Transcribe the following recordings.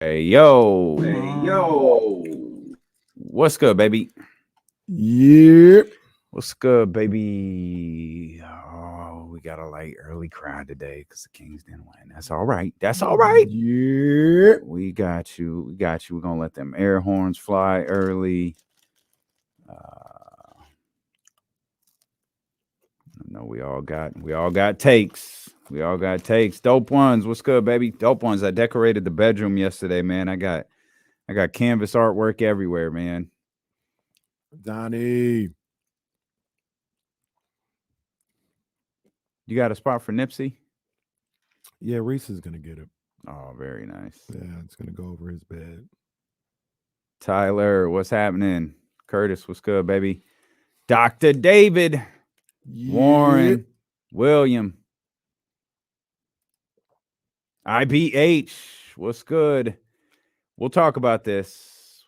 Hey, yo. What's good, baby? Yeah. What's good, baby? Oh, we got a light early crowd today because the Kings didn't win. That's all right. Yeah. We got you. We're going to let them air horns fly early. No, we all got takes. Dope ones. What's good, baby? Dope ones. I decorated the bedroom yesterday, man. I got canvas artwork everywhere, man. Donnie. You got a spot for Nipsey? Yeah, Reese is going to get it. Oh, very nice. Yeah, it's going to go over his bed. Tyler, what's happening? Curtis, what's good, baby? Dr. David, Warren, William, IBH, what's good? We'll talk about this.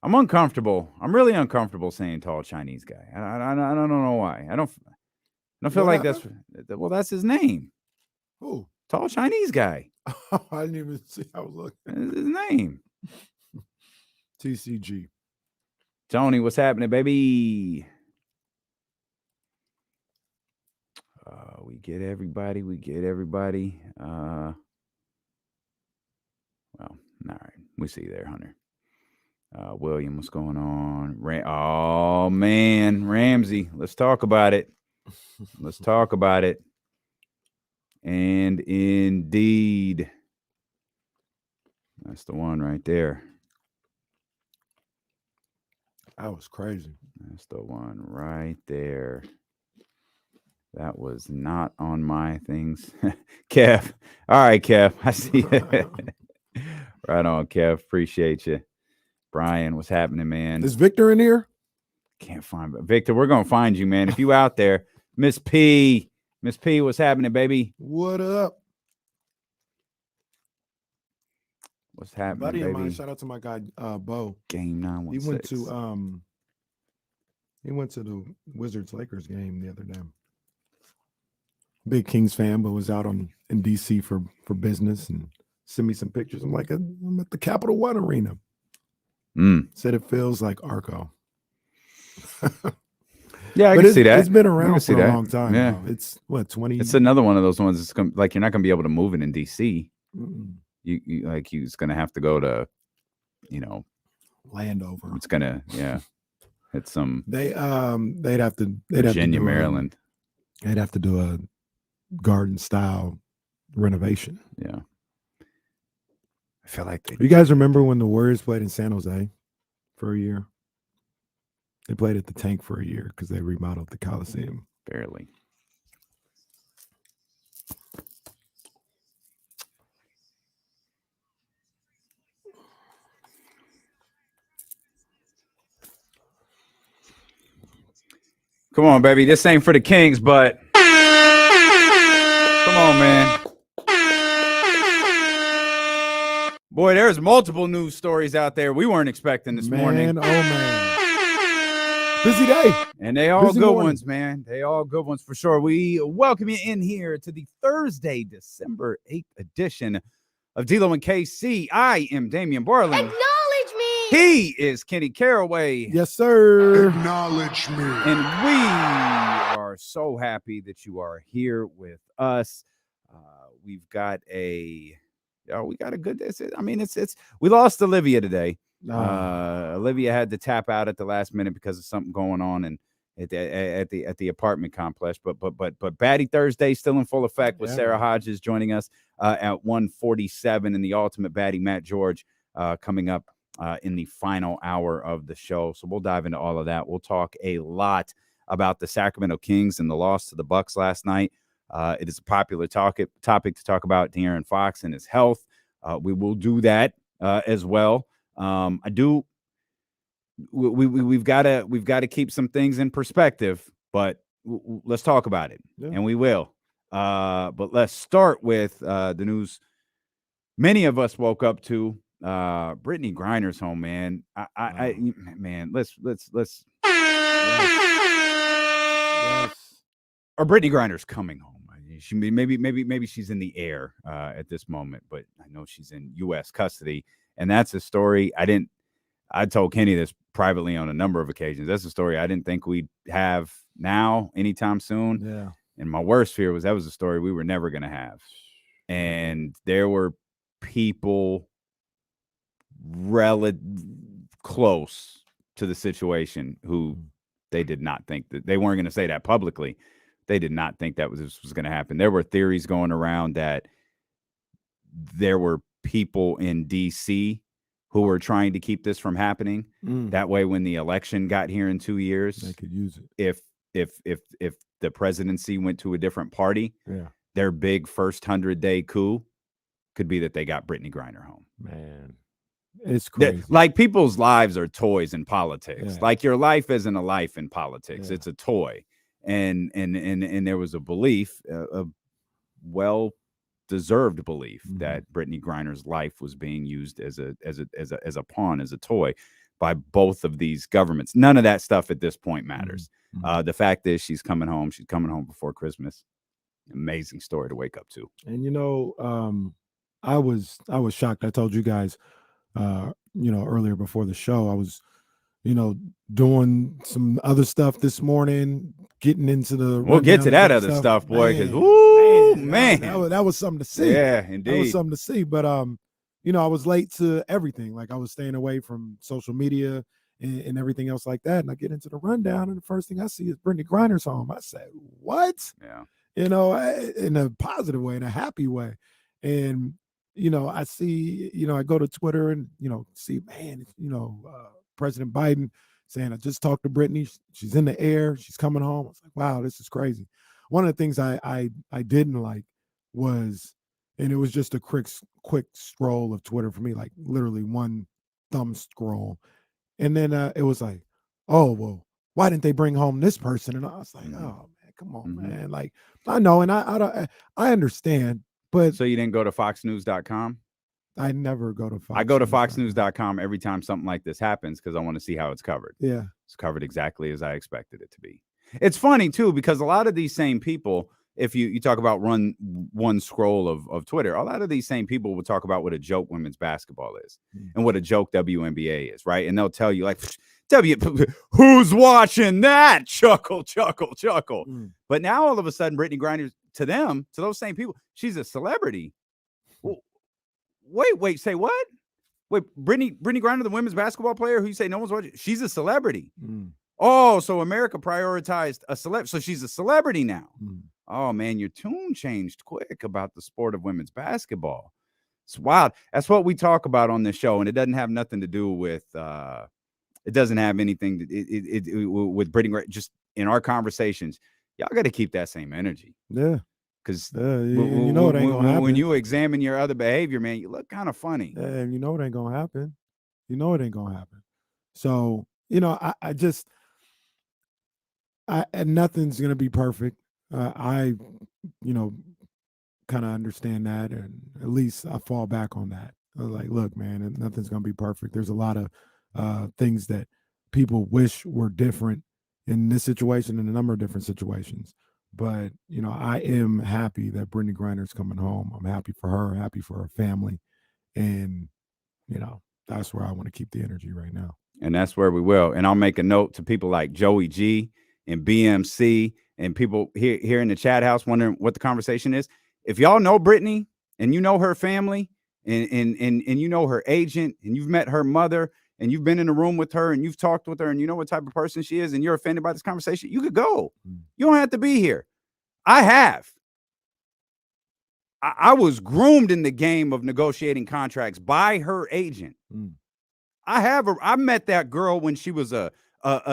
I'm uncomfortable. I'm really uncomfortable saying tall Chinese guy. I don't know why. I don't feel like that's his name. Who? Tall Chinese guy. I didn't even see. I was looking. That's his name. TCG. Tony, what's happening, baby? We get everybody. Well, all right. We see you there, Hunter. William, what's going on? Oh, man. Ramsey, let's talk about it. And indeed, that's the one right there. That was crazy. That's the one right there. That was not on my things. Kev. All right, Kev. I see it. Right on, Kev. Appreciate you. Brian, what's happening, man? Is Victor in here? Can't find Victor. We're going to find you, man. If you out there. Miss P, what's happening, baby? What up? What's happening, buddy baby? Of mine, shout out to my guy, Bo. Game 916. He went to the Wizards-Lakers game the other day. Big Kings fan, but was out in DC for business and sent me some pictures. I'm like, I'm at the Capital One Arena. Said it feels like Arco. Yeah, I can see that. It's been around for a long time. Yeah. Now. It's what, 20? It's another one of those ones that's like you're not going to be able to move it in DC. Mm-mm. You're going to have to go to, Landover. It's going to, it's some. They'd have to Virginia, Maryland. They'd have to do a garden style renovation. Yeah. I feel like you guys remember when the Warriors played in San Jose for a year? They played at the Tank for a year because they remodeled the Coliseum. Barely. Come on, baby. This ain't for the Kings, but come on, man. Boy, there's multiple news stories out there we weren't expecting this morning. Oh, man. Busy day. And they all good ones, man. They all good ones for sure. We welcome you in here to the Thursday, December 8th edition of D-Lo and KC. I am Damian Barling. Acknowledge me. He is Kenny Caraway. Yes, sir. Acknowledge me. And we are so happy that you are here with us. We've got a good. We lost Olivia today. Olivia had to tap out at the last minute because of something going on and at the apartment complex. But Batty Thursday still in full effect with Sara Hodges joining us at 1:47 and the ultimate Batty Matt George coming up in the final hour of the show. So we'll dive into all of that. We'll talk a lot about the Sacramento Kings and the loss to the Bucks last night. It is a popular topic to talk about De'Aaron Fox and his health. We will do that as well. We've got to keep some things in perspective, but let's talk about it, and we will. But let's start with the news many of us woke up to. Brittney Griner's home, man. Let's. Yes. Or Brittney Griner's coming home. she maybe she's in the air at this moment, but I know she's in U.S. custody, and that's a story I told Kenny this privately on a number of occasions. That's a story I didn't think we'd have now anytime soon. Yeah. And my worst fear was that was a story we were never going to have. And there were people close to the situation who they did not think that they weren't going to say that publicly. They did not think that this was going to happen. There were theories going around that there were people in D.C. who were trying to keep this from happening. That way, when the election got here in 2 years, they could use it. If the presidency went to a different party, yeah, their big first 100-day coup could be that they got Brittney Griner home. Man, it's crazy. Like, people's lives are toys in politics. Yeah. Like, your life isn't a life in politics. Yeah. It's a toy. And there was a belief, a well-deserved belief, that Brittney Griner's life was being used as a pawn, as a toy, by both of these governments. None of that stuff at this point matters. The fact is, she's coming home. She's coming home before Christmas. Amazing story to wake up to. And I was shocked. I told you guys, earlier before the show, I was, doing some other stuff this morning, getting into the. We'll get to that other stuff, boy. Because man, that was something to see. Yeah, indeed, that was something to see. But I was late to everything. Like, I was staying away from social media and everything else like that. And I get into the rundown, and the first thing I see is Brittney Griner's home. I said, "What?" Yeah. In a positive way, in a happy way. And, I see, I go to Twitter and, see, man, President Biden saying, I just talked to Brittney. She's in the air. She's coming home. I was like, wow, this is crazy. One of the things I didn't like was, and it was just a quick scroll of Twitter for me, like literally one thumb scroll. And then it was like, oh, well, why didn't they bring home this person? And I was like, oh, man, come on, man. Like, I know, and I understand, but. So you didn't go to foxnews.com? I never go to Fox. I go to foxnews.com every time something like this happens because I want to see how it's covered. Yeah. It's covered exactly as I expected it to be. It's funny, too, because a lot of these same people, if you talk about one scroll of Twitter, a lot of these same people will talk about what a joke women's basketball is and what a joke WNBA is, right? And they'll tell you, like, who's watching that? Chuckle, chuckle, chuckle. But now all of a sudden, Brittney Griner, to those same people, she's a celebrity. Wait, say what? Wait, Brittney Griner, the women's basketball player who you say no one's watching, she's a celebrity. Oh, so America prioritized a so she's a celebrity now. Oh, man, your tune changed quick about the sport of women's basketball. It's wild. That's what we talk about on this show, and it doesn't have nothing to do with it doesn't have anything with Brittney Griner. Just in our conversations, y'all got to keep that same energy. Yeah. Because it ain't gonna happen. When you examine your other behavior, man, you look kind of funny. Yeah, and it ain't gonna happen. It ain't gonna happen. So, and nothing's gonna be perfect. I kind of understand that, and at least I fall back on that. I was like, look, man, nothing's gonna be perfect. There's a lot of things that people wish were different in this situation and a number of different situations. But, I am happy that Brittney Griner's coming home. I'm happy for her, happy for her family. And, that's where I want to keep the energy right now. And that's where we will. And I'll make a note to people like Joey G and BMC and people here in the chat house wondering what the conversation is. If y'all know Brittney and you know her family and you know her agent and you've met her mother and you've been in a room with her and you've talked with her and you know what type of person she is and you're offended by this conversation, you could go. You don't have to be here. I have. I was groomed in the game of negotiating contracts by her agent. I met that girl when she was a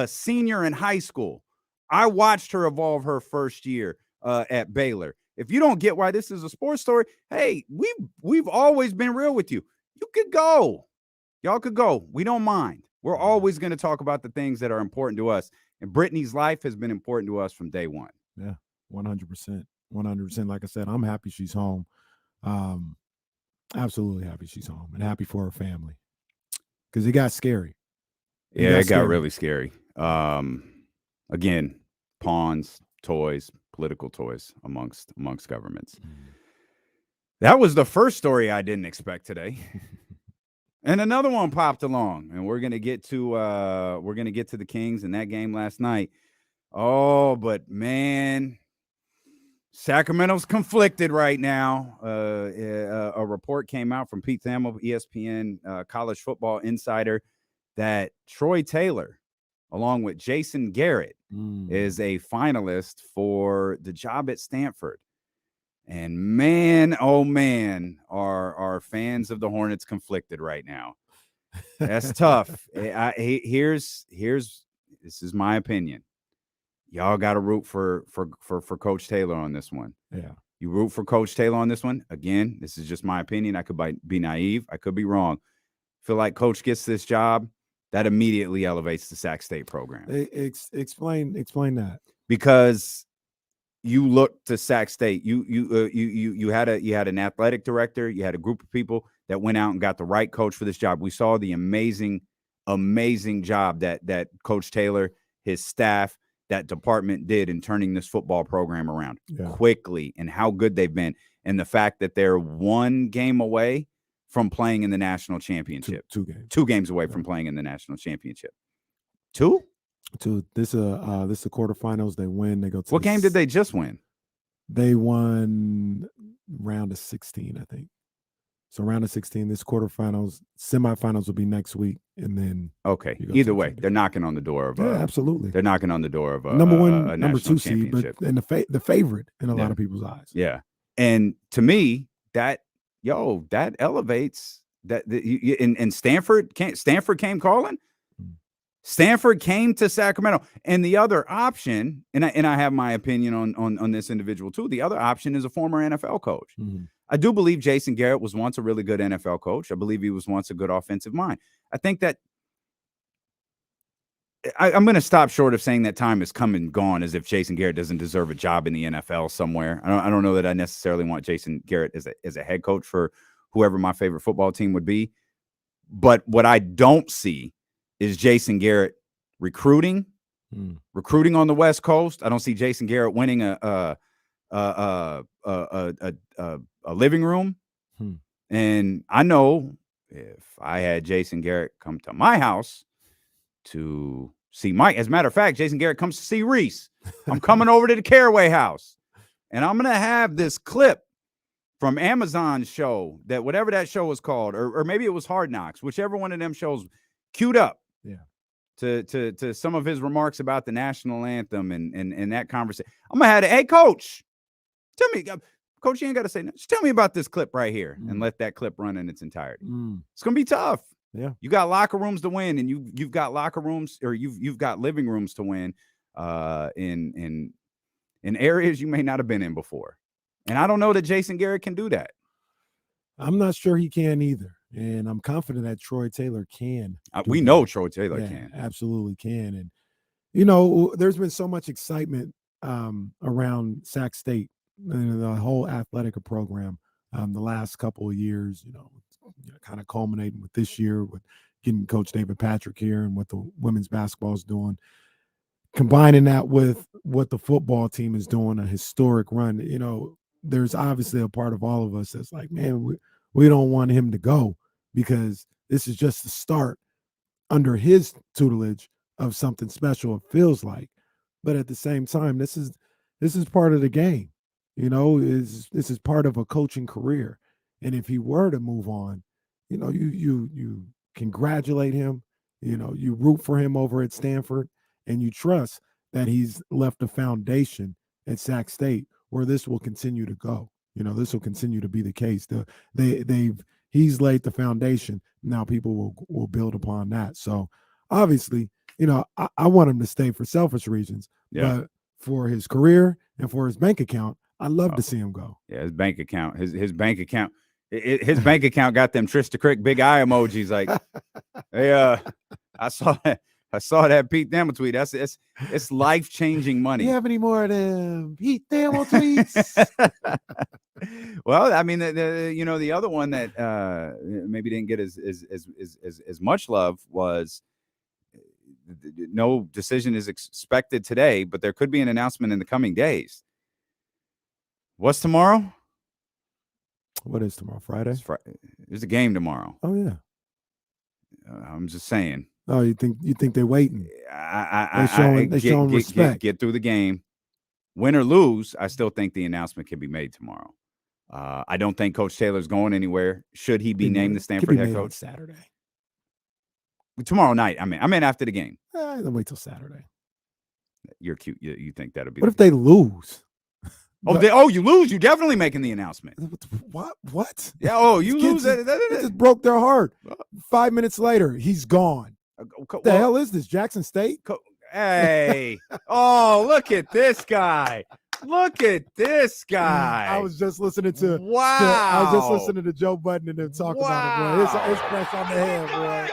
senior in high school. I watched her evolve her first year at Baylor. If you don't get why this is a sports story, hey, we've always been real with you. You could go. Y'all could go. We don't mind. We're always going to talk about the things that are important to us. And Brittney's life has been important to us from day one. Yeah, 100%. 100%. Like I said, I'm happy she's home. Absolutely happy she's home and happy for her family. Because it got scary. It got really scary. Again, pawns, toys, political toys amongst governments. That was the first story I didn't expect today. And another one popped along, and we're gonna get to the Kings and that game last night. Oh, but man, Sacramento's conflicted right now. A report came out from Pete Thamel, ESPN college football insider, that Troy Taylor, along with Jason Garrett, is a finalist for the job at Stanford. And man, oh man, are fans of the Hornets conflicted right now. That's tough. Here's this is my opinion. Y'all got to root for Coach Taylor on this one. Yeah, you root for Coach Taylor on this one. Again, this is just my opinion. I could be naive. I could be wrong. Feel like Coach gets this job, that immediately elevates the Sac State program. Explain that. Because you look to Sac State. You had an athletic director. You had a group of people that went out and got the right coach for this job. We saw the amazing job that Coach Taylor, his staff, that department did in turning this football program around quickly, and how good they've been, and the fact that they're one game away from playing in the national championship. Two games away from playing in the national championship. Two. This the quarterfinals. They win. They go to what game did they just win? They won round of 16, I think. So round of 16. This quarterfinals, semifinals will be next week, and then Either way, they're knocking on the door of absolutely. They're knocking on the door of number one, a number two seed, but and the favorite in a lot of people's eyes. Yeah, and to me, that elevates that. And Stanford came calling. Stanford came to Sacramento, and the other option, and I have my opinion on this individual too. The other option is a former NFL coach. I do believe Jason Garrett was once a really good NFL coach. I believe he was once a good offensive mind. I think that I'm going to stop short of saying that time has come and gone, as if Jason Garrett doesn't deserve a job in the NFL somewhere. I don't know that I necessarily want Jason Garrett as a head coach for whoever my favorite football team would be. But what I don't see is Jason Garrett recruiting on the West Coast. I don't see Jason Garrett winning a living room. And I know if I had Jason Garrett come to my house to see Mike, as a matter of fact, Jason Garrett comes to see Reese. I'm coming over to the Caraway house, and I'm going to have this clip from Amazon's show, that whatever that show was called, or maybe it was Hard Knocks, whichever one of them shows, queued up. To some of his remarks about the national anthem and that conversation. I'm gonna have hey coach, tell me, coach, you ain't gotta say nothing. Just tell me about this clip right here and let that clip run in its entirety. It's gonna be tough. Yeah, you got locker rooms to win, and you've got locker rooms, or you've got living rooms to win in areas you may not have been in before. And I don't know that Jason Garrett can do that. I'm not sure he can either. And I'm confident that Troy Taylor can. We know Troy Taylor can. Absolutely can. And, there's been so much excitement around Sac State and the whole athletic program the last couple of years, kind of culminating with this year with getting Coach David Patrick here and what the women's basketball is doing. Combining that with what the football team is doing, a historic run, there's obviously a part of all of us that's like, man, we don't want him to go, because this is just the start under his tutelage of something special, it feels like. But at the same time, this is part of the game. This is part of a coaching career. And if he were to move on, you congratulate him, you root for him over at Stanford, and you trust that he's left a foundation at Sac State where this will continue to go. This will continue to be the case. He's laid the foundation. Now people will build upon that. So obviously, I want him to stay for selfish reasons, but for his career and for his bank account, I'd love to see him go. Yeah, his bank account, his bank account, his bank account got them Trista Crick big eye emojis. Like, hey, I saw that Pete Thamel tweet. It's life-changing money. Do you have any more of them Pete Thamel tweets? Well, I mean, the other one that maybe didn't get as much love was, no decision is expected today, but there could be an announcement in the coming days What's tomorrow? What is tomorrow? Friday? There's a game tomorrow. Oh yeah. I'm just saying. Oh, you think they're waiting? They showing respect. Get through the game. Win or lose, I still think the announcement can be made tomorrow. I don't think Coach Taylor's going anywhere. Should he be named the Stanford head coach? Saturday. Tomorrow night. I mean after the game. Then wait till Saturday. You're cute. You think that'll be? What if they lose? You lose. You're definitely making the announcement. What? Yeah. Oh, you lose. It just broke their heart. 5 minutes later, he's gone. What the hell is this? Jackson State? Hey. Oh, look at this guy. Look at this guy. I was just listening to I was just listening to Joe Budden and them talk about it, boy. It's fresh on the head, boy.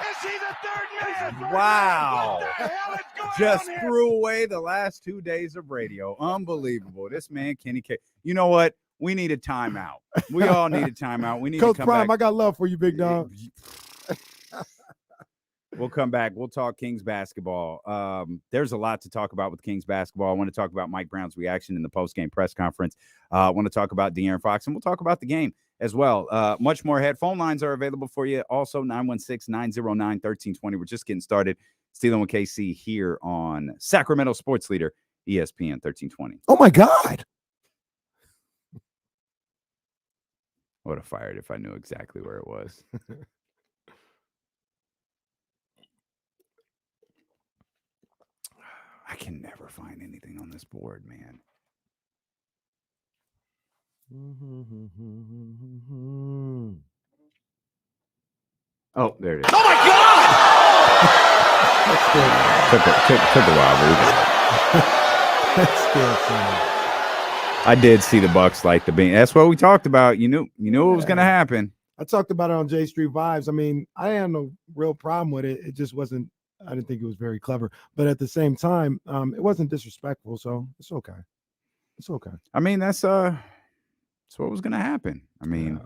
Is he the third man? Wow. What the hell is going Just on here? threw away the last 2 days of radio. Unbelievable. This man, Kenny K. You know what? We need a timeout. We all need a timeout. We need Coach to come Prime, back. I got love for you, big dog. We'll come back. We'll talk Kings basketball. There's a lot to talk about with Kings basketball. I want to talk about Mike Brown's reaction in the post-game press conference. I want to talk about De'Aaron Fox, and we'll talk about the game as well. Much more ahead. Phone lines are available for you. Also, 916-909-1320. We're just getting started. Stealing with KC here on Sacramento Sports Leader, ESPN 1320. Oh, my God. I would have fired if I knew exactly where it was. I can never find anything on this board, man. Oh, there it is. Oh my God! Took a while, but we got it. That's still funny. I did see the Bucks light the beam. That's what we talked about. You knew it was going to happen. I talked about it on J Street Vibes. I mean, I had no real problem with it. It just wasn't. I didn't think it was very clever, but at the same time, it wasn't disrespectful. So it's okay. It's okay. I mean, that's what was going to happen. I mean,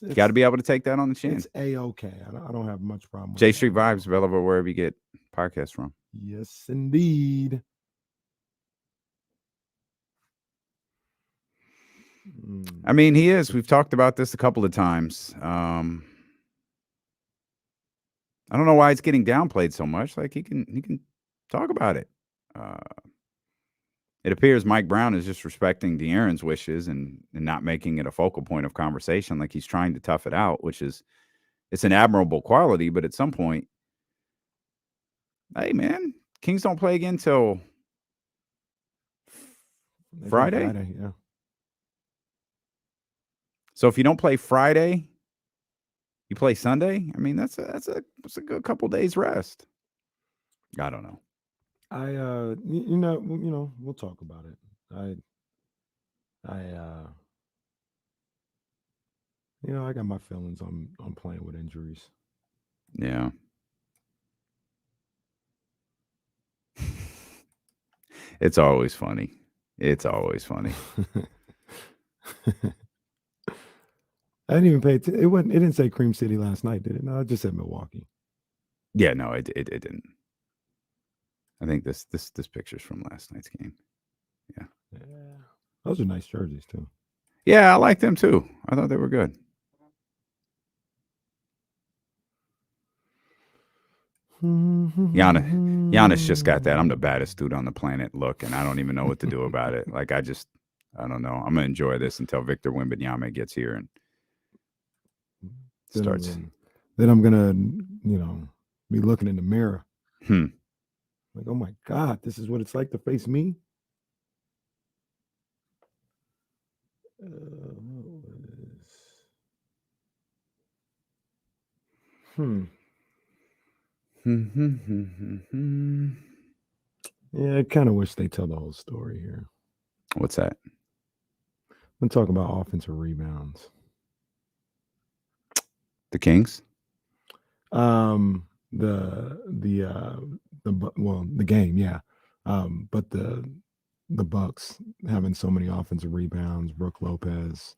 you got to be able to take that on the chin. It's A-okay. I don't have much problem with J it. Street Vibes available wherever you get podcasts from. Yes, indeed. I mean, he is. We've talked about this a couple of times. I don't know why it's getting downplayed so much. Like he can talk about it. It appears Mike Brown is just respecting De'Aaron's wishes and not making it a focal point of conversation. Like he's trying to tough it out, it's an admirable quality. But at some point, hey man, Kings don't play again till Friday. Yeah. So if you don't play Friday, you play Sunday. I mean, that's a good couple days rest. I don't know. We'll talk about it. I got my feelings on playing with injuries. Yeah. It's always funny. It's always funny. I didn't even pay attention. It didn't say Cream City last night, did it? No, it just said Milwaukee. Yeah, no, it didn't. I think this picture's from last night's game. Yeah. Those are nice jerseys too. Yeah, I like them too. I thought they were good. Giannis just got that. I'm the baddest dude on the planet look, and I don't even know what to do about it. Like I don't know. I'm gonna enjoy this until Victor Wembanyama gets here and starts. Then I'm gonna, be looking in the mirror. Like, oh my God, this is what it's like to face me. Yeah, I kind of wish they tell the whole story here. What's that? I'm talking about offensive rebounds. The Kings? The game, yeah. But the Bucks having so many offensive rebounds, Brook Lopez.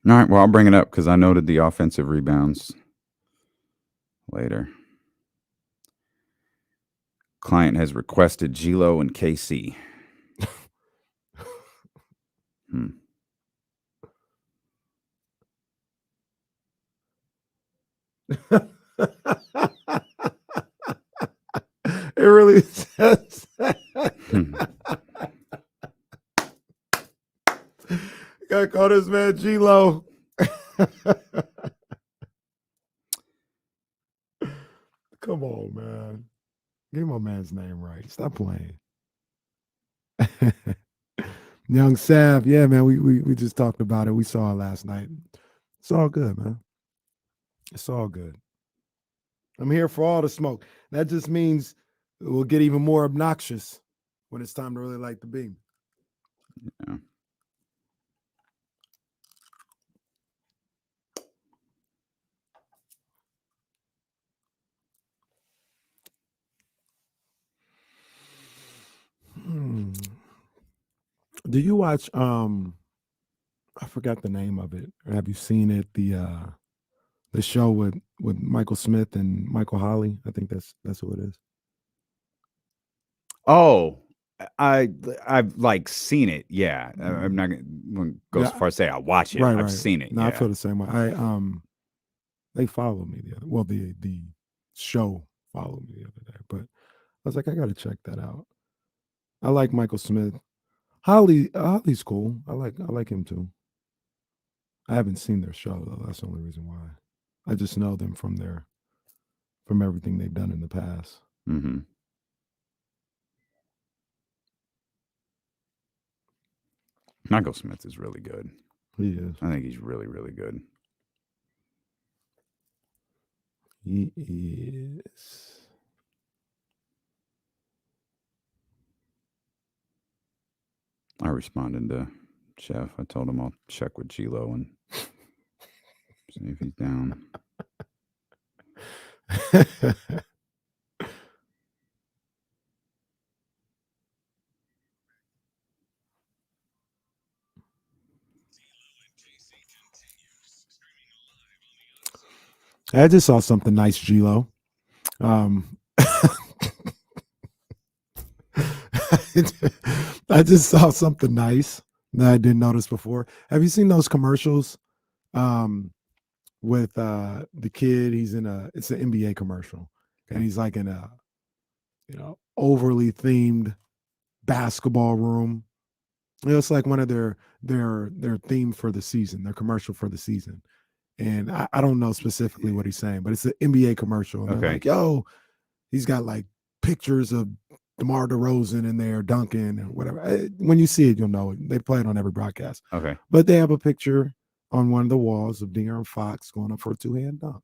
All right, well, I'll bring it up because I noted the offensive rebounds later. Client has requested Gilo and KC. It really says Gotta call this man G-Lo. Come on, man. Get my man's name right. Stop playing. Young Sav, yeah, man. We just talked about it. We saw it last night. It's all good, man. It's all good. I'm here for all the smoke. That just means it will get even more obnoxious when it's time to really light the beam. Yeah. Do you watch I forgot the name of it. Or have you seen it? The show with Michael Smith and Michael Holley. I think that's who it is. Oh, I've like seen it. Yeah. I'm not gonna go so far as say I watch it. I've seen it. No, yeah. I feel the same way. They followed me the show followed me the other day, but I was like, I gotta check that out. I like Michael Smith. Holly's cool. I like him too. I haven't seen their show though. That's the only reason why. I just know them from everything they've done in the past. Mm-hmm. Michael Smith is really good. He is. I think he's really, really good. He is. I responded to Chef. I told him I'll check with G-Lo and see if he's down. I just saw something nice, G-Lo. I just saw something nice that I didn't notice before. Have you seen those commercials with the kid? It's an NBA commercial, and he's like in a overly themed basketball room. It's like one of their theme for the season, their commercial for the season. And I don't know specifically what he's saying, but it's an NBA commercial. And they're like, yo, he's got like pictures of DeMar DeRozan in there, Duncan, and whatever. When you see it, you'll know it. They play it on every broadcast. Okay. But they have a picture on one of the walls of De'Aaron Fox going up for a two-hand dunk.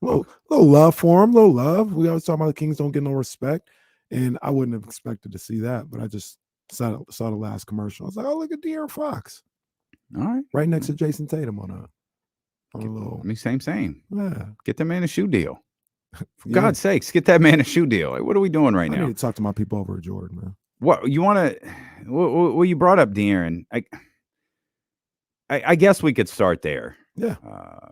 Little love for him, little love. We always talk about the Kings don't get no respect. And I wouldn't have expected to see that, but I just saw the last commercial. I was like, oh, look at De'Aaron Fox. All right. Right next to Jason Tatum on a little. I mean, same. Yeah. Get that man a shoe deal. For God's sakes, get that man a shoe deal. Like, what are we doing right now? I need to talk to my people over at Jordan, man. What you want to? Well, you brought up De'Aaron. I guess we could start there. Yeah.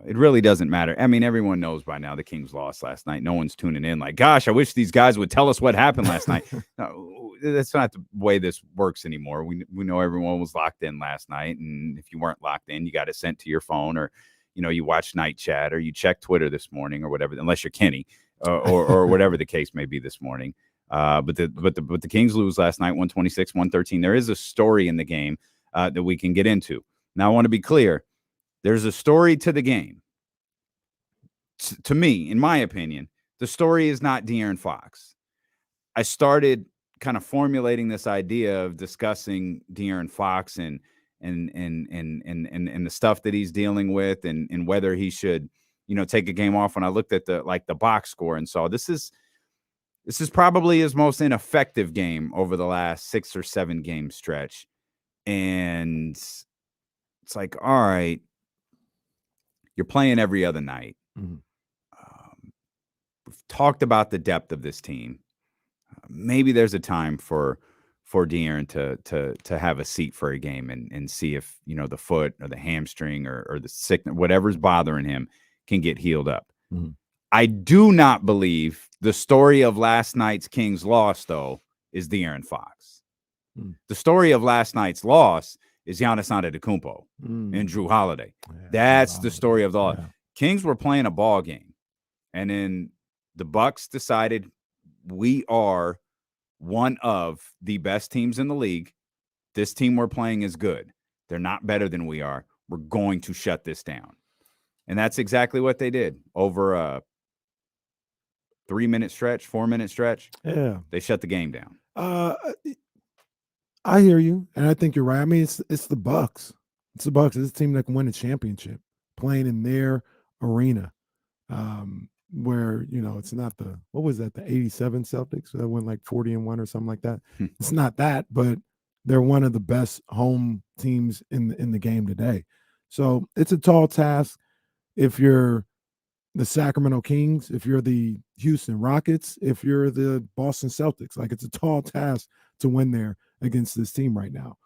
It really doesn't matter. I mean, everyone knows by now the Kings lost last night. No one's tuning in like, gosh, I wish these guys would tell us what happened last night. No, that's not the way this works anymore. We know everyone was locked in last night. And if you weren't locked in, you got it sent to your phone, or, you watch Night Chat, or you check Twitter this morning or whatever, unless you're Kenny or whatever the case may be this morning. But the Kings lose last night, 126-113. There is a story in the game that we can get into. Now, I want to be clear. There's a story to the game. To me, in my opinion, the story is not De'Aaron Fox. I started kind of formulating this idea of discussing De'Aaron Fox and the stuff that he's dealing with, and whether he should, take a game off. When I looked at the box score and saw this is probably his most ineffective game over the last 6 or 7 game stretch. And it's like, all right, you're playing every other night. Mm-hmm. We've talked about the depth of this team. Maybe there's a time for De'Aaron to have a seat for a game and see if, the foot or the hamstring or the sickness, whatever's bothering him, can get healed up. Mm-hmm. I do not believe the story of last night's Kings loss, though, is De'Aaron Fox. Mm-hmm. The story of last night's loss is Giannis Antetokounmpo and Mm. Drew Holiday. Yeah, That's the Holiday. story of the all. Yeah. Kings were playing a ball game, and then the Bucks decided we are one of the best teams in the league. This team we're playing is good. They're not better than we are. We're going to shut this down. And that's exactly what they did over a 3-minute stretch, 4-minute stretch. Yeah. They shut the game down. I hear you, and I think you're right. I mean, it's the Bucks. It's the Bucks. It's a team that can win a championship playing in their arena, where it's not the what was that, the '87 Celtics that went like 40-1 or something like that. It's not that, but they're one of the best home teams in the game today. So it's a tall task if you're the Sacramento Kings, if you're the Houston Rockets, if you're the Boston Celtics. Like, it's a tall task to win there against this team right now.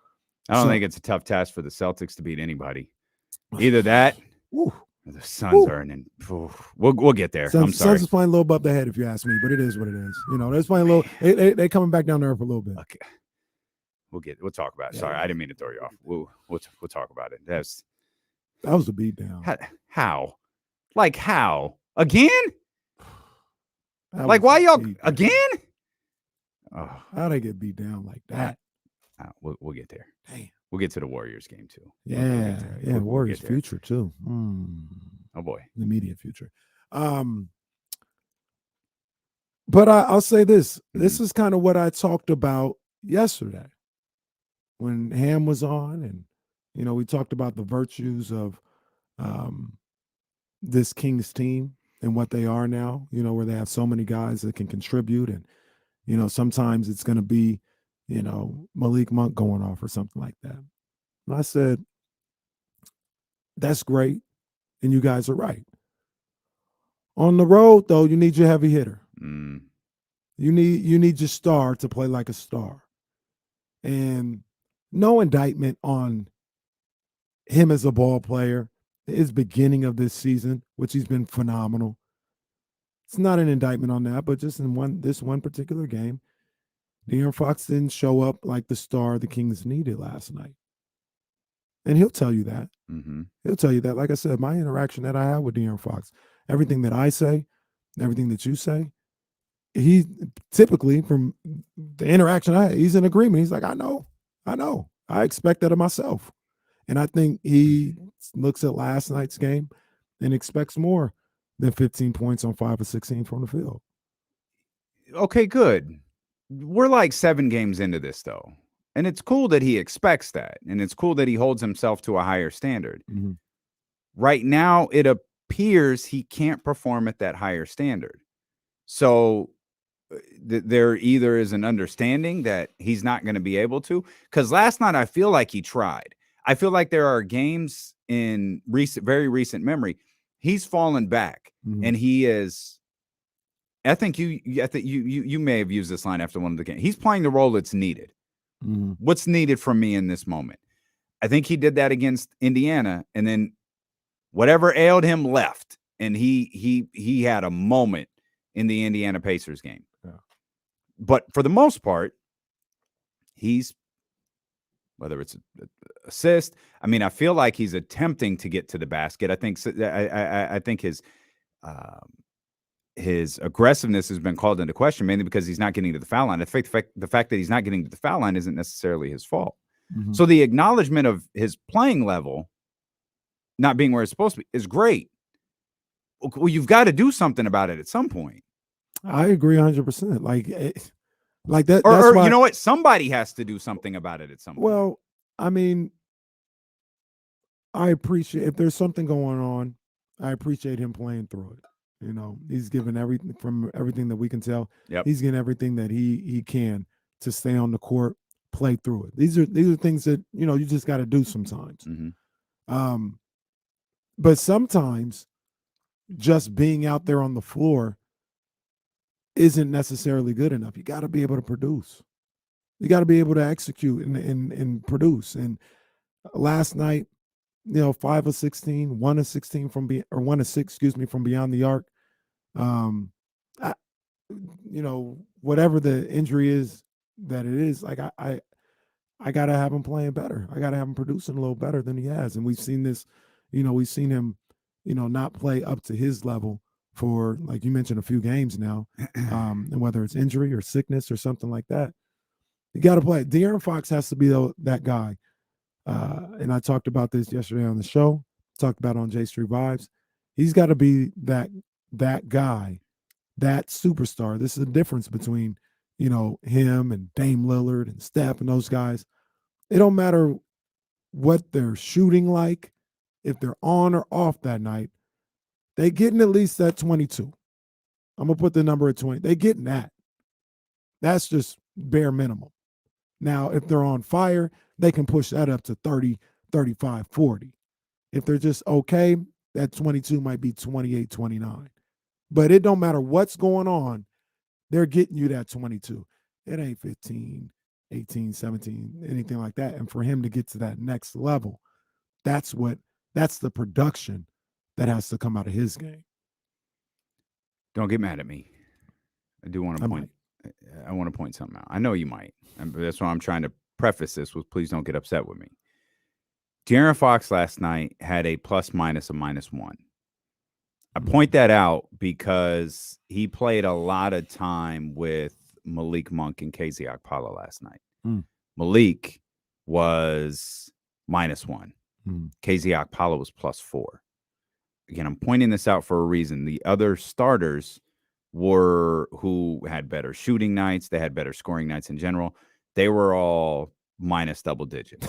I don't think it's a tough task for the Celtics to beat anybody. Either that, or the Suns are in. We'll get there. I'm sorry. Suns is playing a little above the head, if you ask me, but it is what it is. They're playing a little. They coming back down there for a little bit. Okay, we'll talk about it. Sorry, I didn't mean to throw you off. We'll talk about it. That was a beatdown. How? Like how? Again? Like why y'all again? Oh, how'd they get beat down like that? We'll get there. Damn. We'll get to the Warriors game too. Yeah, Warriors future too. Oh boy, the immediate future. But I'll say this. This is kind of what I talked about yesterday when Ham was on, and we talked about the virtues of this Kings team and what they are now, where they have so many guys that can contribute. And, sometimes it's going to be, Malik Monk going off or something like that. And I said, that's great. And you guys are right. On the road, though, you need your heavy hitter. You need your star to play like a star. And no indictment on him as a ball player. His beginning of this season, which he's been phenomenal. It's not an indictment on that, but just in this one particular game, De'Aaron Fox didn't show up like the star the Kings needed last night. And he'll tell you that. He'll tell you that. Like I said, my interaction that I had with De'Aaron Fox, everything that I say, everything that you say, he typically, from the interaction I had, he's in agreement. He's like, I know. I expect that of myself. And I think he looks at last night's game and expects more than 15 points on 5 of 16 from the field. Okay, good. We're like 7 games into this, though. And it's cool that he expects that. And it's cool that he holds himself to a higher standard. Right now, it appears he can't perform at that higher standard. So there either is an understanding that he's not going to be able to. Because last night, I feel like he tried. I feel like there are games in very recent memory. He's fallen back, and he is. I think you may have used this line after one of the games. He's playing the role that's needed. What's needed from me in this moment? I think he did that against Indiana, and then whatever ailed him left, and he had a moment in the Indiana Pacers game. Yeah. But for the most part, he's. Whether it's an assist, I mean, I feel like he's attempting to get to the basket. I think his aggressiveness has been called into question mainly because he's not getting to the foul line. The fact that he's not getting to the foul line isn't necessarily his fault. So the acknowledgement of his playing level not being where it's supposed to be is great. Well, you've got to do something about it at some point. I agree 100%. Like that, or why, you know what? Somebody has to do something about it at some point. Well, I mean, I appreciate if there's something going on. I appreciate him playing through it. He's given everything that we can tell. Yep. He's getting everything that he can to stay on the court, play through it. These are things that you just got to do sometimes. But sometimes just being out there on the floor isn't necessarily good enough. You got to be able to produce. You got to be able to execute and produce. And last night, 5 of 16, 1 of 16 from 1 of 6, from beyond the arc. Whatever the injury is that it is, like I got to have him playing better. I got to have him producing a little better than he has. And we've seen this, we've seen him, not play up to his level for, like you mentioned, a few games now. And whether it's injury or sickness or something like that, you got to play. De'Aaron Fox has to be that guy. And I talked about this yesterday on the show, talked about on J Street Vibes. He's got to be that guy, that superstar. This is the difference between, him and Dame Lillard and Steph and those guys. It don't matter what they're shooting like, if they're on or off that night, they getting at least that 22. I'm going to put the number at 20. They getting that. That's just bare minimum. Now, if they're on fire, they can push that up to 30, 35, 40. If they're just okay, that 22 might be 28, 29. But it don't matter what's going on, they're getting you that 22. It ain't 15, 18, 17, anything like that. And for him to get to that next level, that's the production that has to come out of his game. Don't get mad at me. I do want to point. I want to point something out. I know you might. That's why I'm trying to preface this with please don't get upset with me. De'Aaron Fox last night had a plus-minus of -1. I point that out because he played a lot of time with Malik Monk and KZ Okpala last night. Malik was -1. KZ Okpala was +4. Again, I'm pointing this out for a reason. The other starters who had better shooting nights, they had better scoring nights in general. They were all minus double digits.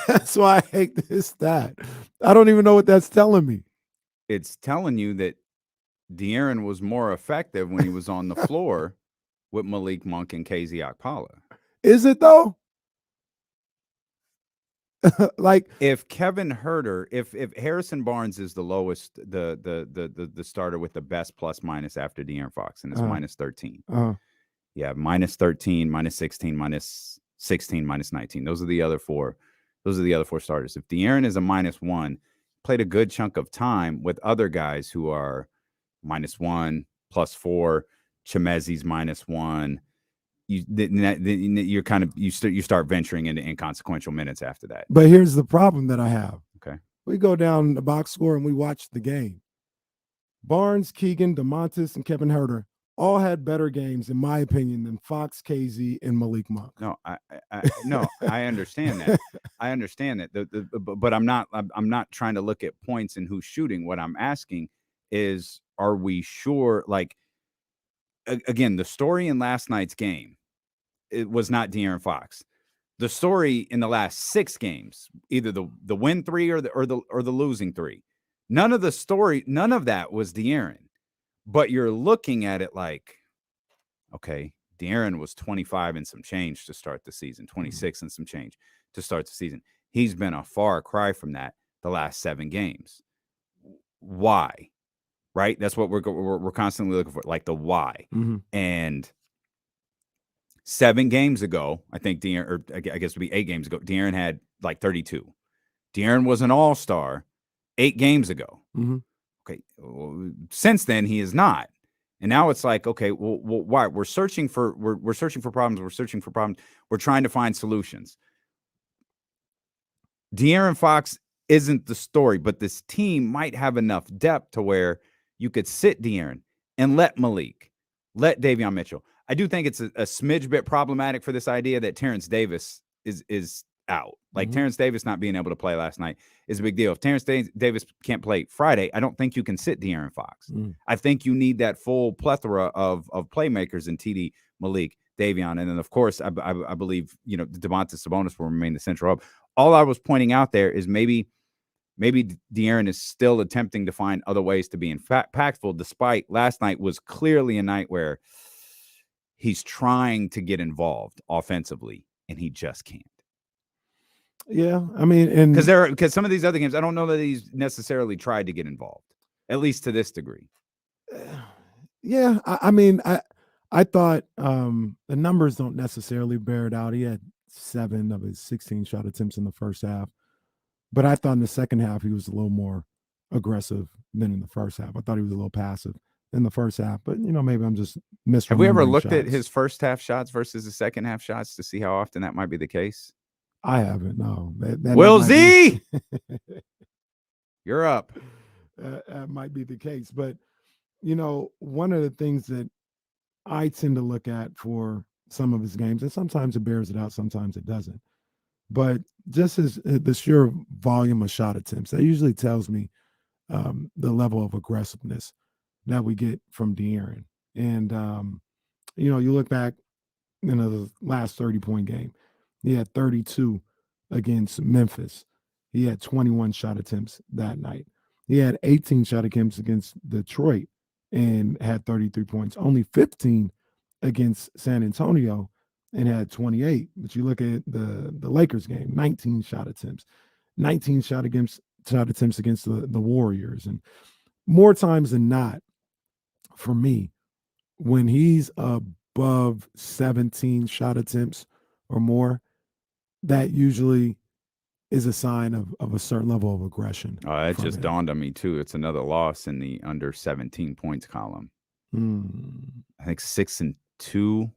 That's why I hate this stat. I don't even know what that's telling me. It's telling you that De'Aaron was more effective when he was on the floor with Malik Monk and KZ Okpala. Is it though? Like if Kevin Huerter, if Harrison Barnes is the lowest, the starter with the best plus minus after De'Aaron Fox, and it's -13. Yeah, -13, -16, -16, -19. Those are the other four. Those are the other four starters. If De'Aaron is a -1, played a good chunk of time with other guys who are -1, +4. Chimezi's -1. You start venturing into inconsequential minutes after that. But here's the problem that I have. Okay. We go down the box score and we watch the game. Barnes, Keegan, DeMontis, and Kevin Huerter all had better games, in my opinion, than Fox, KZ, and Malik Monk. No, I understand that. I understand that. But I'm not trying to look at points and who's shooting. What I'm asking is, are we sure? Like, again, the story in last night's game, it was not De'Aaron Fox. The story in the last 6 games, either the win 3 or the losing 3. None of that was De'Aaron. But you're looking at it like, okay, De'Aaron was 25 and some change to start the season, 26 and some change to start the season. He's been a far cry from that the last 7 games. Why? Right? That's what we're constantly looking for, like the why. And 7 games ago, I think De'Aaron, or I guess it would be 8 games ago, De'Aaron had like 32. De'Aaron was an all-star 8 games ago. Okay. Since then, he is not. And now it's like, okay, well why? We're searching for problems. We're searching for problems. We're trying to find solutions. De'Aaron Fox isn't the story, but this team might have enough depth to where you could sit De'Aaron and let Malik, let Davion Mitchell. I do think it's a smidge bit problematic for this idea that Terrence Davis is out. Like Terrence Davis not being able to play last night is a big deal. If Terrence Davis can't play Friday, I don't think you can sit De'Aaron Fox. I think you need that full plethora of playmakers in TD, Malik, Davion, and then of course I believe Domantas Sabonis will remain the central hub. All I was pointing out there is maybe De'Aaron is still attempting to find other ways to be impactful, despite last night was clearly a night where he's trying to get involved offensively and he just can't. Yeah, I mean, and because some of these other games, I don't know that he's necessarily tried to get involved, at least to this degree. Yeah, I mean, I thought the numbers don't necessarily bear it out. He had 7 of his 16 shot attempts in the first half, but I thought in the second half he was a little more aggressive than in the first half. I thought he was a little passive. in the first half, but maybe I'm just misremembering. Have we ever looked at shots. his first half shots versus the second half shots to see how often that might be the case? I haven't. No. Will Z, you're up. That might be the case, but one of the things that I tend to look at for some of his games, and sometimes it bears it out, sometimes it doesn't. But just as the sheer volume of shot attempts, that usually tells me the level of aggressiveness that we get from De'Aaron. And, you look back in the last 30-point game, he had 32 against Memphis. He had 21 shot attempts that night. He had 18 shot attempts against Detroit and had 33 points. Only 15 against San Antonio and had 28. But you look at the Lakers game, 19 shot attempts, 19 shot attempts against the Warriors. And more times than not, for me, when he's above 17 shot attempts or more, that usually is a sign of a certain level of aggression. It just dawned on me too. It's another loss in the under 17 points column. I think 6-2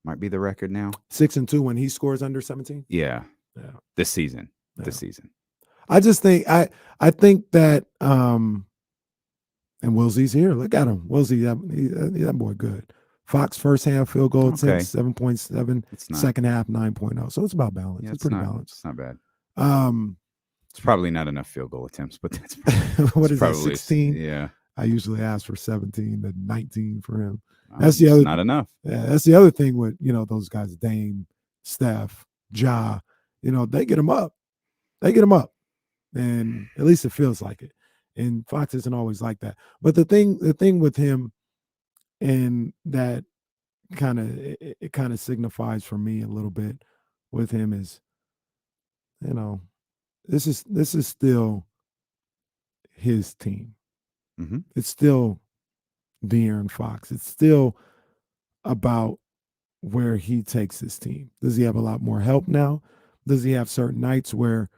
might be the record now. 6-2 when he scores under 17. Yeah. This season. Yeah. This season. I just think I think that and Will Z's here. Look at him. Will Z, that boy good. Fox first half field goal attempts 7.7. Second half 9.0. So it's about balance. Yeah, it's pretty balanced. It's not bad. It's probably not enough field goal attempts, but that's what is that, 16? Yeah. I usually ask for 17 to 19 for him. That's the other. Not enough. Yeah, that's the other thing with those guys, Dame, Steph, Ja. They get them up. And at least it feels like it. And Fox isn't always like that. But the thing with him, and that it kind of signifies for me a little bit with him is, this is still his team. Mm-hmm. It's still De'Aaron Fox. It's still about where he takes his team. Does he have a lot more help now? Does he have certain nights where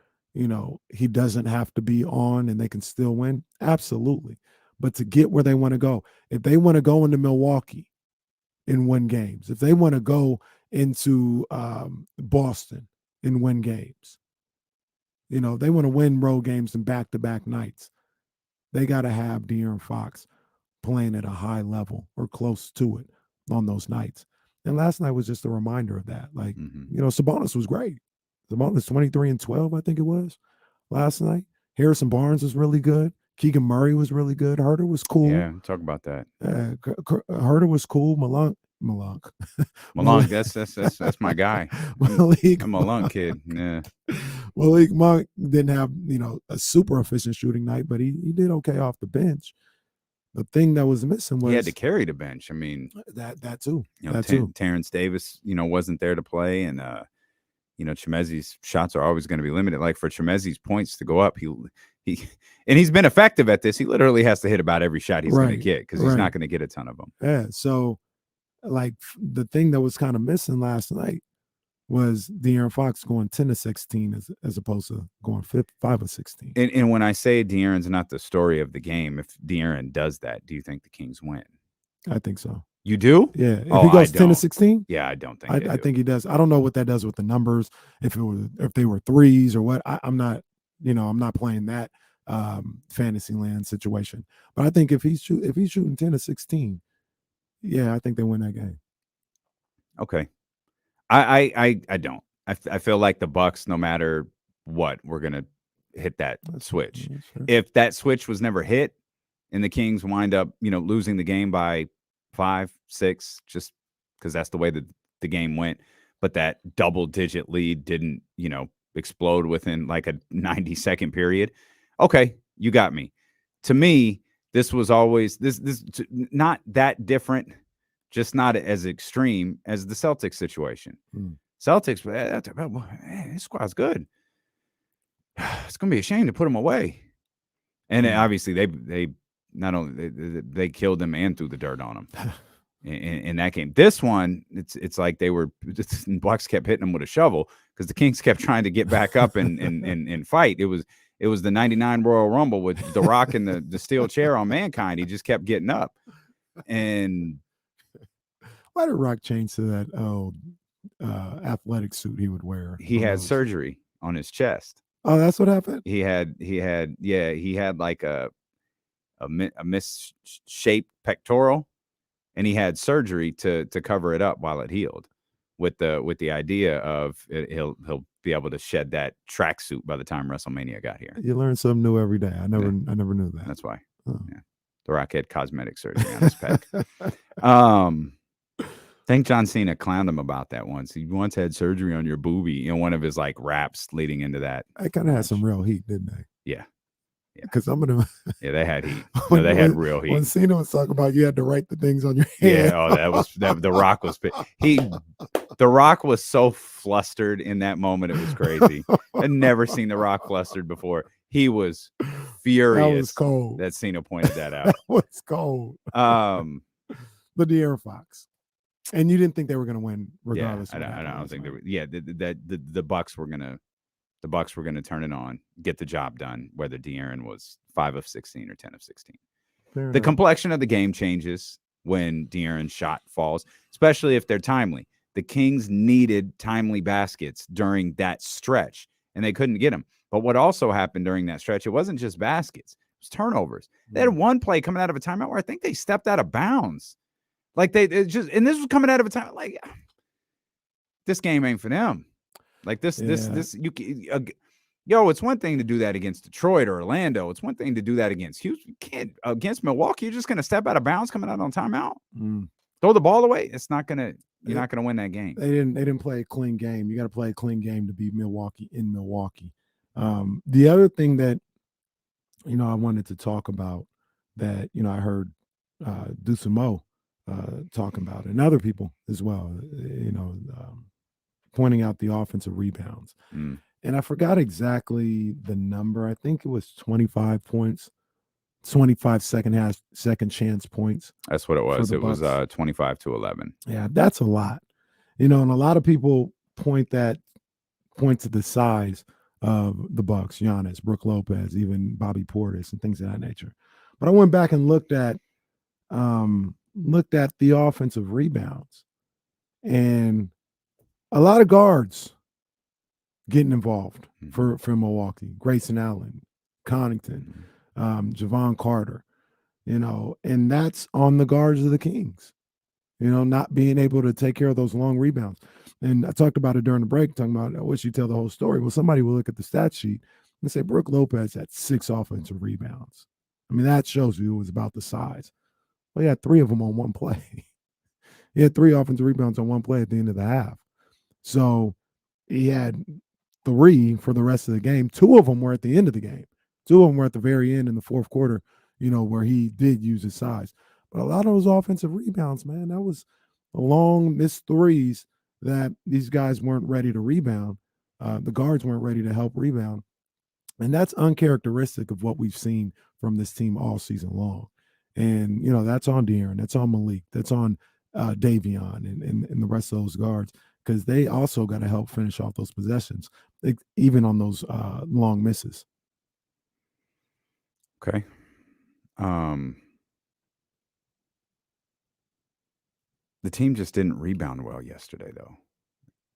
he doesn't have to be on and they can still win? Absolutely. But to get where they want to go, if they want to go into Milwaukee and win games, if they want to go into Boston and win games, they want to win road games in back-to-back nights, they got to have De'Aaron Fox playing at a high level or close to it on those nights. And last night was just a reminder of that. Like, Sabonis was great. Sabonis 23 and 12, I think it was last night. Harrison Barnes was really good. Keegan Murray was really good. Herter was cool. Yeah, talk about that. Herter was cool. Malunk. That's my guy. Malik, I'm a Malunk kid. Yeah. Malik Monk didn't have a super efficient shooting night, but he did okay off the bench. The thing that was missing was he had to carry the bench. I mean, that too. Terrence Davis, wasn't there to play, and Chimezi's shots are always going to be limited. Like for Chimezi's points to go up, he's been effective at this. He literally has to hit about every shot he's going to get because he's not going to get a ton of them. Yeah. So, like the thing that was kind of missing last night was De'Aaron Fox going 10 to 16 as opposed to going 5 of 16. And when I say De'Aaron's not the story of the game, if De'Aaron does that, do you think the Kings win? I think so. You do? Yeah. If he goes 10 to 16? Yeah, I don't think I think he does. I don't know what that does with the numbers. If they were threes or what. I'm not playing that fantasy land situation. But I think if he's shooting 10 to 16, yeah, I think they win that game. Okay. I don't. I feel like the Bucks, no matter what, we're gonna hit that switch. If that switch was never hit, and the Kings wind up, losing the game by 5, 6, just because that's the way that the game went. But that double-digit lead didn't, explode within like a 90-second period. Okay, you got me. To me, this was always this not that different. Just not as extreme as the Celtics situation. Celtics, this squad's good. It's going to be a shame to put them away. And obviously, they not only they killed them and threw the dirt on them in that game. This one, it's like the Bucks kept hitting them with a shovel because the Kings kept trying to get back up and fight. It was the '99 Royal Rumble with The Rock and the steel chair on Mankind. He just kept getting up. And why did Rock change to that athletic suit he would wear? he had surgery on his chest. Oh, that's what happened? He had like a misshaped pectoral, and he had surgery to cover it up while it healed, with the idea of he'll be able to shed that tracksuit by the time WrestleMania got here. You learn something new every day. I never knew that. That's why. Oh. Yeah. The Rock had cosmetic surgery on his pec. I think John Cena clowned him about that once. He once had surgery on your boobie in one of his like raps leading into that. I kind of had some real heat, didn't they? Yeah. Because I'm gonna. Yeah, they had heat. No, they had real heat. When Cena was talking about you had to write the things on your hand. Yeah. The Rock was. The Rock was so flustered in that moment. It was crazy. I'd never seen The Rock flustered before. He was furious. That was cold. That Cena pointed that out. That was cold. The De'Aaron Fox. And you didn't think they were going to win regardless. Yeah, I don't think they were. Yeah, the Bucks were gonna turn it on, get the job done, whether De'Aaron was 5 of 16 or 10 of 16. The complexion of the game changes when De'Aaron's shot falls, especially if they're timely. The Kings needed timely baskets during that stretch, and they couldn't get them. But what also happened during that stretch, it wasn't just baskets, it was turnovers. They had one play coming out of a timeout where I think they stepped out of bounds. Like and this was coming out of a time like this game ain't for them. Like it's one thing to do that against Detroit or Orlando. It's one thing to do that against Houston. You can't against Milwaukee. You're just gonna step out of bounds coming out on timeout. Throw the ball away. It's not gonna. You're not gonna win that game. They didn't play a clean game. You got to play a clean game to beat Milwaukee in Milwaukee. The other thing that I wanted to talk about that I heard Dusamo talking about, and other people as well, pointing out the offensive rebounds. And I forgot exactly the number. I think it was 25 points, 25 second chance points. That's what it was. It was 25-11. Yeah, that's a lot. And a lot of people point to the size of the Bucks, Giannis, Brook Lopez, even Bobby Portis, and things of that nature. But I went back and looked at the offensive rebounds, and a lot of guards getting involved for Milwaukee. Grayson Allen, Connaughton, Javon Carter, and that's on the guards of the Kings, not being able to take care of those long rebounds. And I talked about it during the break, talking about, I wish you tell the whole story. Well, somebody will look at the stat sheet and say, Brook Lopez had 6 offensive rebounds. I mean, that shows you it was about the size. Well, he had 3 of them on one play. He had 3 offensive rebounds on one play at the end of the half. So he had 3 for the rest of the game. 2 of them were at the end of the game. 2 of them were at the very end in the fourth quarter, where he did use his size. But a lot of those offensive rebounds, man, that was long missed threes that these guys weren't ready to rebound. The guards weren't ready to help rebound. And that's uncharacteristic of what we've seen from this team all season long. And, that's on De'Aaron, that's on Malik, that's on Davion and the rest of those guards, because they also got to help finish off those possessions, even on those long misses. Okay. The team just didn't rebound well yesterday, though.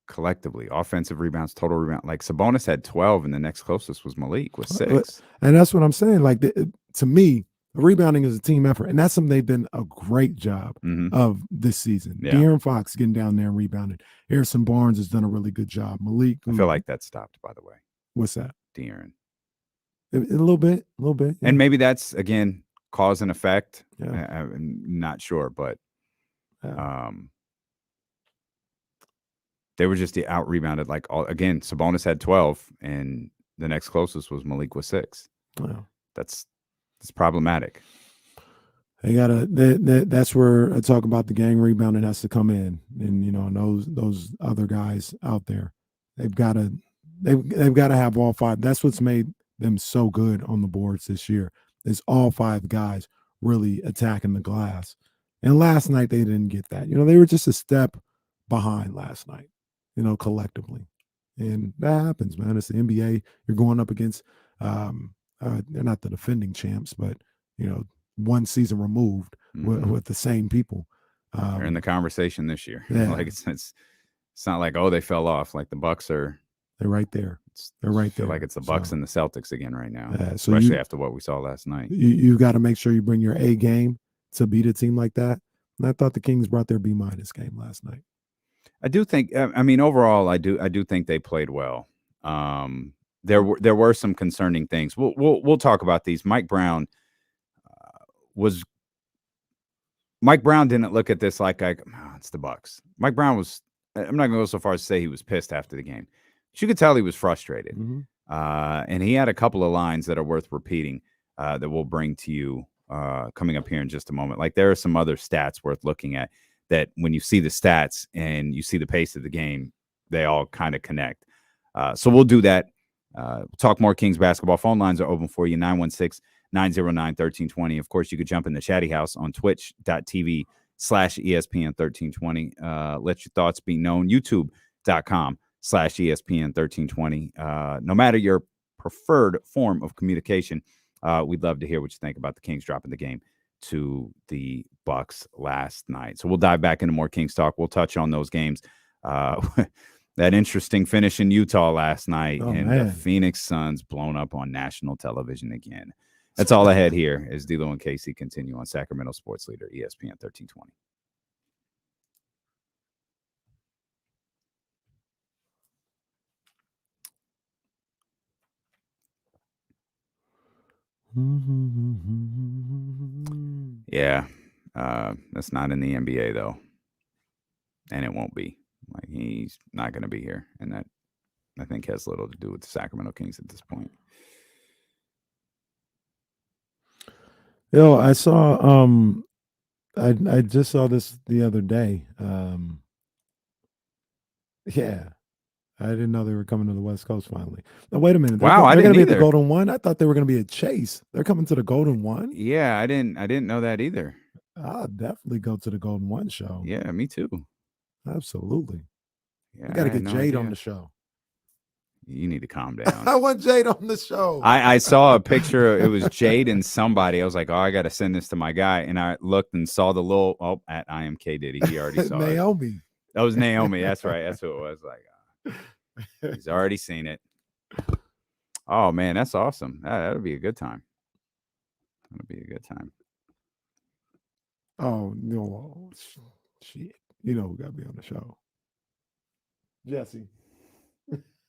Collectively, offensive rebounds, total rebound. Like Sabonis had 12, and the next closest was Malik with 6. And that's what I'm saying. Like, to me, rebounding is a team effort, and that's something they've done a great job of this season. Yeah. De'Aaron Fox getting down there and rebounding. Harrison Barnes has done a really good job. Malik, I feel like that stopped, by the way. What's that? De'Aaron. A little bit. Yeah. And maybe that's, again, cause and effect. Yeah. I'm not sure, but they were just out rebounded. Like, again, Sabonis had 12, and the next closest was Malik with 6. Wow. That's problematic. They gotta. That's where I talk about the gang rebounding has to come in, and those other guys out there, they've got to have all 5. That's what's made them so good on the boards this year. Is all 5 guys really attacking the glass. And last night they didn't get that. They were just a step behind last night. Collectively, and that happens, man. It's the NBA. You're going up against. They're not the defending champs, but one season removed with the same people. They're in the conversation this year. Yeah. Like it's not like, oh, they fell off. Like the Bucks are. They're right there. They're right there. I feel like it's the Bucks and the Celtics again right now, so especially after what we saw last night. You got to make sure you bring your A game to beat a team like that. And I thought the Kings brought their B- game last night. I do think. I mean, overall, I do think they played well. There were some concerning things. We'll talk about these. Mike Brown didn't look at this like it's the Bucks. Mike Brown was. I'm not going to go so far as to say he was pissed after the game. But you could tell he was frustrated, and he had a couple of lines that are worth repeating that we'll bring to you coming up here in just a moment. Like there are some other stats worth looking at that when you see the stats and you see the pace of the game, they all kind of connect. So we'll do that. We'll talk more Kings basketball. Phone lines are open for you, 916-909-1320. Of course, you could jump in the chatty house on twitch.tv/ESPN1320. Let your thoughts be known. YouTube.com/ESPN1320. No matter your preferred form of communication, we'd love to hear what you think about the Kings dropping the game to the Bucks last night. So we'll dive back into more Kings talk. We'll touch on those games. That interesting finish in Utah last night, the Phoenix Suns blown up on national television again. That's all ahead here as D'Lo and Casey continue on Sacramento Sports Leader, ESPN 1320. Yeah, that's not in the NBA, though, and it won't be. Like he's not going to be here, and that I think has little to do with the Sacramento Kings at this point. Yo, I saw I just saw this the other day. Yeah. I didn't know they were coming to the West Coast finally. Now, wait a minute. Wow, I they're didn't going to be at either. the Golden One? I thought they were going to be at Chase. They're coming to the Golden One? Yeah, I didn't know that either. I'll definitely go to the Golden One show. Yeah, me too. Absolutely. Yeah, we got to get Jade on the show. You need to calm down. I want Jade on the show. I saw a picture. It was Jade and somebody. I was like, oh, I got to send this to my guy. And I looked and saw the little, at I am K Diddy. He already saw Naomi. it. That was Naomi. That's right. That's who it was. Like, he's already seen it. Oh, man, that's awesome. That'll be a good time. That'll be a good time. Oh, no. Shit. You know who got to be on the show. Jesse.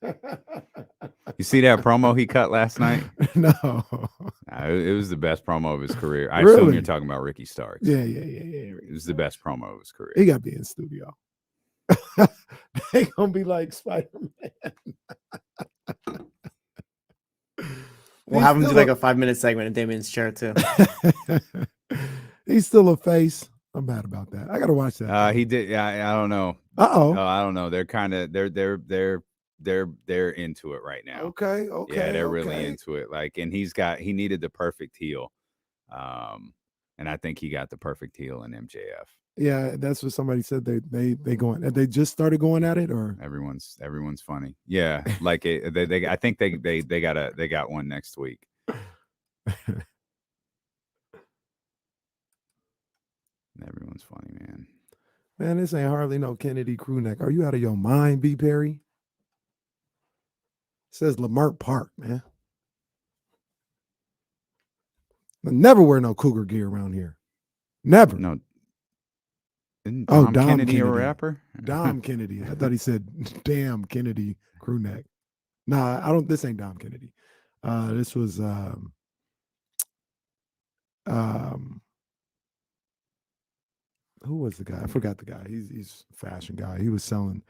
You see that promo he cut last night? No. It was the best promo of his career. I Really? assume you're talking about Ricky Starks. Yeah. It was the best promo of his career. He got to be in studio. They gonna be like Spider-Man. We'll have him do like a 5-minute segment in Damien's chair too. He's still a face. I'm mad about that. I gotta watch that. He did. Yeah, I don't know. Uh-oh. I don't know. They're kind of they're into it right now. Okay. Yeah, they're really into it. Like, and he needed the perfect heel. And I think he got the perfect heel in MJF. Yeah, that's what somebody said. They they just started going at it, or everyone's funny. Yeah, like they I think they got one next week. Everyone's funny, man. Man, this ain't hardly no Kennedy crew neck. Are you out of your mind, B. Perry? It says Lamert Park, man. I never wear no Cougar gear around here. Never. No. Isn't Dom Kennedy a rapper? Dom Kennedy. I thought he said damn Kennedy crew neck. Nah, I don't. This ain't Dom Kennedy. This was who was the guy? I forgot the guy. He's a fashion guy. He was selling.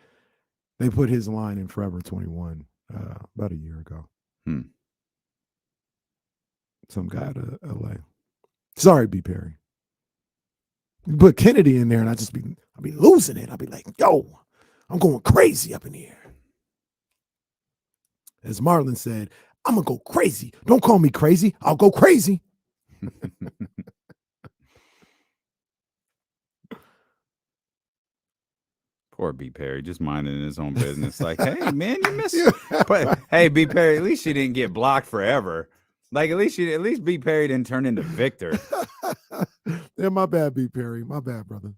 They put his line in Forever 21 about a year ago. Some guy out of LA. Sorry, B. Perry. You put Kennedy in there, and I'll be losing it. I'll be like, yo, I'm going crazy up in here. As Marlon said, I'm gonna go crazy. Don't call me crazy. I'll go crazy. Poor B. Perry, just minding his own business. Like, hey, man, you missed it. But hey, B. Perry, at least you didn't get blocked forever. Like, at least B. Perry didn't turn into Victor. Yeah, my bad, B. Perry. My bad, brother.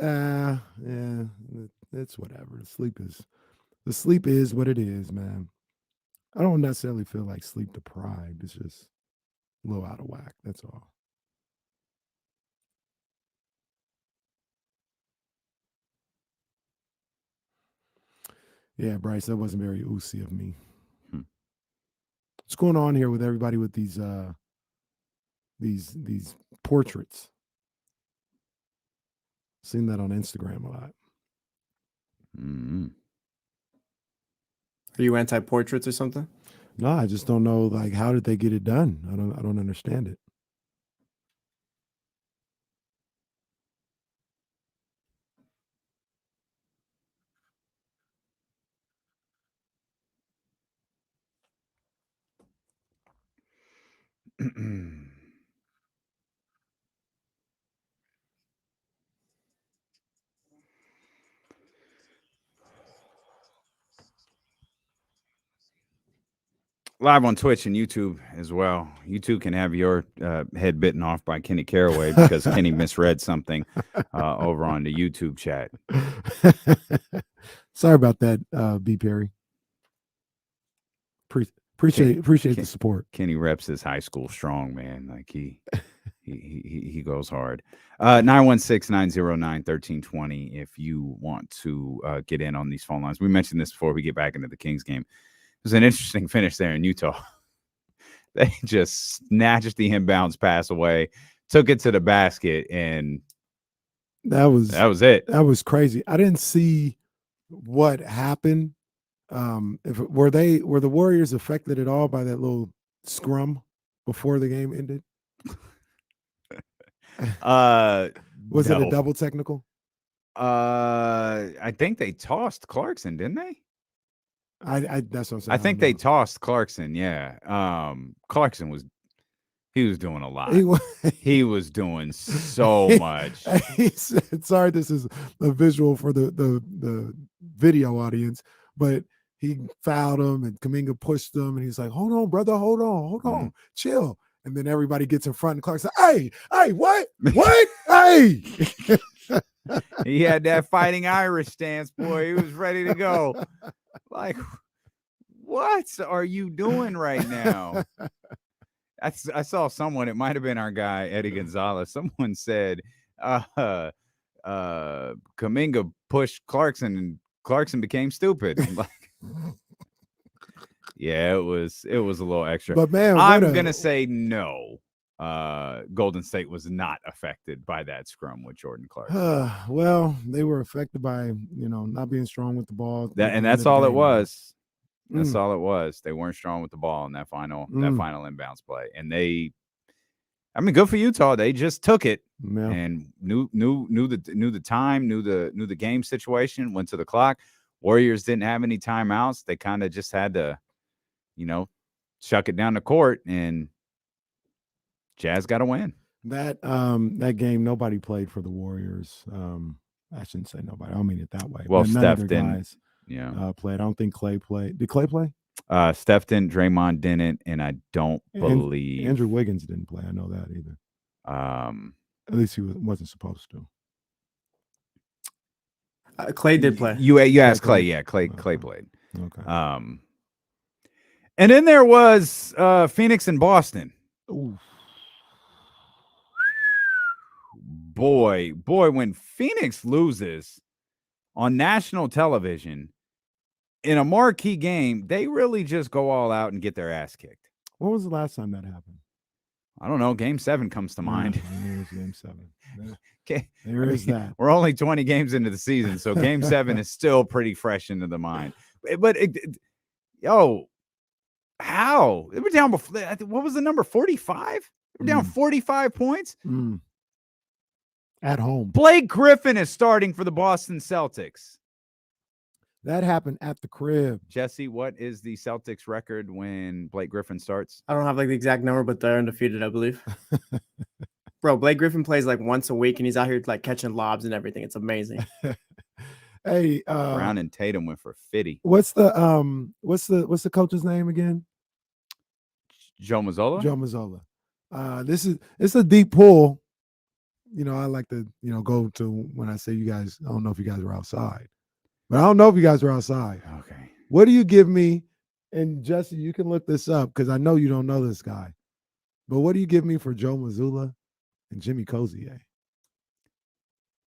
Yeah, it's whatever. The sleep is what it is, man. I don't necessarily feel like sleep deprived. It's just a little out of whack. That's all. Yeah, Bryce, that wasn't very oozy of me. What's going on here with everybody with these portraits? Seen that on Instagram a lot. Mm-hmm. Are you anti-portraits or something? No, I just don't know. Like, how did they get it done? I don't understand it. Live on Twitch and YouTube as well. You too can have your head bitten off by Kenny Caraway because Kenny misread something over on the YouTube chat. Sorry about that, B. Perry. Appreciate the support. Kenny reps his high school strong, man. Like he goes hard. 916-909-1320 if you want to get in on these phone lines. We mentioned this before we get back into the Kings game. It was an interesting finish there in Utah. They just snatched the inbounds pass away, took it to the basket, and that was it. That was crazy. I didn't see what happened. Were the Warriors affected at all by that little scrum before the game ended? Was it a double technical? I think they tossed Clarkson, didn't they? That's what I'm saying. I think they tossed Clarkson. Yeah. Clarkson was doing a lot. He was doing so much. He said, sorry, this is a visual for the video audience, but he fouled him and Kuminga pushed him and he's like, hold on, brother, hold on, chill. And then everybody gets in front and Clarkson, hey, what? Hey. He had that fighting Irish stance, boy. He was ready to go. Like, what are you doing right now? I saw someone, it might have been our guy, Eddie Gonzalez. Someone said Kuminga pushed Clarkson and Clarkson became stupid. Like, yeah, it was a little extra. But man, I'm gonna say no. Golden State was not affected by that scrum with Jordan Clarkson. Well, they were affected by not being strong with the ball. That's all it was. That's all it was. They weren't strong with the ball in that final inbounds play, and good for Utah. They just took it and knew the time, knew the game situation. Went to the clock. Warriors didn't have any timeouts. They kind of just had to, chuck it down the court, and Jazz got a win. That game, nobody played for the Warriors. I shouldn't say nobody. I don't mean it that way. Well, Steph didn't. Guys, played. I don't think Clay played. Did Clay play? Steph didn't. Draymond didn't, and I don't believe Andrew Wiggins didn't play. I know that either. At least he wasn't supposed to. Clay did play. You asked Clay. Yeah, Clay played. Okay. And then there was Phoenix and Boston. Ooh. Boy, when Phoenix loses on national television in a marquee game, they really just go all out and get their ass kicked. When was the last time that happened? I don't know. Game 7 comes to mind. It was Game 7. Okay. There is that. We're only 20 games into the season, so Game 7 is still pretty fresh into the mind. But how? They were down before. What was the number? 45? They were down 45 points? At home. Blake Griffin is starting for the Boston Celtics. That happened at the crib. Jesse, what is the Celtics record when Blake Griffin starts? I don't have the exact number, but they're undefeated, I believe. Bro, Blake Griffin plays once a week, and he's out here catching lobs and everything. It's amazing. Hey, Brown and Tatum went for 50. What's the coach's name again? Joe Mazzola? Joe Mazzola. It's a deep pull. You know, I like to, go to when I say you guys, I don't know if you guys were outside. But I don't know if you guys were outside. Okay. What do you give me? And Jesse, you can look this up because I know you don't know this guy. But what do you give me for Joe Mazzola and Jimmy Cozier?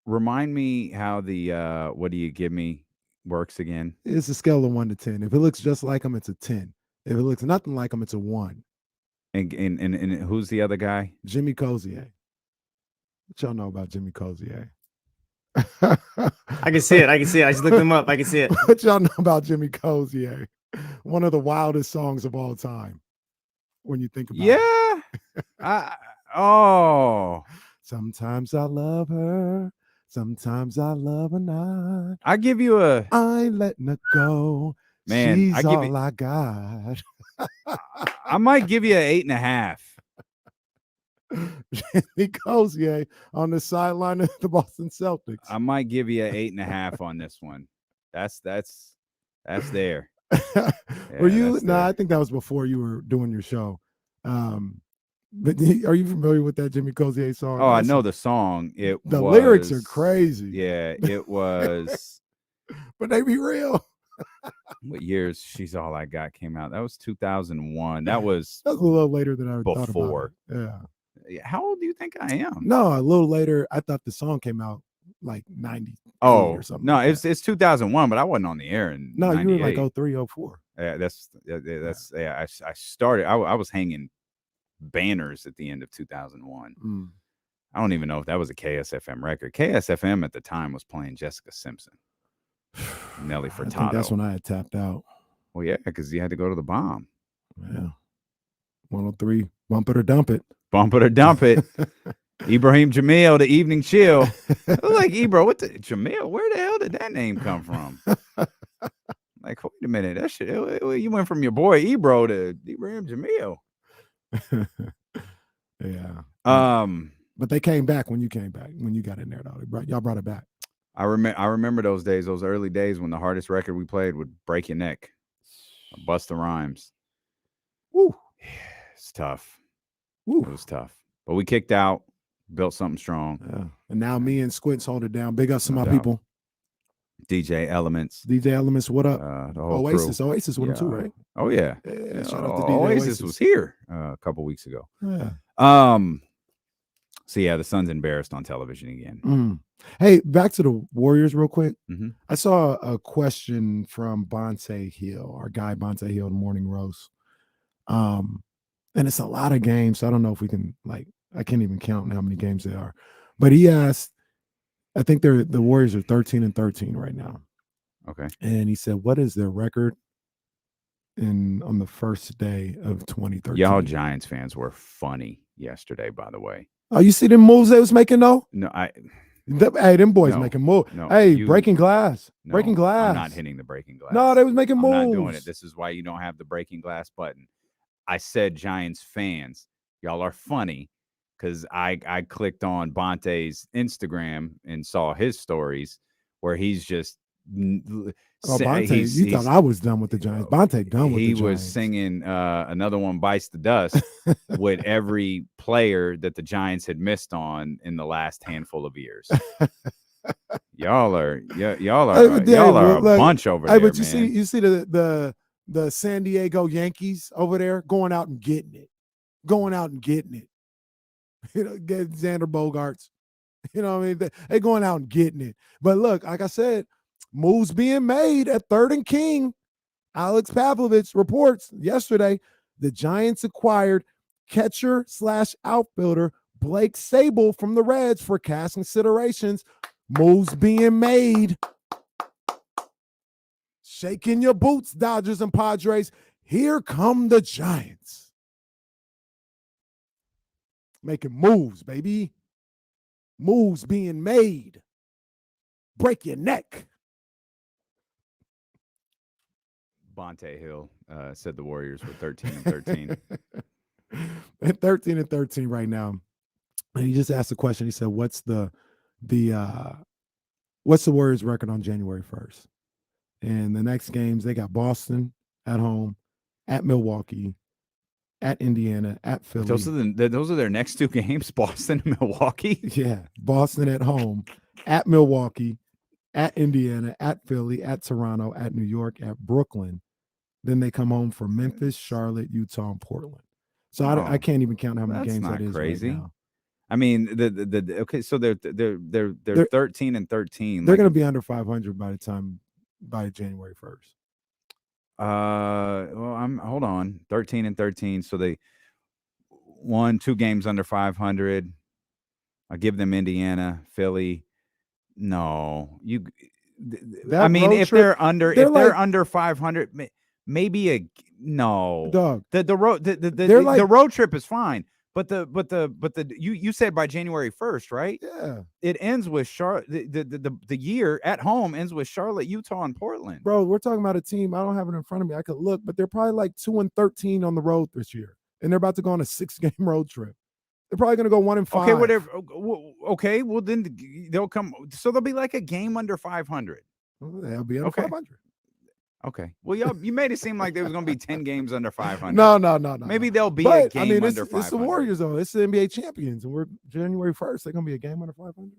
Remind me how the what do you give me works again? It's a scale of 1 to 10. If it looks just like him, it's a 10. If it looks nothing like him, it's a 1. And who's the other guy? Jimmy Cozier. What y'all know about Jimmy Cozier? I can see it. I just looked him up. I can see it. What y'all know about Jimmy Cozier? One of the wildest songs of all time. When you think about it. Oh. Sometimes I love her. Sometimes I love her not. I give you a. I ain't letting her go. Man, She's I give all you, I got. I might give you an 8.5. Jimmy Cozier on the sideline of the Boston Celtics. I might give you an 8.5 on this one. That's there. Were you? that's No, there. I think that was before you were doing your show. But are you familiar with that Jimmy Cozier song? Oh, I know the song. The lyrics are crazy. Yeah, it was. But they be real. What years She's All I Got came out? That was 2001. That was a little later than I thought before. About it. Yeah. How old do you think I am? No, a little later. I thought the song came out like 90. Oh, or something. No, like it's 2001, but I wasn't on the air in. No, 98. you were like 03, 04. Yeah, I started. I was hanging banners at the end of 2001. I don't even know if that was a KSFM record. KSFM at the time was playing Jessica Simpson, Nelly Furtado. I think that's when I had tapped out. Well, yeah, because you had to go to the bomb. Yeah. 103, bump it or dump it. Bump it or dump it. Ibrahim Jamil, the Evening Chill. I was like, Ebro, what the Jamil? Where the hell did that name come from? Like, wait a minute, that shit. You went from your boy Ebro to Ibrahim Jamil. Yeah. But they came back when you came back, when you got in there, though. Y'all brought it back. I remember those days, those early days when the hardest record we played would Break Your Neck, Busta Rhymes. Woo. Yeah, it's tough. Woo. It was tough. But we kicked out, built something strong. Yeah. And now me and Squints hold it down. Big ups to my people. DJ Elements. DJ Elements, what up? The whole Oasis. crew. Oasis with them too, right? Oh, yeah. Yeah, shout out to DJ Oasis was here a couple weeks ago. Yeah. So, yeah, the Sun's embarrassed on television again. Hey, back to the Warriors real quick. Mm-hmm. I saw a question from Bonte Hill, our guy Bonte Hill, Morning Roast. And it's a lot of games. So I don't know if we can, I can't even count how many games they are. But he asked, I think the Warriors are 13-13 right now. Okay. And he said, what is their record on the first day of 2013? Y'all Giants fans were funny yesterday, by the way. Oh, you see them moves they was making, though? No, hey, them boys making moves. No, hey, breaking glass. No, breaking glass. I'm not hitting the breaking glass. No, they was making moves. I'm not doing it. This is why you don't have the breaking glass button. I said Giants fans, y'all are funny, because I clicked on Bonte's Instagram and saw his stories where he's just Bonte, you thought I was done with the Giants. Bonte done with the Giants. He was singing Another One Bites the Dust with every player that the Giants had missed on in the last handful of years. Y'all are a bunch over there, but man. you see the San Diego Yankees over there going out and getting it. You know, get Xander Bogaerts. You know what I mean? They going out and getting it. But look, like I said, moves being made at 3rd and King. Alex Pavlovich reports yesterday the Giants acquired catcher/outfielder Blake Sable from the Reds for cash considerations. Moves being made. Shaking your boots, Dodgers and Padres. Here come the Giants. Making moves, baby. Moves being made. Break your neck. Bonte Hill said the Warriors were 13-13. At 13-13 right now. And he just asked a question. He said, what's the Warriors record on January 1st? And the next games, they got Boston at home, at Milwaukee, at Indiana, at Philly. Those are their next two games: Boston and Milwaukee. Yeah, Boston at home, at Milwaukee, at Indiana, at Philly, at Toronto, at New York, at Brooklyn. Then they come home for Memphis, Charlotte, Utah, and Portland. So I can't even count how many That's games not that is crazy. right now. I mean, okay, so they're 13 and 13. They're going to be under 500 by January 1st. Well, hold on, 13 and 13. So they won 2 games under 500. I give them Indiana, Philly. No, I mean, if they're under 500, maybe no. Dog. The road trip is fine, but you said by January 1st, right? Yeah. It ends with the year at home ends with Charlotte, Utah, and Portland. Bro, we're talking about a team. I don't have it in front of me. I could look, but they're probably like 2-13 on the road this year, and they're about to go on a 6-game road trip. They're probably going to go 1-5. Okay, whatever. Okay, well then they'll come. So they'll be like a game under 500. They'll be under 500. Okay. Well, you made it seem like there was going to be 10 games under 500. No. Maybe they'll be a game under 500. It's the Warriors, though. It's the NBA champions, and we're January 1st. They're going to be a game under 500.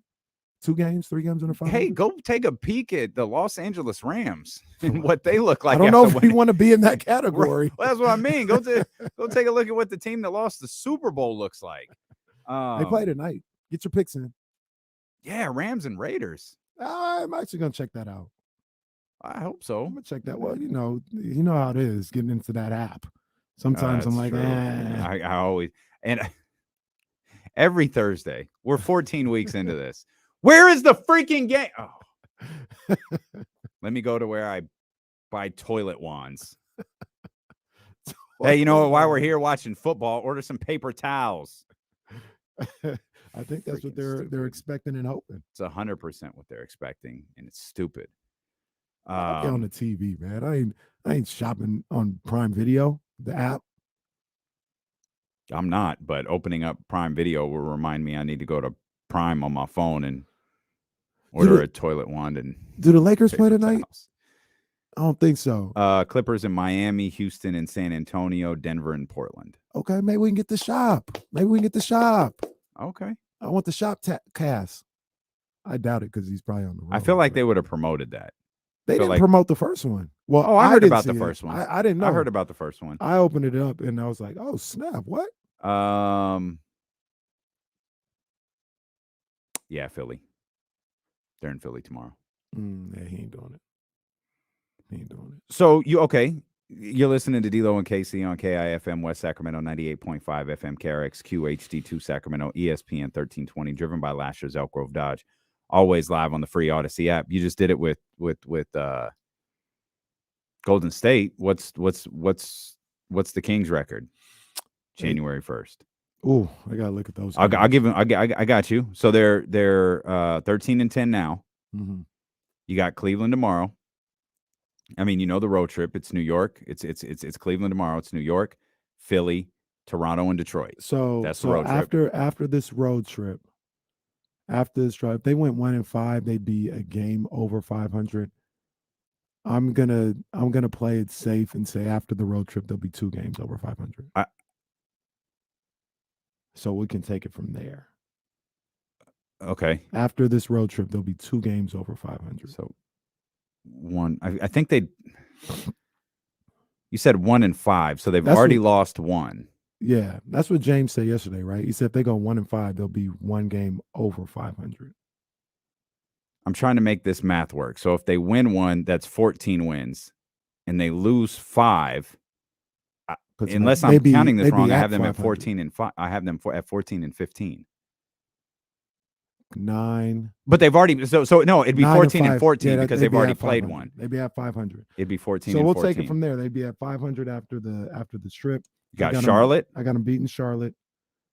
2 games, 3 games under 500. Hey, go take a peek at the Los Angeles Rams and what they look like. I don't know if we want to be in that category. Well, that's what I mean. Go take a look at what the team that lost the Super Bowl looks like. They play tonight. Get your picks in. Yeah, Rams and Raiders. I'm actually going to check that out. I hope so. I'm going to check that. Well, you know how it is getting into that app. Sometimes I'm like, I always, and every Thursday, we're 14 weeks into this. Where is the freaking game? Oh. Let me go to where I buy toilet wands. Hey, you know what? While we're here watching football, order some paper towels. I think that's what they're expecting and hoping. It's 100% what they're expecting, and it's stupid. I'll get on the TV, man. I ain't shopping on Prime Video, the app. I'm not, but opening up Prime Video will remind me I need to go to Prime on my phone and order a toilet wand. And do the Lakers play tonight? I don't think so. Clippers in Miami, Houston and San Antonio, Denver and Portland. Okay, maybe we can get the shop. Okay. I want the shop cast. I doubt it because he's probably on the road. I feel like they would have promoted that. They didn't promote the first one. Well, I heard about the first one. I didn't know. I heard about the first one. I opened it up and I was like, oh, snap. What? Yeah, Philly. They're in Philly tomorrow. Yeah, he ain't doing it. So you're listening to D-Lo and KC on KIFM West Sacramento 98.5 FM KRXQ HD2 Sacramento ESPN 1320, driven by Lasher's Elk Grove Dodge. Always live on the free Odyssey app. You just did it with Golden State. What's the Kings record? January 1st. Oh, I gotta look at those. I'll give them. I got you. So they're 13-10 now. Mm-hmm. You got Cleveland tomorrow. I mean, the road trip. It's New York. It's Cleveland tomorrow. It's New York, Philly, Toronto, and Detroit. So that's the road trip. After this road trip, if they went 1-5, they'd be a game over 500. I'm gonna play it safe and say after the road trip there'll be 2 games over 500. So we can take it from there. Okay. After this road trip, there'll be 2 games over 500. So one, I think you said 1-5, so they've already lost 1. Yeah, that's what James said yesterday, right? He said if they go 1-5, they'll be 1 game over 500. I'm trying to make this math work. So if they win 1, that's 14 wins, and they lose 5. Unless I'm counting this wrong, I have them at 14-5. I have them at 14-15. 9. But they've already so no, it'd be 14-14 because they've already played 1. They'd be at 500. It'd be 14. So we'll take it from there. They'd be at 500 after the trip. You got Charlotte. I got them beating Charlotte.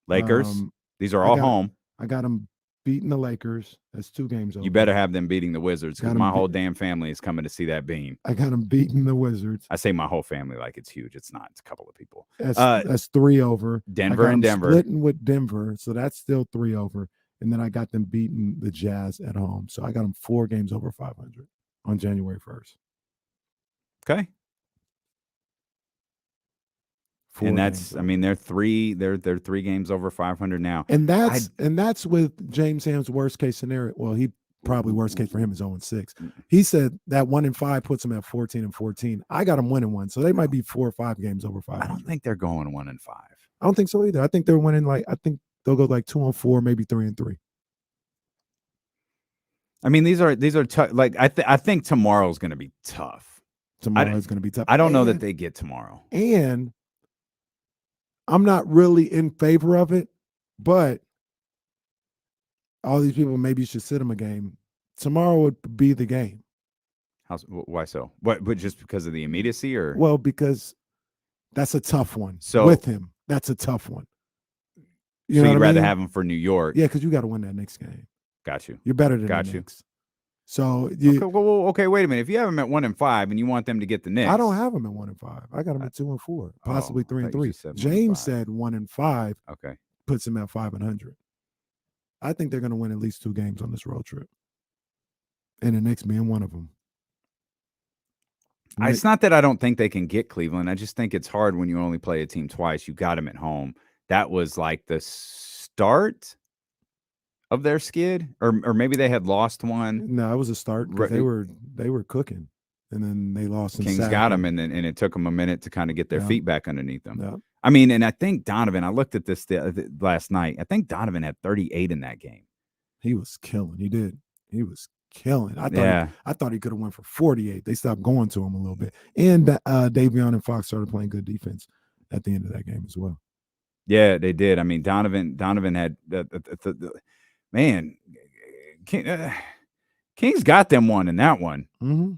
Lakers. These are all home. I got them beating the Lakers. That's 2 games over. You better have them beating the Wizards because my whole damn family is coming to see that beam. I got them beating the Wizards. I say my whole family like it's huge. It's not. It's a couple of people. That's 3 over. Denver and Denver. Splitting with Denver, so that's still 3 over. And then I got them beating the Jazz at home. So I got them 4 games over 500 on January 1st. Okay. And that's, I mean, they're 3 games over 500 now. And that's with James Ham's worst case scenario. Well, he probably worst case for him is 0-6. He said that 1-5 puts him at 14-14. I got him winning one, so they might be 4 or 5 games over 500. I don't think they're going 1-5. I don't think so either. I think they're winning I think they'll go 2-4, maybe 3-3. I mean, these are tough. I think tomorrow's going to be tough. Tomorrow's going to be tough. I don't know that they get tomorrow. And I'm not really in favor of it, but all these people maybe should sit them a game. Tomorrow would be the game. Why so? But just because of the immediacy, or well, because that's a tough one. So with him, that's a tough one. So you'd rather have him for New York? Yeah, because you got to win that next game. Got you. You're better than the Knicks. So okay, wait a minute. If you have them at 1-5 and you want them to get the Knicks, I don't have them at 1-5. I got them at 2-4, possibly 3-3. James said 1-5. Okay, puts him at 500. I think they're going to win at least 2 games on this road trip, and the Knicks being one of them. It's not that I don't think they can get Cleveland. I just think it's hard when you only play a team twice. You got them at home. That was like the start of their skid, or maybe they had lost one. No, it was a start because they were cooking, and then they lost. Kings got them, and it took them a minute to kind of get their feet back underneath them. Yeah. I mean, and I think Donovan. I looked at this last night. I think Donovan had 38 in that game. He was killing. He did. He was killing. I thought he could have went for 48. They stopped going to him a little bit, and Davion and Fox started playing good defense at the end of that game as well. Yeah, they did. I mean, Donovan had man, Kings got them one in that one. Mm-hmm.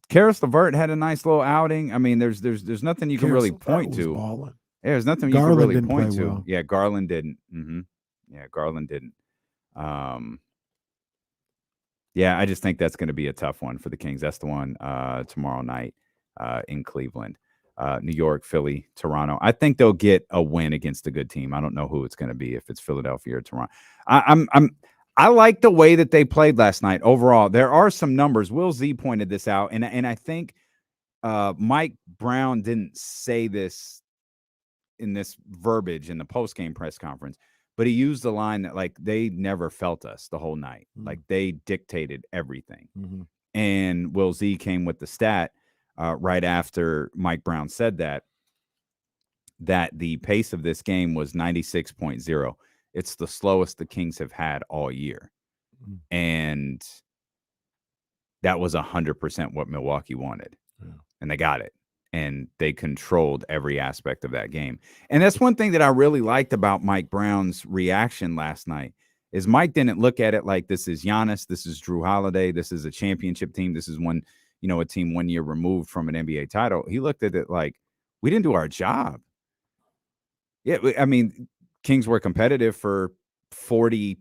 Karis LeVert had a nice little outing. I mean, there's nothing you can really point to. Balling. Yeah, there's nothing Garland you can really point to. Well. Yeah, Garland didn't. Mm-hmm. Yeah, Garland didn't. Yeah, I just think that's going to be a tough one for the Kings. That's the one tomorrow night in Cleveland. New York, Philly, Toronto. I think they'll get a win against a good team. I don't know who it's going to be, if it's Philadelphia or Toronto. I like the way that they played last night overall. There are some numbers. Will Z pointed this out, and I think Mike Brown didn't say this in this verbiage in the post-game press conference, but he used the line that, like, they never felt us the whole night. Mm-hmm. Like, they dictated everything. Mm-hmm. And Will Z came with the stat right after Mike Brown said that the pace of this game was 96.0. It's the slowest the Kings have had all year. Mm-hmm. And that was 100% what Milwaukee wanted. Yeah. And they got it. And they controlled every aspect of that game. And that's one thing that I really liked about Mike Brown's reaction last night, is Mike didn't look at it like, this is Giannis, this is Drew Holiday, this is a championship team, this is one, a team 1 year removed from an NBA title. He looked at it like, we didn't do our job. Yeah, I mean, Kings were competitive for 3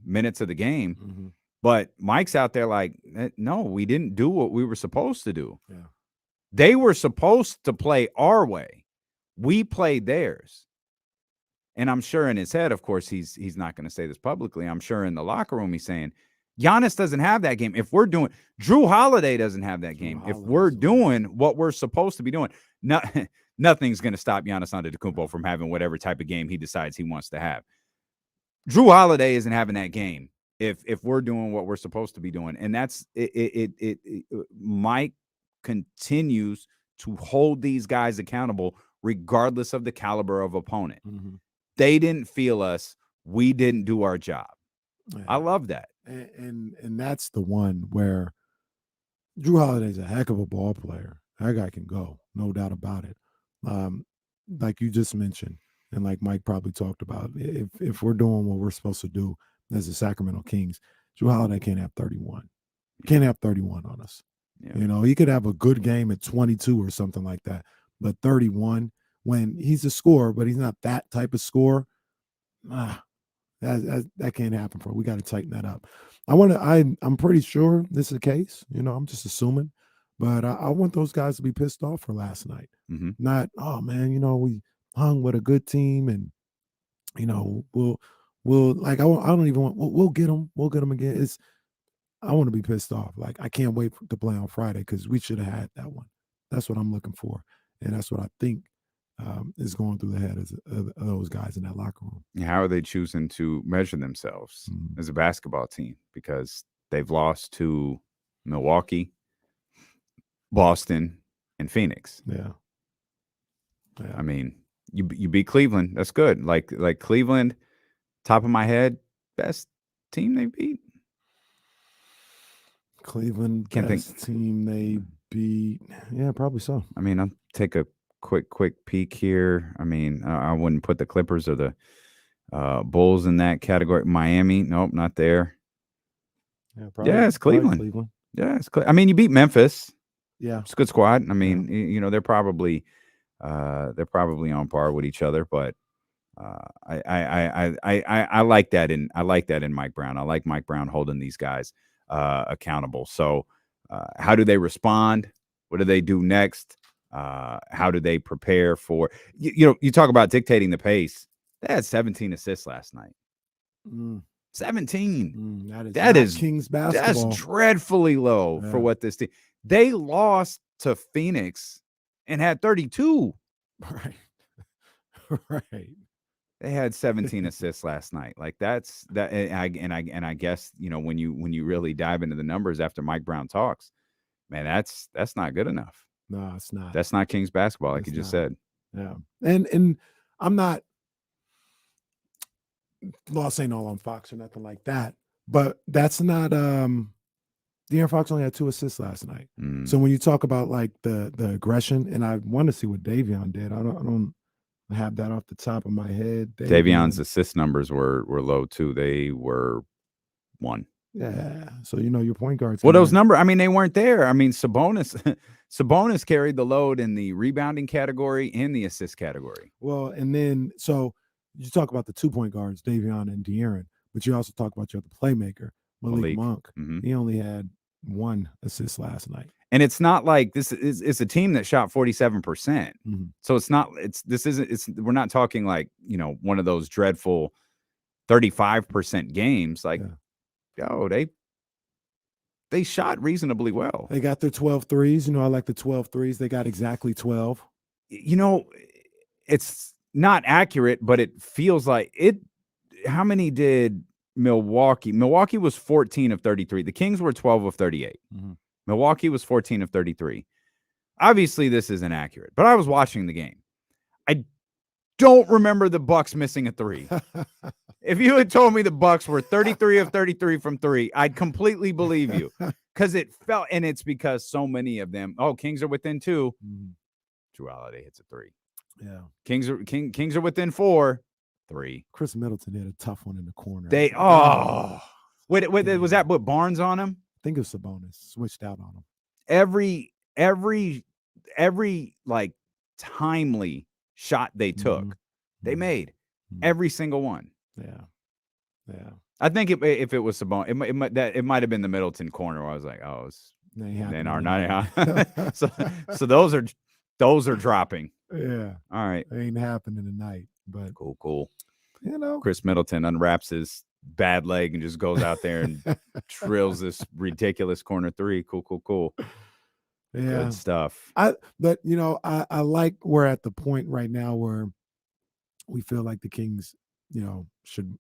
minutes of the game. Mm-hmm. But Mike's out there like, no, we didn't do what we were supposed to do. Yeah. They were supposed to play our way. We played theirs. And I'm sure in his head, of course, he's not going to say this publicly. I'm sure in the locker room he's saying, Giannis doesn't have that game. If we're doing, Drew Holiday doesn't have that game. If we're doing what we're supposed to be doing, nothing's going to stop Giannis Antetokounmpo from having whatever type of game he decides he wants to have. Drew Holiday isn't having that game if we're doing what we're supposed to be doing. And that's it. Mike continues to hold these guys accountable regardless of the caliber of opponent. Mm-hmm. They didn't feel us. We didn't do our job. Yeah. I love that. And that's the one where Drew Holiday's a heck of a ball player. That guy can go, no doubt about it. Like you just mentioned, and like Mike probably talked about, if we're doing what we're supposed to do as the Sacramento Kings, Drew Holiday can't have 31. Can't have 31 on us. Yeah. He could have a good game at 22 or something like that, but 31, when he's a scorer, but he's not that type of scorer, that can't happen. We got to tighten that up. I'm pretty sure this is the case. I'm just assuming, but I want those guys to be pissed off for last night. Mm-hmm. Not, oh man, we hung with a good team, and we'll like, I don't even want, we'll get them again. I want to be pissed off. Like, I can't wait to play on Friday, because we should have had that one. That's what I'm looking for. And that's what I think is going through the head of those guys in that locker room. How are they choosing to measure themselves as a basketball team? Because they've lost to Milwaukee, Boston, and Phoenix. Yeah. I mean, you beat Cleveland. That's good. Like Cleveland, top of my head, best team they beat. Cleveland, best team they beat. Yeah, probably so. I mean, I'll take a quick peek here. I mean, I wouldn't put the Clippers or the Bulls in that category. Miami, nope, not there. Yeah, it's Cleveland. Yeah, it's I mean, you beat Memphis. Yeah, it's a good squad. I mean, you know, they're probably on par with each other, but I like that in Mike Brown. I like Mike Brown holding these guys accountable. So how do they respond? What do they do next? How do they prepare for you talk about dictating the pace. They had 17 assists last night. 17. That is Kings basketball. That's dreadfully low for what this team. They lost to Phoenix and had 32. Right. They had 17 assists last night. Like that's that. And I guess, you know, when you really dive into the numbers after Mike Brown talks, man, that's not good enough. No, it's not. That's not Kings basketball, like you just said. Yeah. And I'm not saying all on Fox or nothing like that, but that's not De'Aaron Fox only had 2 assists last night. So when you talk about like the aggression, and I want to see what Davion did. I don't have that off the top of my head. Davion's assist numbers were low too. They were 1. Yeah. So you know your point guards. Well, those numbers, I mean, they weren't there. I mean, Sabonis carried the load in the rebounding category and the assist category. Well, and then so you talk about the 2-point guards, Davion and De'Aaron, but you also talk about your other playmaker, Malik Monk. Mm-hmm. He only had 1 assist last night. And it's not like it's a team that shot 47%. Mm-hmm. So we're not talking like, you know, one of those dreadful 35% games. Like, they shot reasonably well. They got their 12 threes. You know, I like the 12 threes. They got exactly 12. You know, it's not accurate, but it feels like it. How many did Milwaukee? Milwaukee was 14 of 33. The Kings were 12 of 38. Mm-hmm. Milwaukee was 14 of 33. Obviously, this isn't accurate, but I was watching the game. I don't remember the Bucks missing a 3. If you had told me the Bucks were 33 of 33 from 3, I'd completely believe you, because it felt, and it's because so many of them. Oh, Kings are within 2. Jrue Holiday hits a 3. Yeah, Kings are within 4. 3. Chris Middleton had a tough one in the corner. Wait, was that what Barnes on him? I think it was Sabonis switched out on him. Every like timely shot they took, they made every single one. Yeah. I think if it was Sabonis, it might have been the Middleton corner where I was like, so those are dropping. Yeah. All right. It ain't happening tonight, but cool. You know, Chris Middleton unwraps his bad leg and just goes out there and drills this ridiculous corner 3. Cool. Yeah. Good stuff. But you know, I like we're at the point right now where we feel like the Kings, you know, should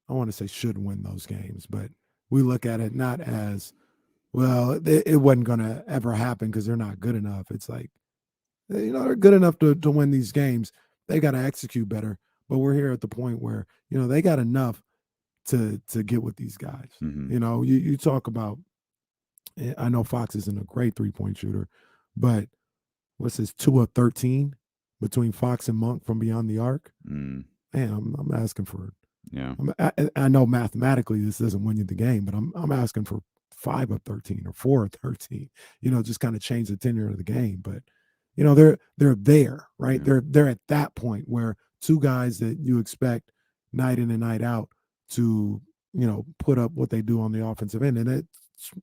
I want to say should win those games, but we look at it not as, well, it wasn't going to ever happen because they're not good enough. It's like, you know, they're good enough to win these games. They got to execute better. But we're here at the point where, you know, they got enough to get with these guys. Mm-hmm. You know, you talk about, I know Fox isn't a great 3-point shooter, but what's his 2 of 13 between Fox and Monk from beyond the arc? Man, I'm asking for, I know mathematically this doesn't win you the game, but I'm asking for 5 of 13 or 4 of 13, you know, just kind of change the tenure of the game. But, you know, they're there, right? Yeah. They're at that point where 2 guys that you expect night in and night out to, you know, put up what they do on the offensive end. And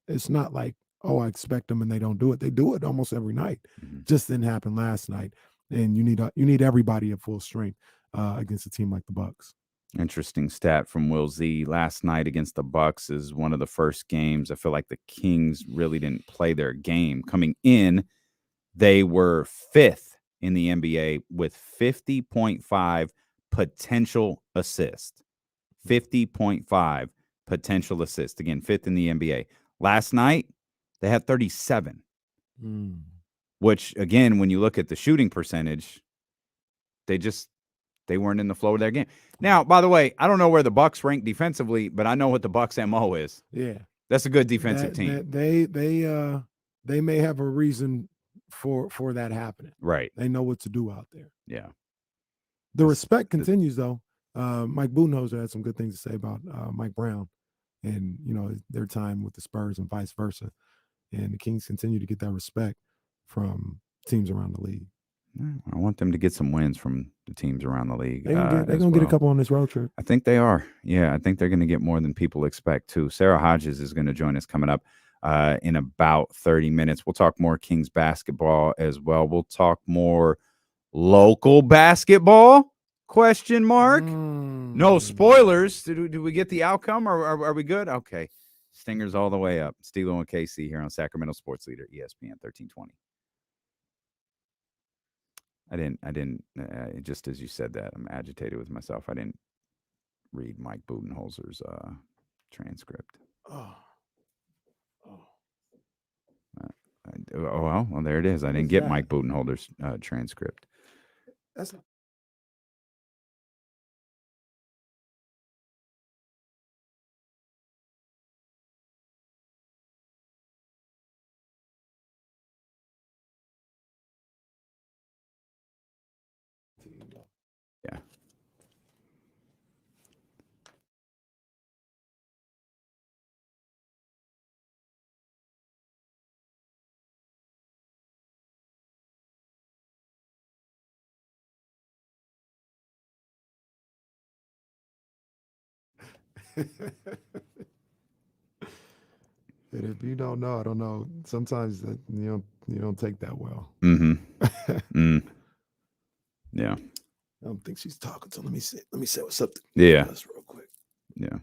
it's not like, oh, I expect them and they don't do it. They do it almost every night. Mm-hmm. Just didn't happen last night. And you need everybody at full strength against a team like the Bucks. Interesting stat from Will Z. Last night against the Bucks is one of the first games I feel like the Kings really didn't play their game. Coming in, They were 5th in the NBA with 50.5 potential assists. 50.5 potential assists. Again, 5th in the NBA. Last night, they had 37, which, again, when you look at the shooting percentage, they weren't in the flow of their game. Now, by the way, I don't know where the Bucks rank defensively, but I know what the Bucks MO is. Yeah. That's a good defensive team. They may have a reason for that happening. Right. They know what to do out there. Yeah. The respect continues, though. Mike Budenholzer had some good things to say about Mike Brown and, their time with the Spurs and vice versa. And the Kings continue to get that respect from teams around the league. I want them to get some wins from the teams around the league. They're going to get a couple on this road trip. I think they are. Yeah, I think they're going to get more than people expect, too. Sara Hodges is going to join us coming up in about 30 minutes. We'll talk more Kings basketball as well. We'll talk more local basketball, ? No spoilers. Do we get the outcome, or are we good? Okay. Stingers all the way up. Stilo and KC here on Sacramento Sports Leader, ESPN 1320. I didn't, just as you said that, I'm agitated with myself. I didn't read Mike Budenholzer's transcript. Well, there it is. I didn't get Mike Budenholzer's transcript. That's Yeah. And if you don't know, I don't know. Sometimes that you don't take that well. Yeah. I don't think she's talking. So let me say what's up. Yeah. Us real quick. Yeah.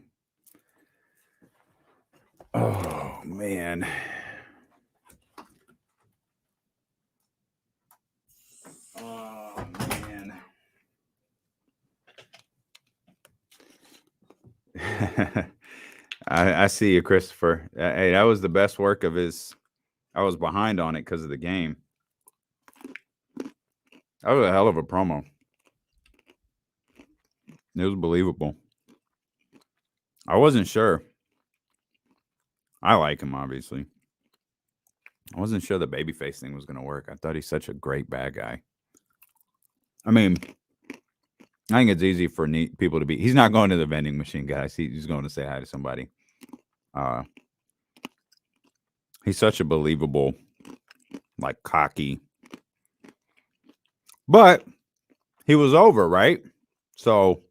Oh man. Oh man. I see you, Christopher. Hey, that was the best work of his. I was behind on it because of the game. That was a hell of a promo. It was believable. I wasn't sure. I like him, obviously. I wasn't sure the babyface thing was going to work. I thought he's such a great bad guy. I mean, I think it's easy for people to be. He's not going to the vending machine, guys. He's going to say hi to somebody. He's such a believable, like, cocky. But he was over, right? So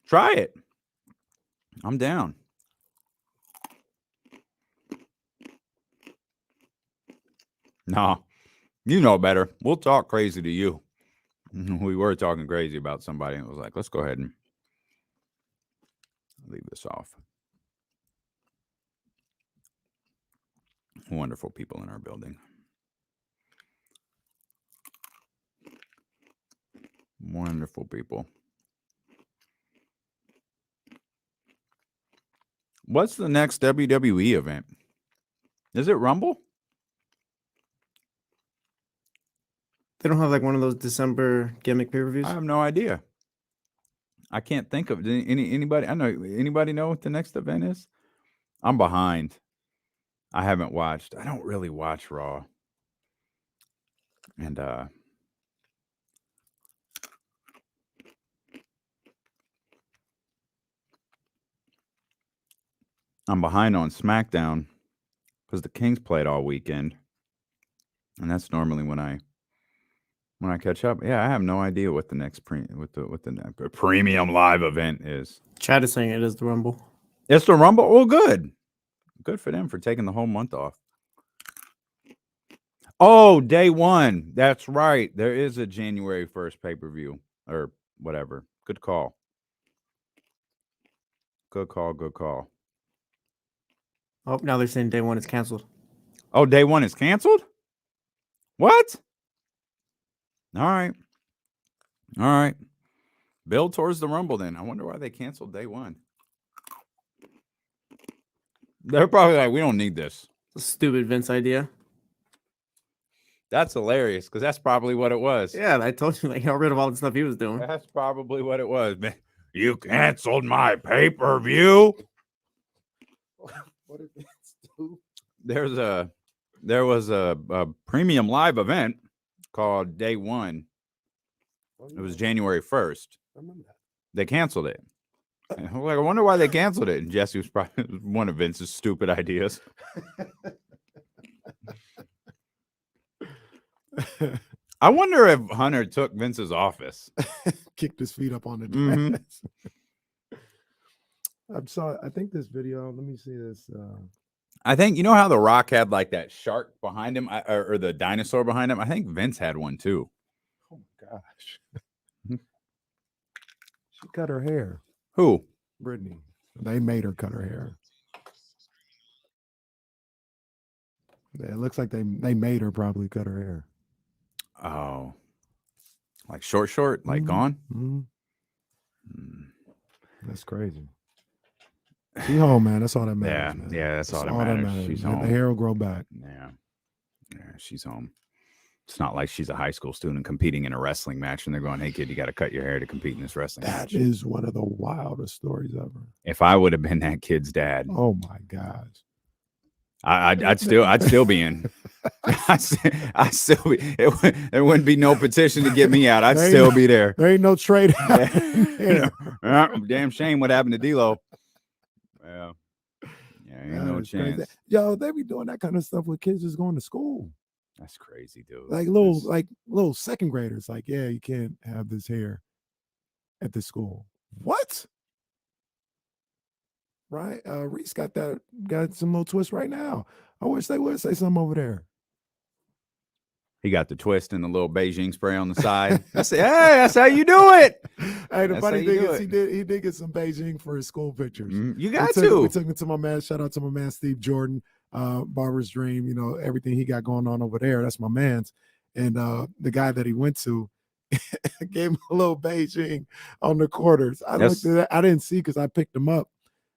try it. I'm down. No, you know better. We'll talk crazy to you. We were talking crazy about somebody, and it was like, let's go ahead and leave this off. Wonderful people in our building. Wonderful people. What's the next WWE event? Is it Rumble? They don't have like one of those December gimmick pay-per-views? I have no idea. I can't think of anybody. I know anybody know what the next event is? I'm behind. I haven't watched. I don't really watch Raw. And I'm behind on SmackDown because the Kings played all weekend. And that's normally when I catch up. Yeah, I have no idea what the next premium live event is. Chad is saying it is the Rumble. It's the Rumble? Oh, good. Good for them for taking the whole month off. Oh, day one. That's right. There is a January 1st pay-per-view or whatever. Good call. Good call. Good call. Oh, now they're saying day one is canceled. Oh, day one is canceled? What? All right. Build towards the Rumble then. I wonder why they canceled day one. They're probably like, we don't need this. It's a stupid Vince idea. That's hilarious because that's probably what it was. Yeah, I told you, like, got rid of all the stuff he was doing. That's probably what it was, man. You canceled my pay-per-view. What did Vince do? There was a premium live event called Day One. It was January 1st. I remember that. They canceled it. And I'm like, I wonder why they canceled it. And Jesse was probably one of Vince's stupid ideas. I wonder if Hunter took Vince's office. Kicked his feet up on the Mhm. desk. I think this video, let me see this. I think, you know how The Rock had like that shark behind him or the dinosaur behind him? I think Vince had one too. Oh my gosh. She cut her hair. Who? Brittney. They made her cut her hair. Yeah, it looks like they made her probably cut her hair. Oh. Like short, like Mhm. gone? Mhm. Mm. That's crazy. She home, man. That's all that matters. man. Yeah, that's all that matters. She's The home. hair will grow back. Yeah, she's home. It's not like she's a high school student competing in a wrestling match and they're going, hey, kid, you got to cut your hair to compete in this wrestling That match. is one of the wildest stories ever. If I would have been that kid's dad, Oh my gosh. I'd still be in. I still be. There wouldn't be no petition to get me out. I'd There ain't still no- be there. There ain't no trade. Yeah. Damn shame what happened to D-Lo. Yeah, ain't no That is crazy. chance. Yo, they be doing that kind of stuff with kids just going to school. That's crazy, dude. Like That's- little second graders. Like, yeah, you can't have this hair at the school. What? Right? Reese got some little twist right now. I wish they would say something over there. He got the twist and the little Beijing spray on the side. I said, hey, that's how you do it. Hey, the That's funny how you thing do is it. he did get some Beijing for his school pictures. You We got took to. We took him to my man. Shout out to my man Steve Jordan, Barber's Dream. You know, everything he got going on over there. That's my man's. And the guy that he went to gave him a little Beijing on the quarters. I Yes. looked at that. I didn't see because I picked him up.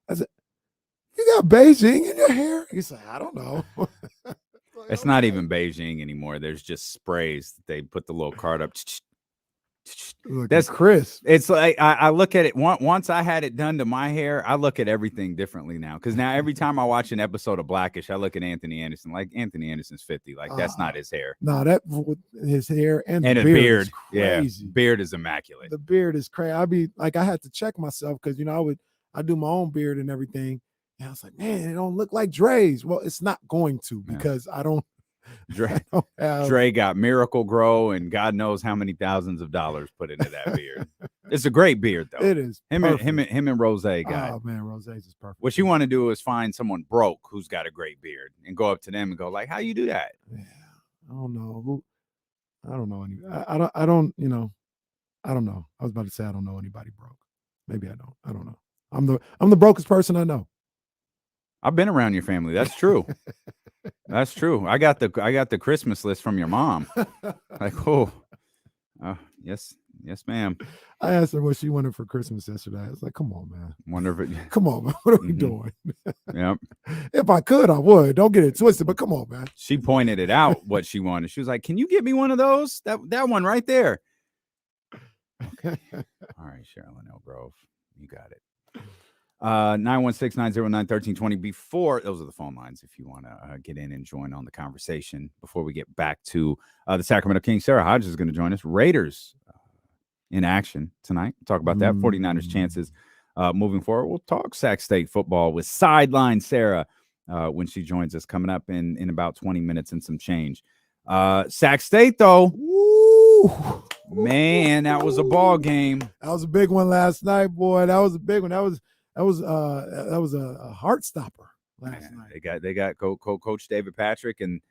I said, "You got Beijing in your hair?" He said, "I don't know." It's not even Beijing anymore. There's just sprays that they put the little card up. Look, That's Chris. It's like I look at it once I had it done to my hair. I look at everything differently now because now every time I watch an episode of Blackish, I look at Anthony Anderson. Like Anthony Anderson's 50. Like that's not his hair. No, that his hair and And the a beard. beard. Is Yeah, crazy. beard is immaculate. The beard is crazy. I had to check myself because I do my own beard and everything. And I was like, man, it don't look like Dre's. Well, it's not going to Yeah. because I don't Dre, have Dre got Miracle Grow and God knows how many thousands of dollars put into that beard. It's a great beard though. it is Him perfect. and Rose got. Oh man, Rose's is perfect. What you want to do is find someone broke who's got a great beard and go up to them and go like, how you do that? Yeah, I don't know any. I don't know. I was about to say I don't know anybody broke. Maybe I don't. I don't know. I'm the brokest person I know. I've been around your family. That's true. That's true. I got the Christmas list from your mom. Like, yes, ma'am. I asked her what she wanted for Christmas yesterday. I was like, come on, man. Wonder if it. Come on, man. What are we Mhm. doing? Yep. If I could, I would. Don't get it twisted, but come on, man. She pointed it out what she wanted. She was like, "Can you get me one of those? That one right there." Okay. All right, Sherilyn Elgrove, you got it. 916-909-1320. Before those are the phone lines if you want to get in and join on the conversation. Before we get back to the Sacramento Kings, Sara Hodges is going to join us. Raiders in action tonight. Talk about that. 49ers chances moving forward. We'll talk Sac State football with Sideline Sara when she joins us coming up in about 20 minutes and some change. Sac State though. Woo! Man, that was a ball game. That was a big one last night, boy. That was a big one. That was a heart stopper last night. They got Coach David Patrick and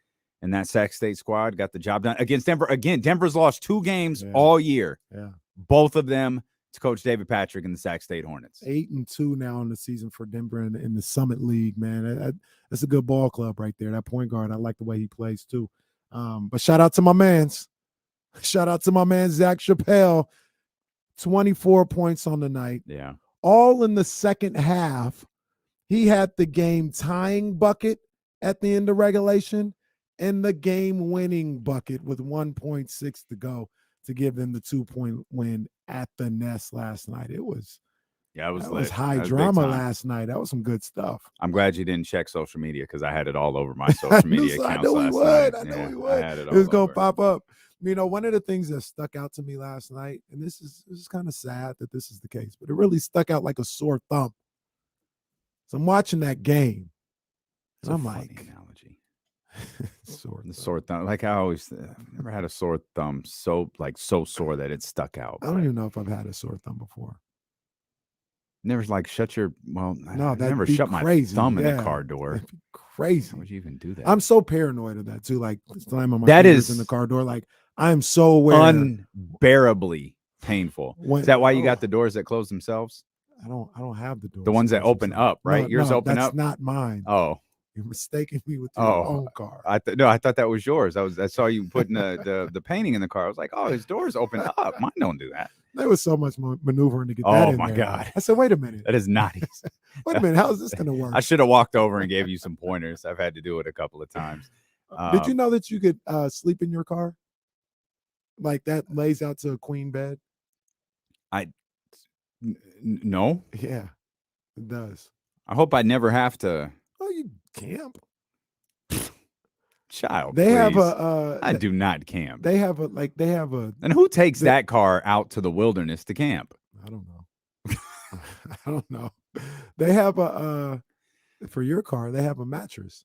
that Sac State squad got the job done against Denver. Again, Denver's lost 2 games all year. Yeah. Both of them to coach David Patrick and the Sac State Hornets. 8-2 now in the season for Denver in the Summit League, man. That's a good ball club right there. That point guard, I like the way he plays too. But shout out to my mans. Shout out to my man Zach Chappelle. 24 points on the night. Yeah. All in the second half. He had the game tying bucket at the end of regulation and the game winning bucket with 1.6 to go to give them the 2-point win at the Nest last night. It was high drama last night. That was some good stuff. I'm glad you didn't check social media because I had it all over my social media accounts. I know last he would. night. I know he would. I had it It was all gonna over. pop up. You know, one of the things that stuck out to me last night, and this is kind of sad that this is the case, but it really stuck out like a sore thumb. So I'm watching that game, It's and a I'm funny like, analogy. sore Thumb. Like I always never had a sore thumb so sore that it stuck out. I don't even know if I've had a sore thumb before. Never like shut your No, I that'd never be shut crazy. my thumb in the Yeah, car door. that'd be crazy. How would you even do that? I'm so paranoid of that too. Like slamming my That fingers is in the car door. Like I'm so aware. unbearably painful. When- Is that why you oh, got the doors that close themselves? I don't have the doors. The ones that closed open themselves. up, right? Yours open that's up? not mine. Oh, You're mistaking me with your Oh, own car. I thought that was yours. I saw you putting the painting in the car. I was like, oh, his doors open up. Mine don't do that. There was so much maneuvering to get that Oh in my there. God. I said, wait a minute. That is not easy. Wait a minute. How is this going to work? I should have walked over and gave you some pointers. I've had to do it a couple of times. Did you know that you could sleep in your car? Like that lays out to a queen bed? No. Yeah, it does. I hope I never have to. Oh, you camp. Child, They have please. a. I do not camp. They have a. And who takes they- that car out to the wilderness to camp? I don't know. I don't know. They have a. For your car, they have a mattress.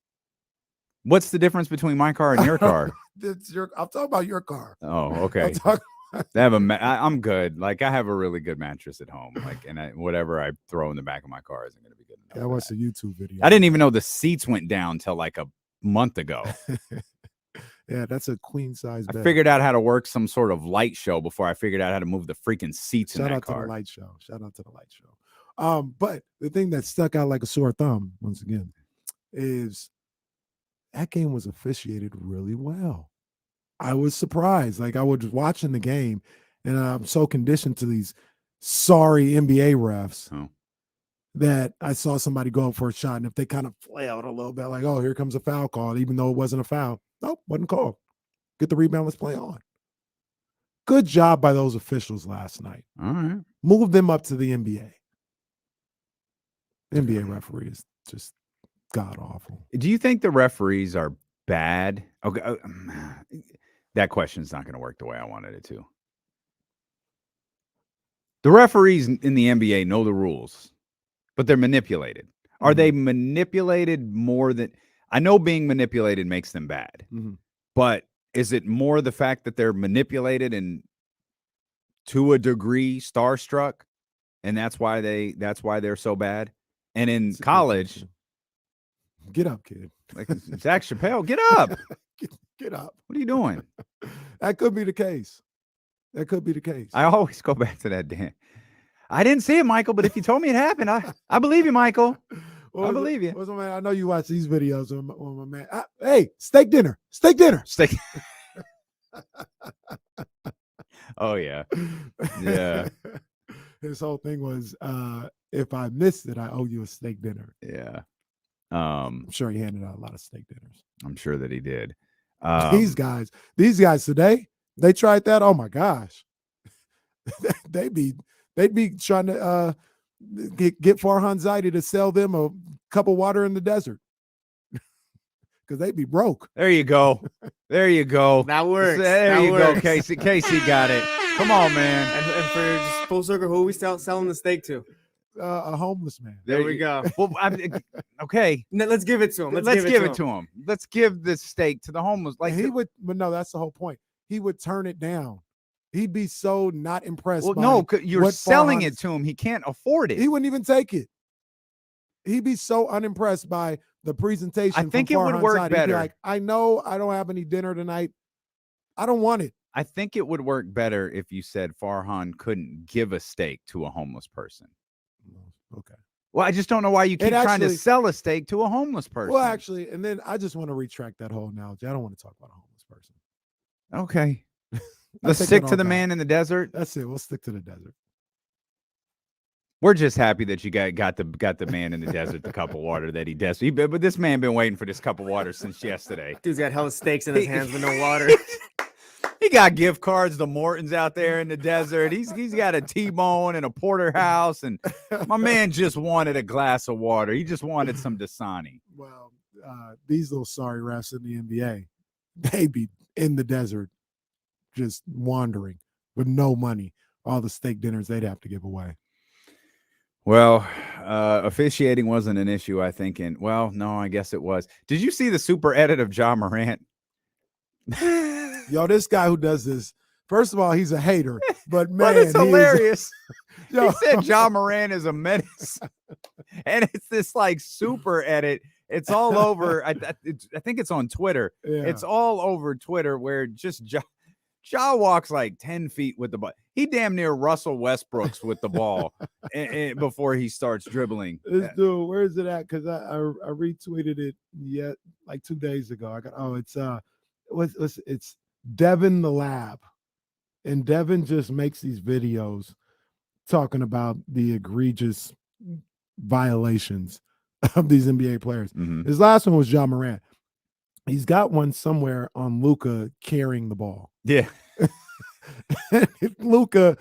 What's the difference between my car and your car? I'm talking about your car. Oh, I'm okay. talking. They have I'm good. Like I have a really good mattress at home. Like, and whatever I throw in the back of my car isn't going to be good enough. I for watched that. a YouTube video. I didn't even know the seats went down till like a month ago. Yeah, that's a queen size bed. I figured out how to work some sort of light show before I figured out how to move the freaking seats Shout in that out to car. the light show. Shout out to the light show. But the thing that stuck out like a sore thumb, once again, is that game was officiated really well. I was surprised. Like I was watching the game, and I'm so conditioned to these sorry NBA refs Oh. that I saw somebody go up for a shot, and if they kind of flailed a little bit, like, oh, here comes a foul call, even though it wasn't a foul. Nope, wasn't called. Get the rebound, let's play on. Good job by those officials last night. All right. Move them up to the NBA. NBA referee is just god awful. Do you think the referees are bad? Okay. That question's not going to work the way I wanted it to. The referees in the NBA know the rules, but they're manipulated. Are they manipulated more than I know being manipulated makes them bad, but is it more the fact that they're manipulated and to a degree starstruck, and that's why they're so bad? And in That's a good college, question. Get up, kid. like Zach Chappelle, get up. Get up. What are you doing? That could be the case. That could be the case. I always go back to that Dan. I didn't see it, Michael, but if you told me it happened, I believe you, Michael. I believe you. What's my man? I know you watch these videos on my man. Hey, steak dinner. Steak dinner. Steak. Oh yeah. Yeah. His whole thing was if I missed it, I owe you a steak dinner. Yeah. I'm sure he handed out a lot of steak dinners. I'm sure that he did. These guys today, they tried that. Oh my gosh. they'd be trying to get Farhan Zaidi to sell them a cup of water in the desert. Because they'd be broke. There you go. There you go. That works. There That you works. go, Casey. Casey got it. Come on, man. And for just full circle, who are we selling the steak to? A homeless man. There we go. Well, okay. Let's give it to him. Let's give it to him. Let's give the steak to the homeless. Like He would, but no, that's the whole point. He would turn it down. He'd be so not impressed. well, by no, you're what selling Farhan- it to him. He can't afford it. He wouldn't even take it. He'd be so unimpressed by the presentation. I think from it would Farhan work Zaidi. He'd be better. like, I know I don't have any dinner tonight. I don't want it. I think it would work better if you said Farhan couldn't give a steak to a homeless person. Okay. Well, I just don't know why you keep trying to actually- sell a steak to a homeless person. Well, actually, and then I just want to retract that whole analogy. I don't want to talk about a homeless person. Okay. I Let's take stick that to all the back. man in the desert. That's it. We'll stick to the desert. We're just happy that you got the man in the desert the cup of water that he desperately. But this man been waiting for this cup of water since yesterday. Dude's got hella steaks in his hands with no water. He got gift cards to Morton's out there in the desert. He's got a T-bone and a porterhouse, and my man just wanted a glass of water. He just wanted some Dasani. Well, these little sorry refs in the NBA, they be in the desert just wandering with no money. All the steak dinners they'd have to give away. Well, officiating wasn't an issue, I think. No, I guess it was. Did you see the super edit of Ja Morant? Yo, this guy who does this, first of all, he's a hater, but man, But it's hilarious. Yo, He said Ja Morant is a menace, and it's this like super edit. It's all over. I think it's on Twitter. yeah. It's all over Twitter where just Ja walks like 10 feet with the ball. He damn near Russell Westbrooks with the ball before he starts dribbling. This dude, where is it at? Because I retweeted it like 2 days ago. It's Devin the Lab, and Devin just makes these videos talking about the egregious violations of these NBA players. Mhm. His last one was Ja Morant. He's got one somewhere on Luka carrying the ball. Yeah. Luka,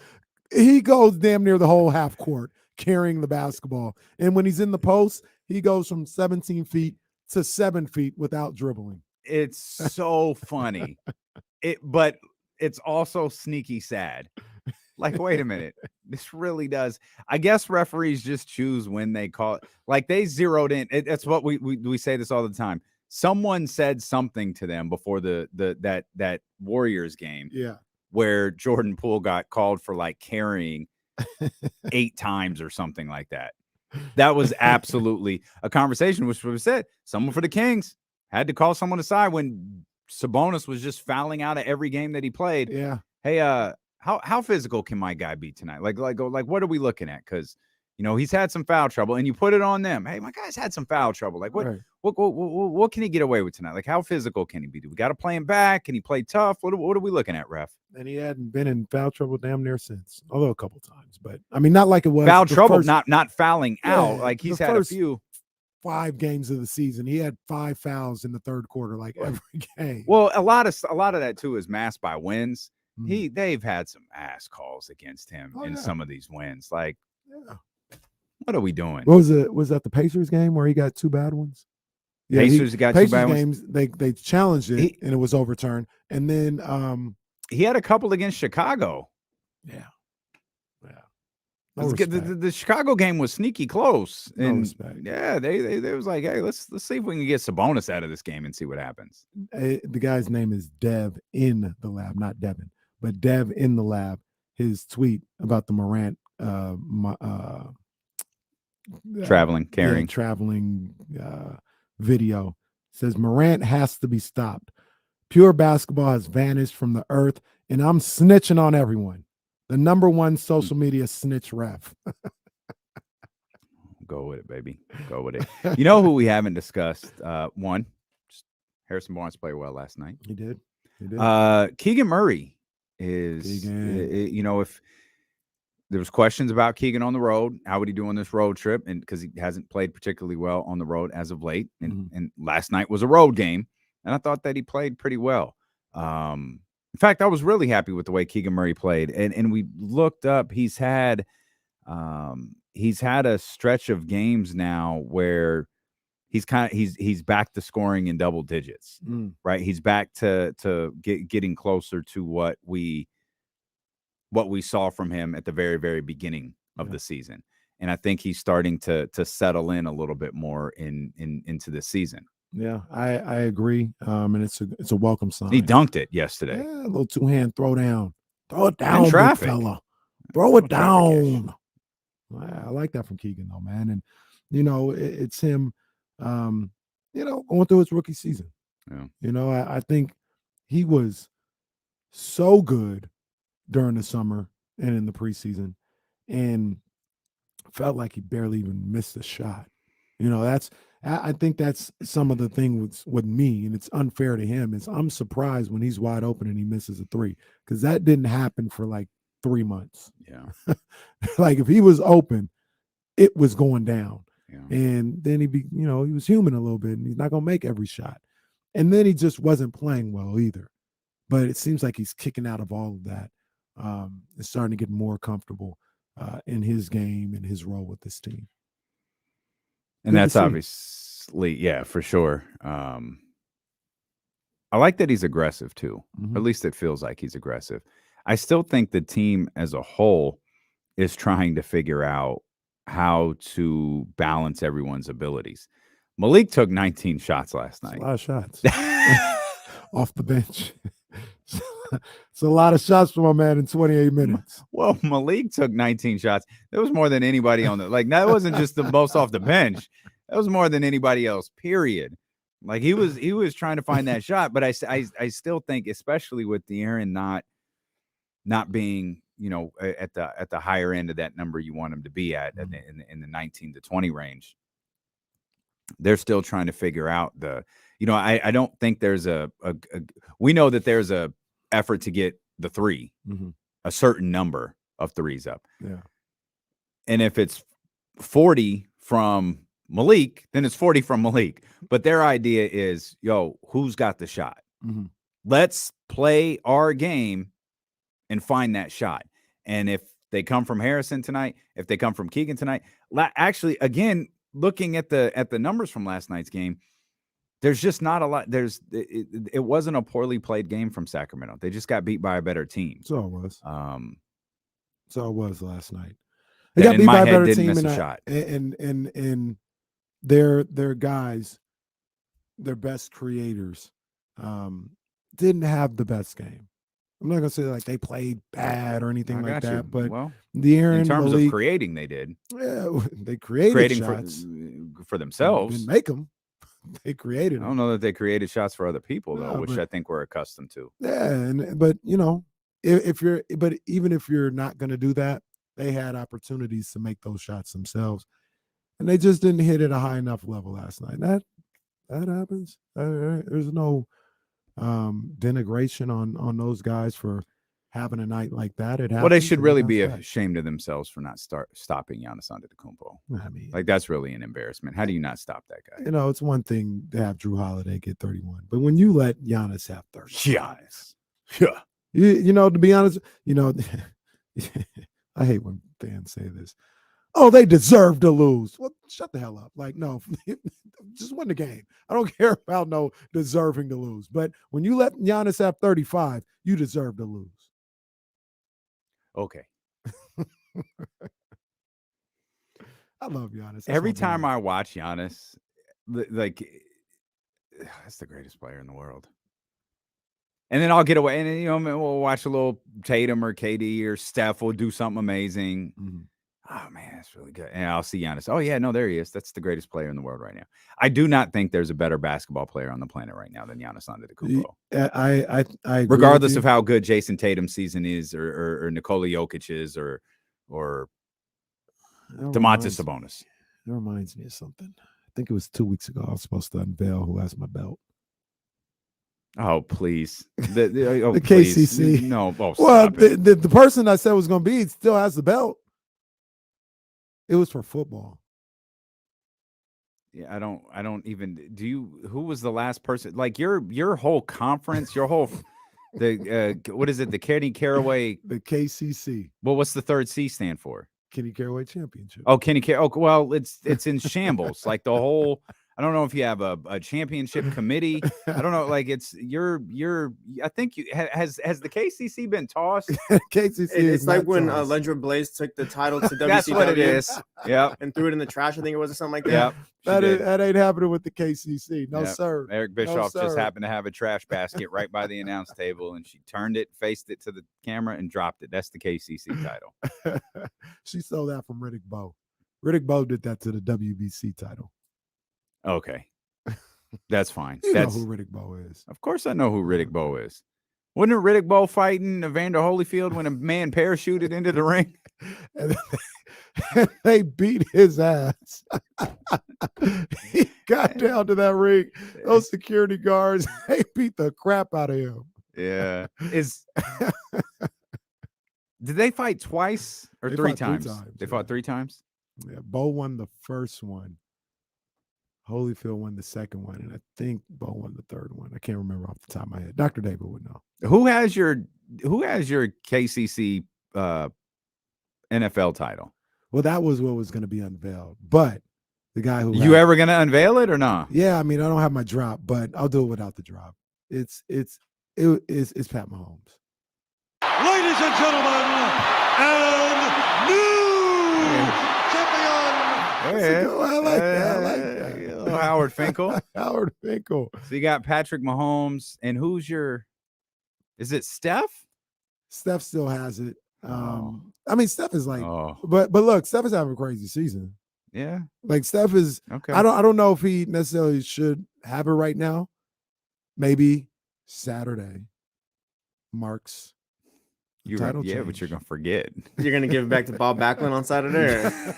he goes damn near the whole half court carrying the basketball. And when he's in the post, he goes from 17 feet to 7 feet without dribbling. It's so funny. But it's also sneaky sad. Like, wait a minute. This really does. I guess referees just choose when they call it. Like, they zeroed in. That's what we say this all the time. Someone said something to them before that Warriors game. Yeah. Where Jordan Poole got called for like carrying 8 times or something like that. That was absolutely a conversation which was said. Someone for the Kings had to call someone aside when Sabonis was just fouling out of every game that he played. Yeah. Hey, how physical can my guy be tonight? Like what are we looking at? Because he's had some foul trouble, and you put it on them. Hey, my guy's had some foul trouble. Like what? Right. What can he get away with tonight? Like, how physical can he be? Do we got to play him back? Can he play tough? What are we looking at, ref? And he hadn't been in foul trouble damn near since, although a couple times. But I mean, not like it was Foul the trouble, first not fouling out. Yeah, Like he's the had a first few. 5 games of the season. He had 5 fouls in the third quarter, like every game. Well, a lot of that too is masked by wins. Mhm. They've had some ass calls against him in yeah. some of these wins. Like, Yeah. what are we doing? What was it? Was that the Pacers game where he got 2 bad ones? Yeah, Pacers got 2 bad ones. games. They challenged it and it was overturned. And then He had a couple against Chicago. yeah. The Chicago game was sneaky close. No And respect. yeah, they was like, hey, let's see if we can get Sabonis out of this game and see what happens. The guy's name is Dev in the lab, not Devin, but Dev in the lab. His tweet about the Morant Traveling, carrying. traveling video says Morant has to be stopped. Pure basketball has vanished from the earth, and I'm snitching on everyone. The #1 social media snitch ref. Go with it, baby. Go with it. You know who we haven't discussed? One, Harrison Barnes played well last night. He did. Keegan Murray is, if there was questions about Keegan on the road, how would he do on this road trip? And because he hasn't played particularly well on the road as of late. And last night was a road game. And I thought that he played pretty well. In fact, I was really happy with the way Keegan Murray played. And we looked up, he's had a stretch of games now where he's back to scoring in double digits, right? He's back to getting closer to what we saw from him at the very, very beginning of the season. And I think he's starting to settle in a little bit more into this season. Yeah, I agree. And it's a welcome sign. He dunked it yesterday. Yeah, a little 2-hand throw down. Throw it down, big traffic. fella. Throw it down. I like that from Keegan, though, man. And, it's him, going through his rookie season. Yeah. I think he was so good during the summer and in the preseason, and felt like he barely even missed a shot. I think that's some of the thing with me, and it's unfair to him, is I'm surprised when he's wide open and he misses a three, because that didn't happen for like 3 months. Yeah. Like if he was open, it was going down. Yeah. And then he was human a little bit, and he's not going to make every shot. And then he just wasn't playing well either. But it seems like he's kicking out of all of that. And starting to get more comfortable in his game and his role with this team. And Good to that's see. obviously, yeah, for sure. I like that he's aggressive too. Mhm. At least it feels like he's aggressive. I still think the team as a whole is trying to figure out how to balance everyone's abilities. Malik took 19 shots last It's a night. lot of shots off the bench. It's a lot of shots from my man in 28 minutes. Well, Malik took 19 shots. That was more than anybody on the that wasn't just the most off the bench. That was more than anybody else, period. Like he was trying to find that shot, but I still think, especially with De'Aaron not being, at the higher end of that number you want him to be at, in the 19 to 20 range, they're still trying to figure out I don't think there's we know that there's a effort to get the three, a certain number of threes up. Yeah. And if it's 40 from Malik, then it's 40 from Malik. But their idea is, who's got the shot? Mhm. Let's play our game and find that shot. And if they come from Harrison tonight, if they come from Keegan tonight, actually, again, looking at the numbers from last night's game, there's just not a lot. It wasn't a poorly played game from Sacramento. They just got beat by a better team. So it was. So it was last night. They They got beat by a better didn't team, miss a shot. and their guys, their best creators, didn't have the best game. I'm not gonna say like they played bad or anything like that, but De'Aaron, in terms Malik, of creating, they did. Yeah, they created Creating shots for themselves. Didn't make them. They created I them. don't know that they created shots for other people though, No, which but- I think we're accustomed to. Yeah, but even if you're not going to do that, they had opportunities to make those shots themselves, and they just didn't hit at a high enough level last night. That happens. There's no denigration on those guys for having a night like that. It happens. Well, they should and really that's be that. ashamed of themselves for not stopping Giannis Antetokounmpo. I mean, Like that's really an embarrassment. How do you not stop that guy? it's one thing to have Drew Holiday get 31, but when you let Giannis have 30, Giannis. Yeah. to be honest, I hate when fans say this. Oh, they deserve to lose. Well, shut the hell up. Like, no, just win the game. I don't care about no deserving to lose. But when you let Giannis have 35, you deserve to lose. Okay. I love Giannis. Every time I watch Giannis, like that's the greatest player in the world. And then I'll get away, and then, we'll watch a little Tatum or KD or Steph will do something amazing. Mm-hmm. Oh man, that's really good. And I'll see Giannis. Oh yeah, no, there he is. That's the greatest player in the world right now. I do not think there's a better basketball player on the planet right now than Giannis Antetokounmpo. I agree Regardless with of how good Jason Tatum's season is, or Nikola Jokic's, or Domantas Sabonis. It reminds me of something. I think it was 2 weeks ago. I was supposed to unveil who has my belt. Oh please, The please. KCC. No, Well, stop it. the person I said was going to be still has the belt. It was for football. Yeah, I don't even who was the last person? Like your whole conference, your whole what is it? The Kenny Caraway. The KCC. Well, what's the third C stand for? Kenny Caraway Championship. Oh, Kenny Caraway. Oh, well, it's in shambles. Like the whole. I don't know if you have a championship committee. I don't know. Like it's you're. I think you has the KCC been tossed? KCC. It's like when Lendra Blaze took the title to WCW. That's what it is. Yeah. And threw it in the trash. I think it was or something like that. Yeah. That ain't happening with the KCC. No, Yep. sir. Eric Bischoff just sir. happened to have a trash basket right by the announce table, and she turned it, faced it to the camera, and dropped it. That's the KCC title. She stole that from Riddick Bowe. Riddick Bowe did that to the WBC title. Okay, that's fine. You That's know who Riddick Bowe is. of course I know who Riddick Bowe is. Wasn't it Riddick Bowe fighting Evander Holyfield when a man parachuted into the ring? And they beat his ass. He got down to that ring. Those security guards, they beat the crap out of him. Yeah. Did they fight twice or They three fought 3 times? times, They yeah. fought 3 times? Yeah, Bo won the first one. Holyfield won the second one, and I think Bo won the third one. I can't remember off the top of my head. Dr. David would know. Who has your KCC NFL title? Well, that was what was going to be unveiled, but the guy who You ever gonna unveil it or not? Yeah, I mean, I don't have my drop, but I'll do it without the drop. It's Pat Mahomes. Ladies and gentlemen, and new champion. I like that. Little Howard Finkel. Howard Finkel. So you got Patrick Mahomes, and who's your? Is it Steph? Steph still has it. Oh. I mean, Steph is like, Oh, but look, Steph is having a crazy season. yeah. Like Steph is. Okay. I don't know if he necessarily should have it right now. Maybe Saturday marks the title But you're change. gonna forget. You're gonna give it back to Bob Backlund on Saturday? Or?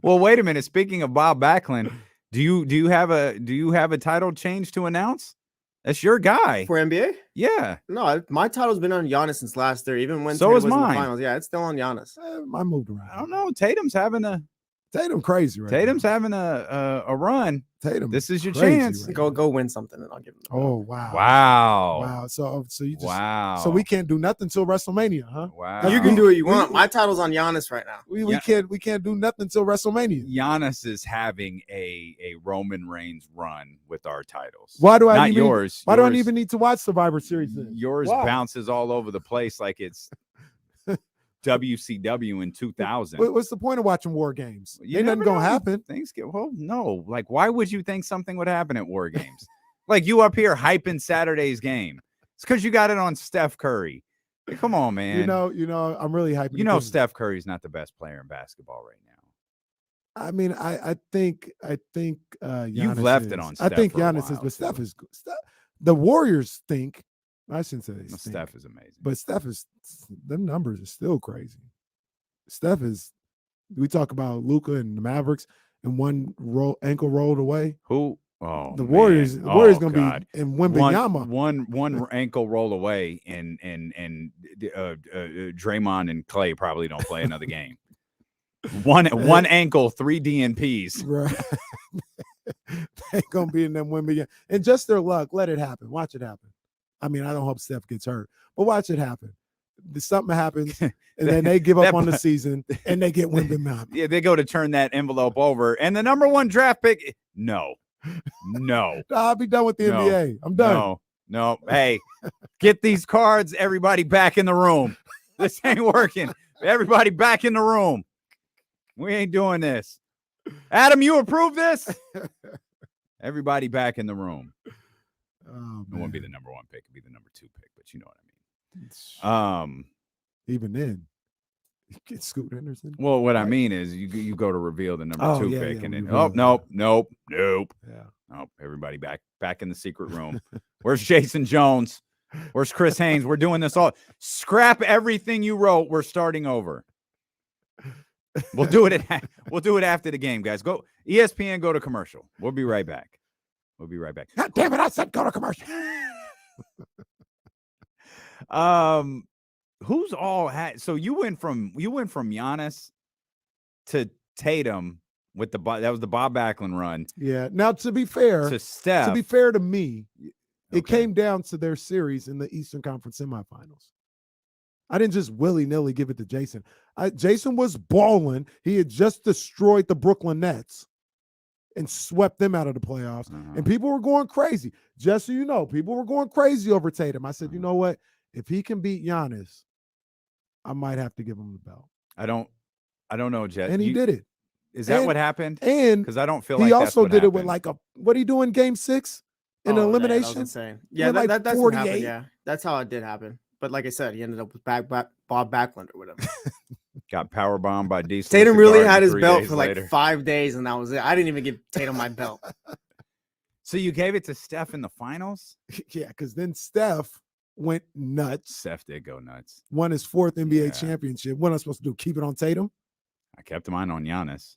Well, wait a minute. Speaking of Bob Backlund, do you have a title change to announce? That's your guy. For NBA? Yeah. No, my title's been on Giannis since last year, even when So Tatum is was in mine. the finals. Yeah, it's still on Giannis. I moved around. I don't know. Tatum's having a a run. Tatum. This is your crazy chance. right Go win something, and I'll give him. The Oh wow. Wow. Wow. So you just Wow. so we can't do nothing till WrestleMania, huh? Wow. You can do what you want. My title's on Giannis right now. We can't do nothing till WrestleMania. Giannis is having a Roman Reigns run with our titles. Why do I Not even yours. Why do I Yours- even need to watch Survivor Series then? Yours Why? bounces all over the place like it's WCW in 2000. What's the point of watching War Games? You Ain't nothing never gonna know. happen. Things get no. Like, why would you think something would happen at War Games? Like you up here hyping Saturday's game. It's because you got it on Steph Curry. Like, come on, man. You know, I'm really hyping. You know because- Steph Curry's not the best player in basketball right now. I mean, I think Giannis You've left is. it on I Steph think for a Giannis is, while, but Steph too. is good. The Warriors think. I shouldn't say they No, stink, Steph is amazing. but Steph is. Them numbers are still crazy. Steph is. We talk about Luka and the Mavericks, and one ankle rolled away. Who? Oh, The man. Warriors. The Warriors Oh, gonna God. be in Wembanyama. One ankle roll away, and Draymond and Clay probably don't play another game. One ankle, 3 DNPs. Right. They gonna be in them Wembanyama, and just their luck. Let it happen. Watch it happen. I mean, I don't hope Steph gets hurt, but watch it happen. Something happens, and then they give up on the season, and they get Wembanyama. Yeah, they go to turn that envelope over, and the number 1 draft pick. No. I'll be done with the No. NBA. I'm done. No. Hey, get these cards. Everybody back in the room. This ain't working. Everybody back in the room. We ain't doing this. Adam, you approve this? Everybody back in the room. Oh, It wouldn't be man. the number 1 pick. It'd be the number 2 pick, but you know what I mean. Even then, you get Scoot Henderson. Well, what I mean is you go to reveal the number 2 yeah, pick, yeah, and then reveal it, nope. Yeah. Oh, everybody back in the secret room. Where's Jason Jones? Where's Chris Haynes? We're doing this all. Scrap everything you wrote. We're starting over. We'll do it after the game, guys. Go ESPN. Go to commercial. We'll be right back. God damn it! I said go to commercial. Who's all had? So you went from Giannis to Tatum with that was the Bob Backlund run Yeah. Now, to be fair, to Steph. to be fair to me, it Okay. came down to their series in the Eastern Conference semifinals. I didn't just willy-nilly give it to Jason. Jason was balling. He had just destroyed the Brooklyn Nets and swept them out of the playoffs. Uh-huh. And people were going crazy. Just so you know, people were going crazy over Tatum. I said, you know what? If he can beat Giannis, I might have to give him the belt. I don't know, Jet. And he did it. Is that And- what happened? And Because I don't feel he like that's also what did it with happened. like what he do in game 6 in Oh, an yeah, that was elimination? insane. Yeah, With, like, that's what happened. 48. Yeah, that's how it did happen. But like I said, he ended up with Bob Backlund or whatever. got power bombed by Diesel. Tatum at the really Garden had his 3 belt days for like later. 5 days, and that was it. I didn't even give Tatum my belt. So you gave it to Steph in the finals? Yeah, because then Steph went nuts. Steph did go nuts. Won his 4th NBA Yeah. championship. What am I supposed to do? Keep it on Tatum? I kept mine on Giannis.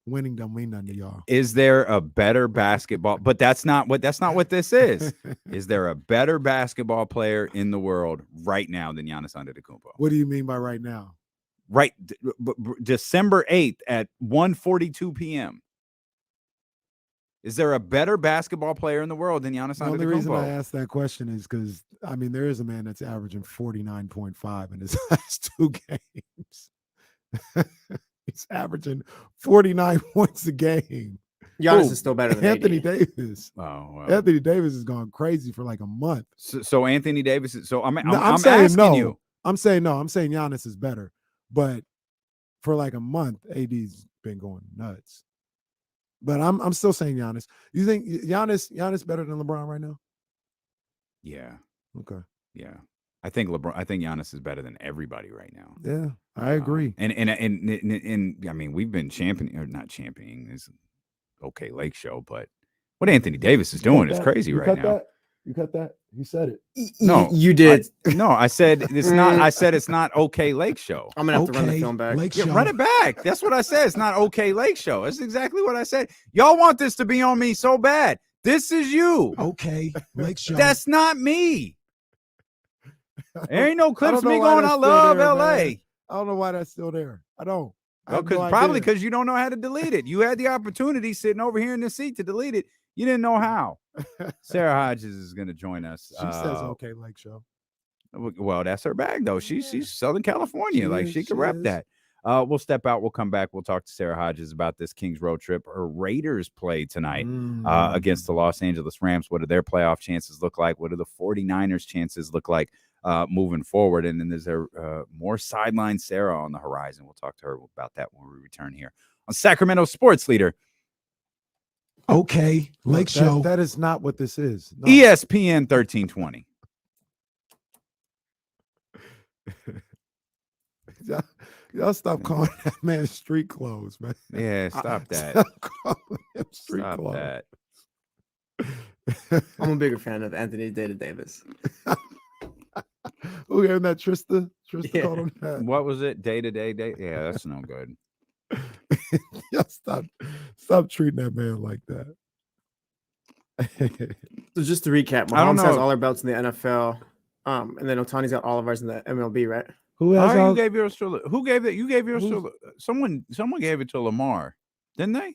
Winning don't mean nothing to y'all. Is there a better basketball? But that's not what this is. Is there a better basketball player in the world right now than Giannis Antetokounmpo? What do you mean by right now? Right, December 8th at 1:42 p.m. Is there a better basketball player in the world than Giannis The only reason I Antetokounmpo? asked that question is because, I mean, there is a man that's averaging 49.5 in his last 2 games. He's averaging 49 points a game. Giannis is still better than Anthony AD. Davis. Oh, well. Anthony Davis has gone crazy for like a month. So Anthony Davis. So I'm saying asking no. you. I'm saying no. I'm saying Giannis is better. But for like a month, AD's been going nuts. But I'm still saying Giannis. You think Giannis better than LeBron right now? Yeah. Okay. Yeah. I think Giannis is better than everybody right now. Yeah, I agree. And I mean, we've been not championing this okay Lake show, but what Anthony Davis is doing is crazy right now. You cut that? You said it. No, you did. I said it's not. I said it's not okay Lake show. I'm gonna have to run the film back. Lake Yeah, Show. run it back. That's what I said. It's not okay Lake show. That's exactly what I said. Y'all want this to be on me so bad. This is you. Okay, Lake Show. That's not me. There ain't no clips of know me why going, that's I still love there, LA. man. I don't know why that's still there. I don't. I have no Probably idea. because you don't know how to delete it. You had the opportunity sitting over here in the seat to delete it. You didn't know how. Sara Hodges is going to join us. She says okay, Lake Show. Well, that's her bag, though. She's Southern California. She can rep is. that. We'll step out. We'll come back. We'll talk to Sara Hodges about this Kings road trip. Her Raiders play tonight against the Los Angeles Rams. What do their playoff chances look like? What do the 49ers chances look like moving forward? And then there's more sideline Sara on the horizon. We'll talk to her about that when we return here on Sacramento Sports Leader. Okay, Lake Show. That is not what this is. No. ESPN 1320. Y'all stop calling that man street clothes, man. Yeah, stop that. Stop calling him street Stop clothes. that. I'm a bigger fan of Anthony Davis. Who gave him that Trista? Trista Yeah. called him that. What was it? Day? Yeah, that's no good. Y'all stop treating that man like that. So just to recap, I don't Mahomes has know. all our belts in the NFL, and then Otani's got all of ours in the MLB, right? Who has all? You gave yours to? Who gave it? You gave yours to? Someone gave it to Lamar, didn't they?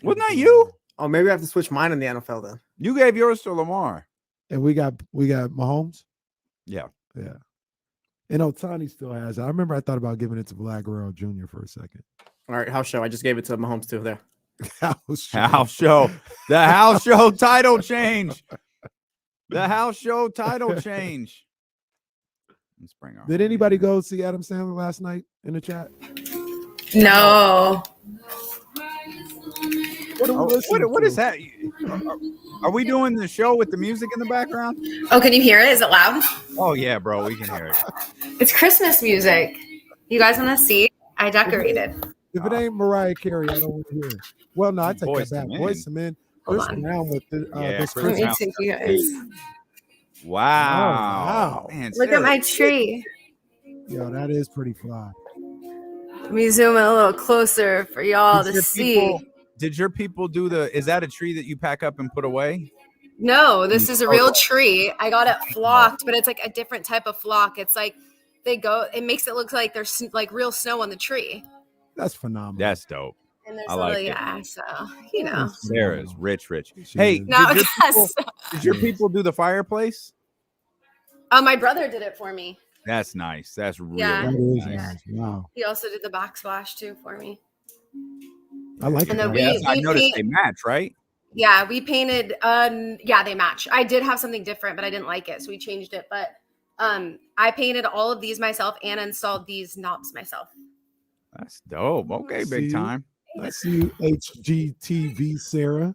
Wasn't that you? Oh, maybe I have to switch mine in the NFL then. You gave yours to Lamar. And we got Mahomes. Yeah. Yeah. And Otani still has it. I remember I thought about giving it to Vlad Guerrero Jr. for a second. All right, house show. I just gave it to Mahomes too. There. House show. The house show title change. The house show title change. Let's bring our. Did anybody go see Adam Sandler last night in the chat? No. What is that? Are we doing the show with the music in the background? Oh, can you hear it? Is it loud? Oh yeah, bro, we can hear it. It's Christmas music. You guys want to see? I decorated. If it ain't Mariah Carey, I don't want to hear it. Well, no, I take Boyz that back. II Men. Boyz II Men. Hold Chris on. Brown with the, Yeah, this Chris Let me Brown. take you guys. Wow. wow. Man, Look at Sarah, my tree. Yo, that is pretty fly. Let me zoom in a little closer for y'all Did to your see. people- Did your people do is that a tree that you pack up and put away? No, this is a real tree. I got it flocked, but it's like a different type of flock. It's like it makes it look like there's like real snow on the tree. That's phenomenal. That's dope. And there's I a like little, it. yeah, so, you know. Sarah's rich. She Hey, is. No, did your people- yes. did your people do the fireplace? My brother did it for me. That's nice. That's really Yeah. That is nice. nice. Wow. He also did the backsplash too for me. I like And it. then man. Yes, I noticed they match, right? Yeah, we painted yeah, they match. I did have something different, but I didn't like it, so we changed it. But I painted all of these myself and installed these knobs myself. That's dope. Okay, See big you. time. I see you, HGTV Sarah.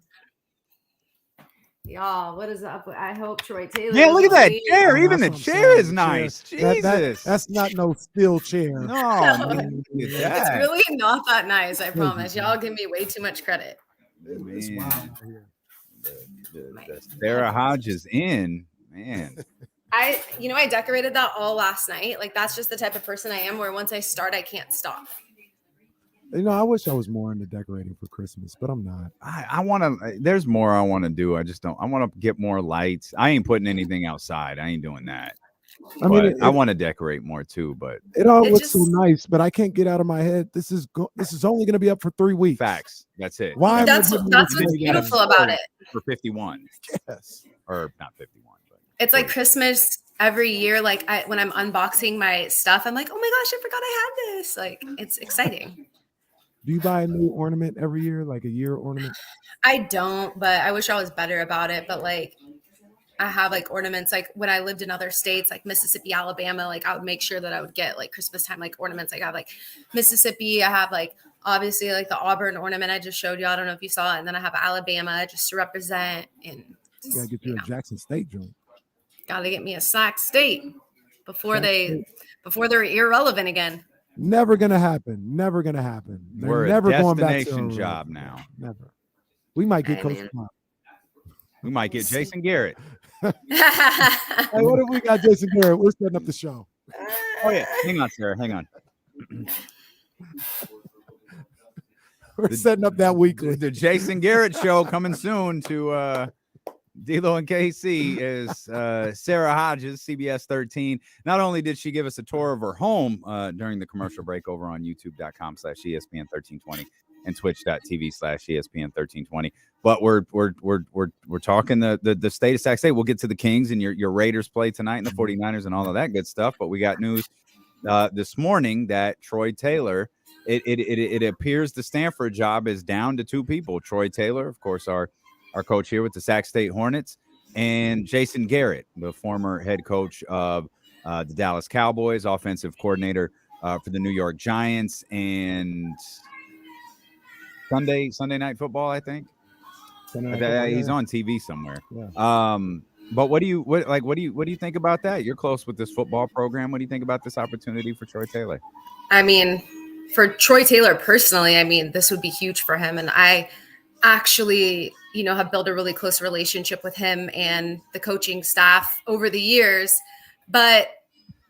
Y'all, what is up? I hope Troy Taylor. Yeah, look at that doesn't chair. Oh, Even the that's what I'm chair saying, is the nice. That- Jesus. that's not no steel chair. no, No. man, look at It's that. really not that nice, I Thank promise. you. Y'all give me way too much credit. It's Man. wild out here. The Sara Hodges in Man. I decorated that all last night. Like, that's just the type of person I am where once I start, I can't stop. I wish I was more into decorating for Christmas, but I'm not. I want to. There's more I want to do. I just don't. I want to get more lights. I ain't putting anything outside. I ain't doing that. I mean, I want to decorate more too. But it all It looks so just- nice, but I can't get out of my head. This is only going to be up for 3 weeks. facts. That's it. Why? That's am I what's putting it beautiful together? about it. For 51 Yes. or not 51. But It's like Christmas every year. Like, when I'm unboxing my stuff, I'm like, oh my gosh, I forgot I had this. Like, it's exciting. Do you buy a new ornament every year, like a year ornament? I don't, but I wish I was better about it. But like, I have like ornaments. Like when I lived in other states, like Mississippi, Alabama, like I would make sure that I would get like Christmas time, like ornaments. Like I have like Mississippi. I have like obviously like the Auburn ornament I just showed you. I don't know if you saw it. And then I have Alabama just to represent. And You gotta get you a Jackson State joint. gotta get me a Sac State before Sac State. they're irrelevant again. Never gonna happen. Never gonna happen. They're we're never a going back to destination a- job now. Never. We might get Hey, Coach man. Smart. We might get Jason Garrett. Hey, what if we got Jason Garrett? We're setting up the show. Oh yeah. Hang on, Sarah. Hang on. We're setting up that weekly. The Jason Garrett show coming soon to D'Lo and KC is Sara Hodges, CBS 13. Not only did she give us a tour of her home during the commercial break over on youtube.com/ESPN1320 and twitch.tv/ESPN1320, but we're talking the state of Sac State. We'll get to the Kings and your Raiders play tonight and the 49ers and all of that good stuff. But we got news this morning that Troy Taylor, it appears the Stanford job is down to 2 people. Troy Taylor, of course, our coach here with the Sac State Hornets, and Jason Garrett, the former head coach of the Dallas Cowboys, offensive coordinator for the New York Giants, and Sunday Night Football, I think. He's on TV somewhere. Yeah. But what do you think about that? You're close with this football program. What do you think about this opportunity for Troy Taylor? I mean, for Troy Taylor personally, I mean, this would be huge for him. And I actually, have built a really close relationship with him and the coaching staff over the years. But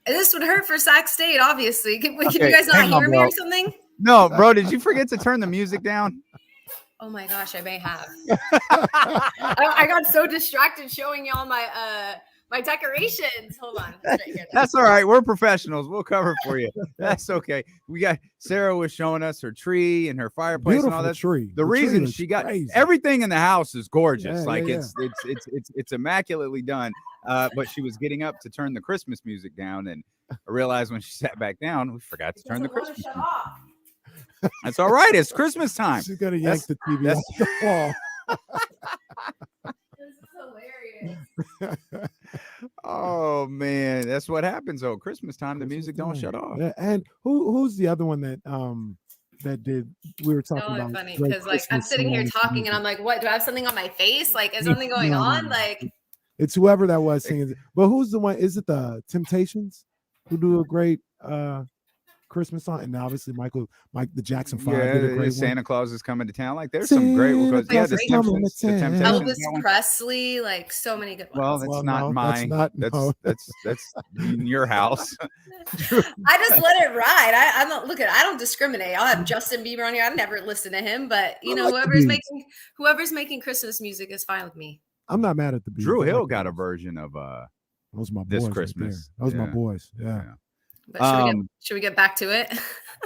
this would hurt for Sac State, obviously. Can you guys not hang on, hear me bro. or something? No, bro, did you forget to turn the music down? Oh my gosh, I may have. I got so distracted showing y'all my my decorations. Hold on. It's right here. That's all right. We're professionals. We'll cover for you. That's okay. We got Sarah was showing us her tree and her fireplace Beautiful and all that. tree. The tree reason looks she got crazy. everything in the house is gorgeous. Yeah, It's immaculately done. But she was getting up to turn the Christmas music down, and I realized when she sat back down, we forgot to turn the Christmas music. That's all right. It's Christmas time. She's gonna yank the TV that's- off the wall. This is hilarious. Oh man, that's what happens. Oh, Christmas time, the music don't shut off. Yeah, and who's the other one that that did? We were talking No, about. funny great because like I'm Christmas sitting here songs. talking and I'm like, what? Do I have something on my face? Like, is something going No, on? no. Like, It's whoever that was singing. But who's the one? Is it the Temptations who do a great Christmas song? And obviously Mike the Jackson 5 did a great Santa one. Claus is coming to town. Like there's some great ones. Santa Yeah, Claus the is coming Temptations. to The town. Temptations. Elvis that one. Presley, like so many good Well, ones. that's Well, not no, mine. no. That's in your house. I just let it ride. I'm not I don't discriminate. I'll have Justin Bieber on here. I never listen to him, but I like the whoever's making Christmas music is fine with me. I'm not mad at the beat. Drew I Hill like got a those. version of Those my boys this right Christmas. there. Those my Yeah. boys. Yeah. But should we get back to it?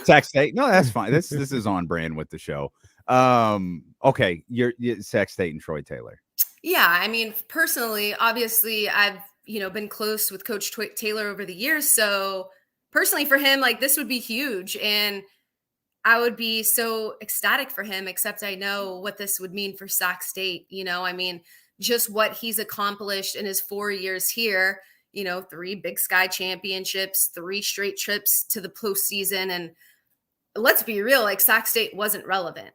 Sac State. No, that's fine. This is on brand with the show. Okay, you're Sac State and Troy Taylor. Yeah, I mean, personally, obviously, I've been close with Coach Taylor over the years. So personally, for him, like this would be huge, and I would be so ecstatic for him. Except I know what this would mean for Sac State. I mean, just what he's accomplished in his 4 years here. 3 Big Sky championships, 3 straight trips to the postseason, and let's be real, like Sac State wasn't relevant.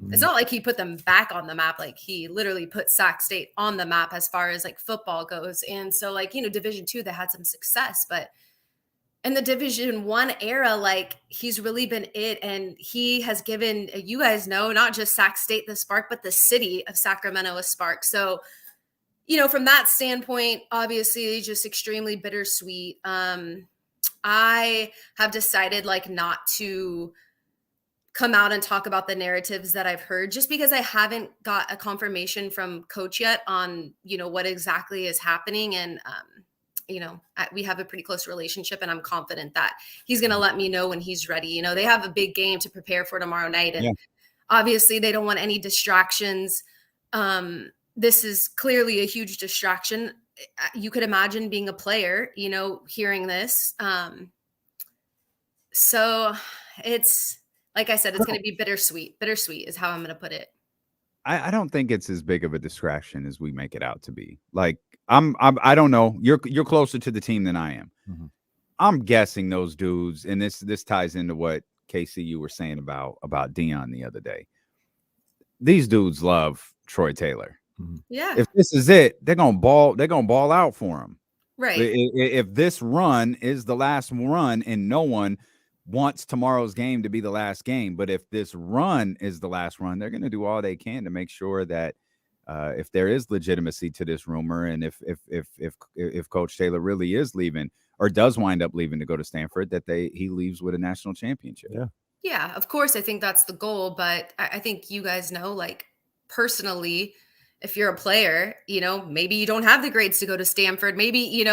It's not like he put them back on the map. Like he literally put Sac State on the map as far as like football goes. And so like, Division II, they had some success, but in the Division I era, like he's really been it. And he has given, you guys know, not just Sac State the spark, but the city of Sacramento a spark. So, from that standpoint, obviously just extremely bittersweet. I have decided like not to come out and talk about the narratives that I've heard, just because I haven't got a confirmation from coach yet on, what exactly is happening. And, we have a pretty close relationship, and I'm confident that he's going to let me know when he's ready. They have a big game to prepare for tomorrow night, and obviously they don't want any distractions. This is clearly a huge distraction. You could imagine being a player, hearing this. So it's, like I said, it's going to be bittersweet. Bittersweet is how I'm going to put it. I don't think it's as big of a distraction as we make it out to be. Like I don't know. You're closer to the team than I am. Mm-hmm. I'm guessing those dudes, and this ties into what Casey you were saying about Dion the other day. These dudes love Troy Taylor. Mm-hmm. Yeah. If this is it, they're gonna ball out for him. Right. If this run is the last run, and no one wants tomorrow's game to be the last game, but if this run is the last run, they're going to do all they can to make sure that if there is legitimacy to this rumor, and if Coach Taylor really is leaving or does wind up leaving to go to Stanford, that he leaves with a national championship. Yeah, of course, I think that's the goal, but I think you guys know, like, personally, if you're a player, maybe you don't have the grades to go to Stanford, maybe,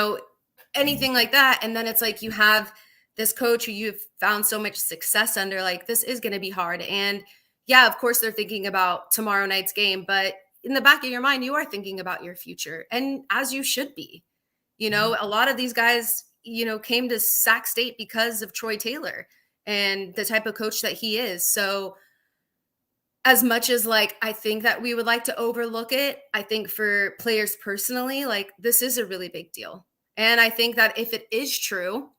anything like that, and then it's like you have this coach who you've found so much success under, like, this is going to be hard. And yeah, of course they're thinking about tomorrow night's game, but in the back of your mind, you are thinking about your future, and as you should be. A lot of these guys, came to Sac State because of Troy Taylor and the type of coach that he is. So as much as like, I think that we would like to overlook it, I think for players personally, like, this is a really big deal. And I think that if it is true,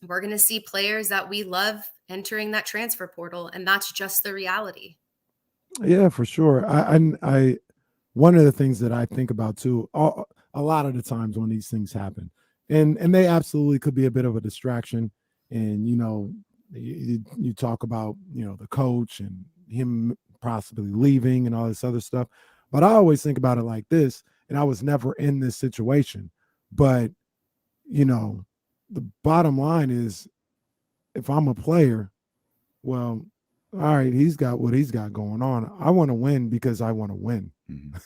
we're going to see players that we love entering that transfer portal, and that's just the reality. Yeah, for sure. I one of the things that I think about too, a lot of the times when these things happen, and they absolutely could be a bit of a distraction. And you talk about the coach and him possibly leaving and all this other stuff, but I always think about it like this, and I was never in this situation, but the bottom line is, if I'm a player, well, all right, he's got what he's got going on. I want to win because I want to win. Mm-hmm.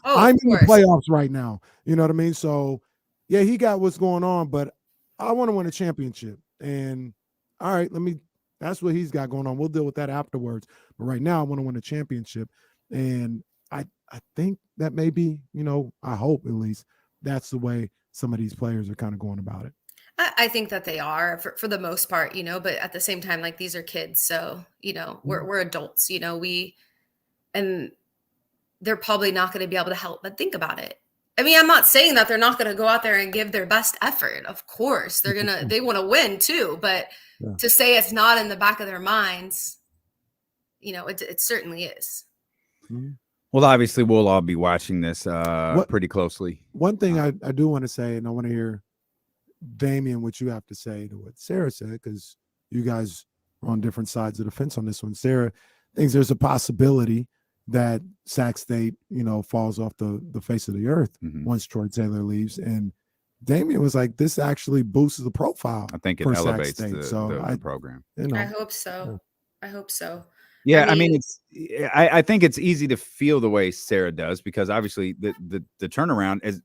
I'm in the playoffs right now. You know what I mean? So, yeah, he got what's going on, but I want to win a championship. And all right, that's what he's got going on. We'll deal with that afterwards. But right now, I want to win a championship. And I think that maybe, I hope at least that's the way some of these players are kind of going about it. I think that they are for the most part, but at the same time, like, these are kids. So, we're adults, and they're probably not going to be able to help but think about it. I mean, I'm not saying that they're not going to go out there and give their best effort. Of course, they want to win too, but to say it's not in the back of their minds, it certainly is. Mm-hmm. Well, obviously, we'll all be watching this pretty closely. One thing I do want to say, and I want to hear, Damian, what you have to say to what Sara said, because you guys are on different sides of the fence on this one. Sara thinks there's a possibility that Sac State, falls off the face of the earth once Troy Taylor leaves. And Damian was like, this actually boosts the profile. I think it elevates the program. I hope so. Yeah. I hope so. Yeah, I mean it's. I think it's easy to feel the way Sara does, because obviously the turnaround is.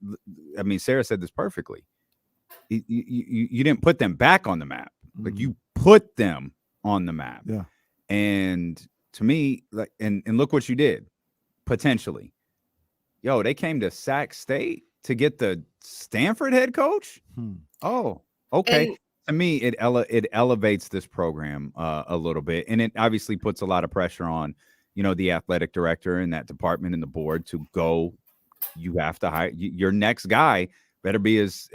I mean, Sara said this perfectly. You didn't put them back on the map, like you put them on the map. Yeah. And to me, like, and look what you did, potentially. Yo, they came to Sac State to get the Stanford head coach. Oh, okay. And to me, it elevates this program a little bit, and it obviously puts a lot of pressure on, the athletic director and that department and the board to go. You have to hire your next guy. Better be as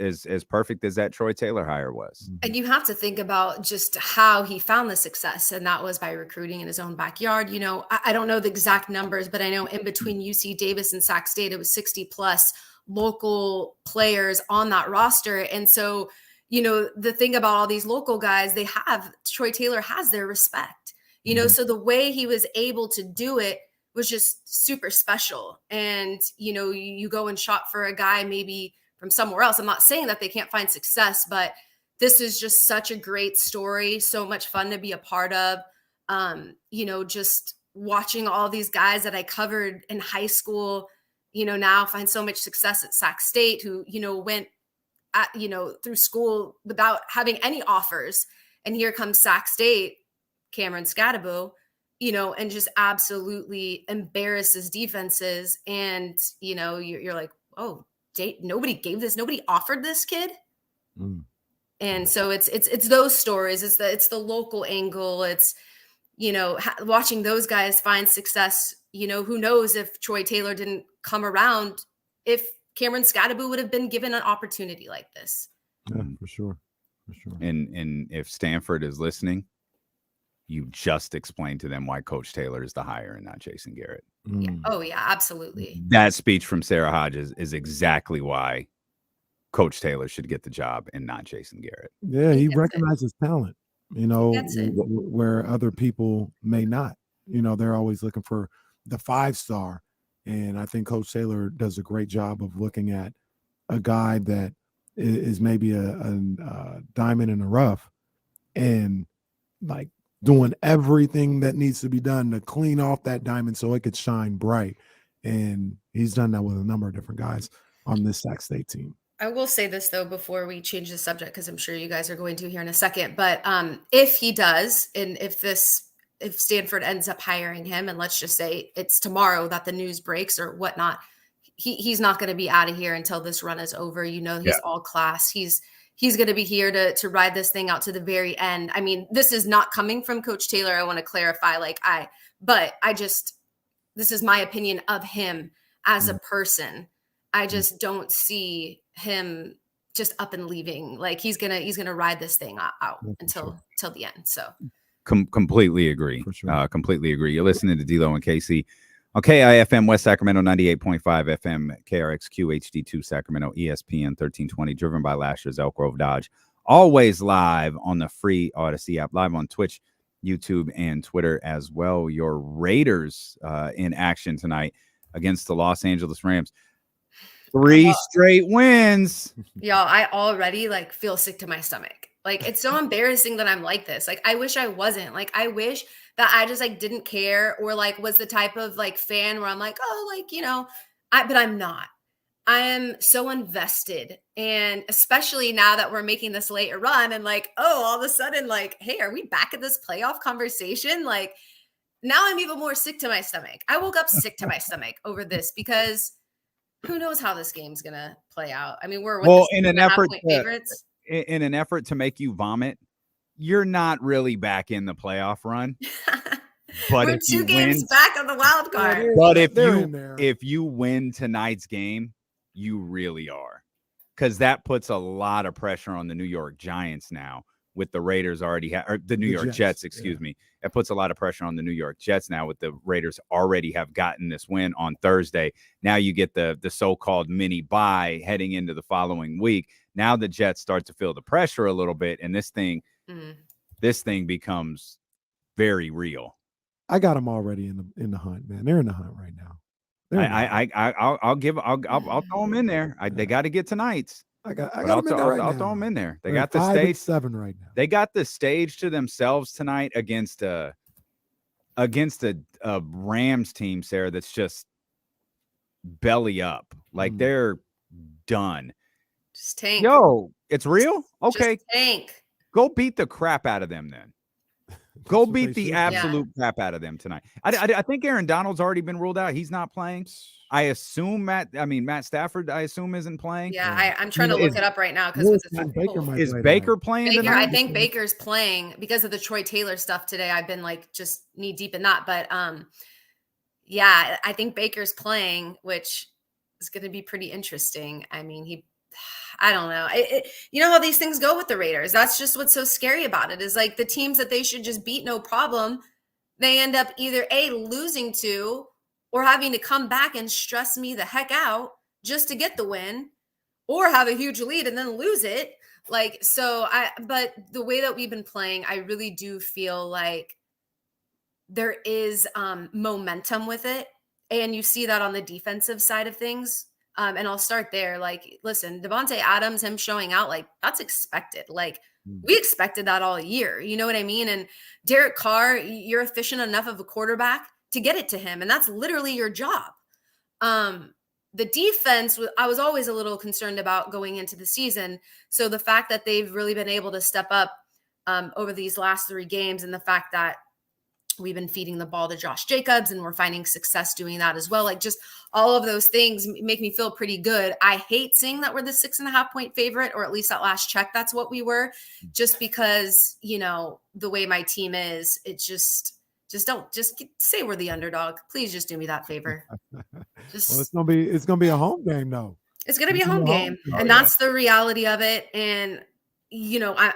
perfect as that Troy Taylor hire was. And you have to think about just how he found the success, and that was by recruiting in his own backyard. I don't know the exact numbers, but I know in between UC Davis and Sac State, it was 60 plus local players on that roster. And so, the thing about all these local guys, Troy Taylor has their respect, so the way he was able to do it was just super special. And, you go and shop for a guy maybe from somewhere else. I'm not saying that they can't find success, but this is just such a great story. So much fun to be a part of. Just watching all these guys that I covered in high school, now find so much success at Sac State, who, went through school without having any offers. And here comes Sac State, Cameron Scadaboo, and just absolutely embarrasses defenses. And, you're like, oh, nobody offered this kid. And so it's those stories. It's the local angle. It's, watching those guys find success. Who knows if Troy Taylor didn't come around, if Cameron Scadaboo would have been given an opportunity like this. Yeah, for sure. And if Stanford is listening, you just explained to them why Coach Taylor is the hire and not Jason Garrett. Yeah. Oh yeah, absolutely. That speech from Sara Hodges is exactly why Coach Taylor should get the job and not Jason Garrett. Yeah, he recognizes talent, where other people may not. They're always looking for the 5-star. And I think Coach Taylor does a great job of looking at a guy that is maybe a diamond in the rough and like doing everything that needs to be done to clean off that diamond so it could shine bright. And he's done that with a number of different guys on this Sac State team. I will say this though, before we change the subject, because I'm sure you guys are going to here in a second, but if he does, and if Stanford ends up hiring him, and let's just say it's tomorrow that the news breaks or whatnot, he's not going to be out of here until this run is over. He's all class. He's going to be here to ride this thing out to the very end. I mean, this is not coming from Coach Taylor. I want to clarify, this is my opinion of him as a person. I just don't see him just up and leaving. Like he's gonna ride this thing out until the end. So completely agree. Sure. Completely agree. You're listening to D-Lo and Casey on KIFM West Sacramento 98.5 FM, KRXQ HD2 Sacramento, ESPN 1320, driven by last year's Elk Grove Dodge. Always live on the free Odyssey app, live on Twitch, YouTube, and Twitter as well. Your Raiders in action tonight against the Los Angeles Rams. 3 straight wins. Y'all, I already feel sick to my stomach. It's so embarrassing that I'm like this. I wish I wasn't. I wish that I just didn't care or was the type of fan where I'm but I'm not. I am so invested. And especially now that we're making this late run and all of a sudden hey, are we back at this playoff conversation? Now I'm even more sick to my stomach. I woke up sick to my stomach over this because who knows how this game's gonna play out? I mean, we're in an effort to make you vomit, you're not really back in the playoff run. But we're 2 games back on the wild card. But if you win tonight's game, you really are, because that puts a lot of pressure on the New York Giants now. With the Raiders already the New York Jets, excuse me. It puts a lot of pressure on the New York Jets now with the Raiders already have gotten this win on Thursday. Now you get the so-called mini bye heading into the following week. Now the Jets start to feel the pressure a little bit, and this thing becomes very real. I got them already in the hunt, man. They're in the hunt right now. I'll throw them in there. They got to get tonight's. I'll throw them in there. They got the stage 7 right now. They got the stage to themselves tonight against a Rams team, Sarah, that's just belly up. They're done. Just tank. Yo, it's real? Okay. Just tank. Go beat the crap out of them then. Go beat the absolute crap out of them tonight. I think Aaron Donald's already been ruled out. He's not playing. I assume Matt Stafford, I assume, isn't playing. Yeah, I'm trying to look it up right now because is Baker playing tonight? I think Baker's playing because of the Troy Taylor stuff today. I've been just knee deep in that, but yeah, I think Baker's playing, which is going to be pretty interesting. I mean, I don't know. You know how these things go with the Raiders. That's just what's so scary about it is the teams that they should just beat no problem, they end up either losing to or having to come back and stress me the heck out just to get the win, or have a huge lead and then lose it. But the way that we've been playing, I really do feel there is momentum with it. And you see that on the defensive side of things. And I'll start there. Like, listen, Devontae Adams, him showing out, like, that's expected. Like, we expected that all year. You know what I mean? And Derek Carr, you're efficient enough of a quarterback to get it to him. And that's literally your job. The defense, I was always a little concerned about going into the season. So the fact that they've really been able to step up over these last 3 games, and the fact that we've been feeding the ball to Josh Jacobs and we're finding success doing that as well. Like, just all of those things make me feel pretty good. I hate seeing that we're the 6.5 point favorite, or at least at last check, that's what we were, just because, you know, the way my team is, it's just say we're the underdog. Please just do me that favor. Just, well, it's gonna be a home game though. It's gonna be a home game. And that's the reality of it. And, you know, I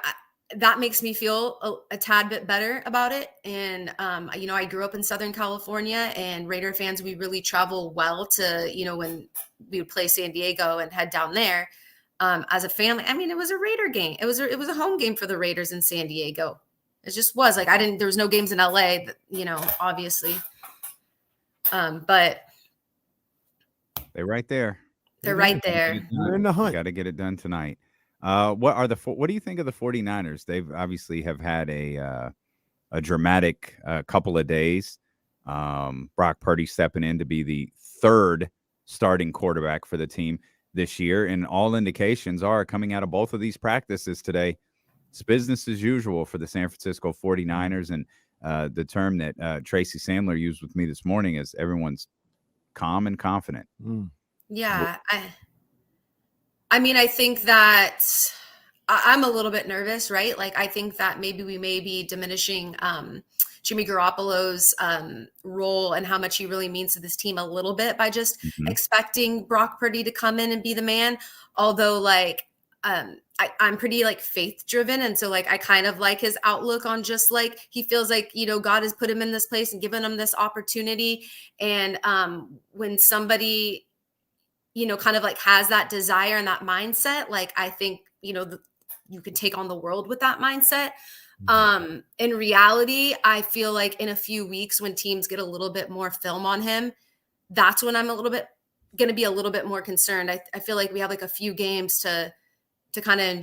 that makes me feel a tad bit better about it. And, you know, I grew up in Southern California, and Raider fans, we really travel well to, you know, when we would play San Diego and head down there as a family. I mean, it was a Raider game. It was a home game for the Raiders in San Diego. It just was like, there was no games in LA, you know, obviously. But they're right there. They're right there. They're in the hunt. Got to get it done tonight. What do you think of the 49ers? They've obviously have had a dramatic couple of days. Brock Purdy stepping in to be the 3rd starting quarterback for the team this year, and all indications are coming out of both of these practices today. It's business as usual for the San Francisco 49ers, and the term that Tracy Sandler used with me this morning is everyone's calm and confident. Yeah, I mean, I think that I'm a little bit nervous, right? Like, I think that maybe we may be diminishing Jimmy Garoppolo's role and how much he really means to this team a little bit by just expecting Brock Purdy to come in and be the man. Although, like, I'm pretty, like, faith driven. And so, like, I kind of like his outlook on just, like, he feels like, you know, God has put him in this place and given him this opportunity. And when somebody, you know, kind of like has that desire and that mindset, like, I think, you know, you can take on the world with that mindset. In reality, I feel like in a few weeks, when teams get a little bit more film on him, that's when I'm going to be a little bit more concerned. I feel like we have like a few games to kind of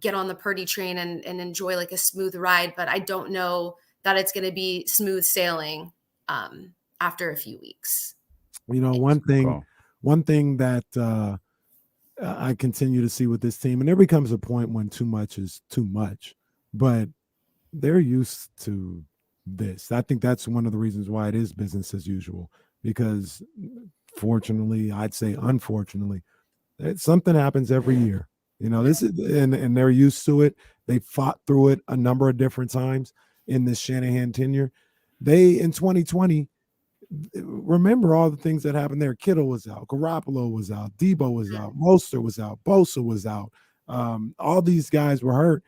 get on the Purdy train and enjoy like a smooth ride. But I don't know that it's going to be smooth sailing after a few weeks. You know, one thing that I continue to see with this team, and there becomes a point when too much is too much, but they're used to this. I think that's one of the reasons why it is business as usual, because fortunately, I'd say unfortunately, something happens every year. You know, this is, and they're used to it. They fought through it a number of different times in this Shanahan tenure. In 2020, remember all the things that happened there. Kittle was out, Garoppolo was out, Debo was out, Mostert was out, Bosa was out. All these guys were hurt.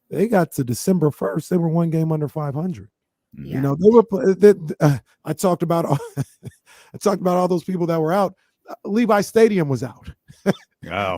They got to December 1st. They were 1 game under 500. Yeah. You know, they were. I talked about all those people that were out. Levi Stadium was out. Oh,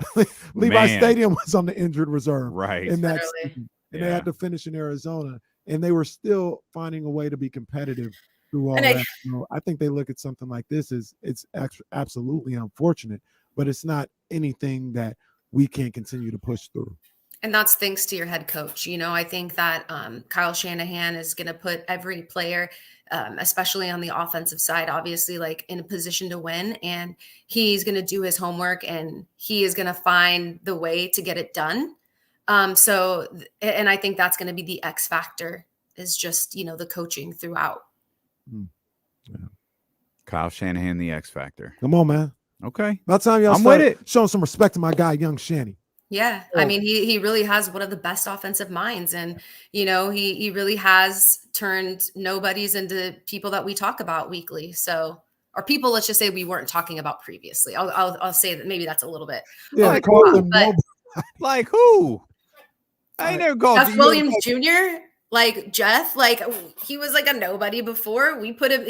Levi Stadium was on the injured reserve, right? In that season. And they had to finish in Arizona, and they were still finding a way to be competitive through all that. You know, I think they look at something like this as it's absolutely unfortunate, but it's not anything that we can't continue to push through. And that's thanks to your head coach. You know, I think that Kyle Shanahan is going to put every player, especially on the offensive side, obviously, like, in a position to win. And he's going to do his homework, and he is going to find the way to get it done. And I think that's going to be the X factor, is just, you know, the coaching throughout. Yeah. Kyle Shanahan, the X factor. Come on, man. Okay. By the time y'all start showing some respect to my guy, young Shanny. Yeah. I mean, he really has one of the best offensive minds. And, you know, he really has turned nobodies into people that we talk about weekly. So, or people, let's just say, we weren't talking about previously. I'll say that maybe that's a little bit. Yeah, like who? I never called Jeff Williams Jr., like Jeff, like he was like a nobody before. He put him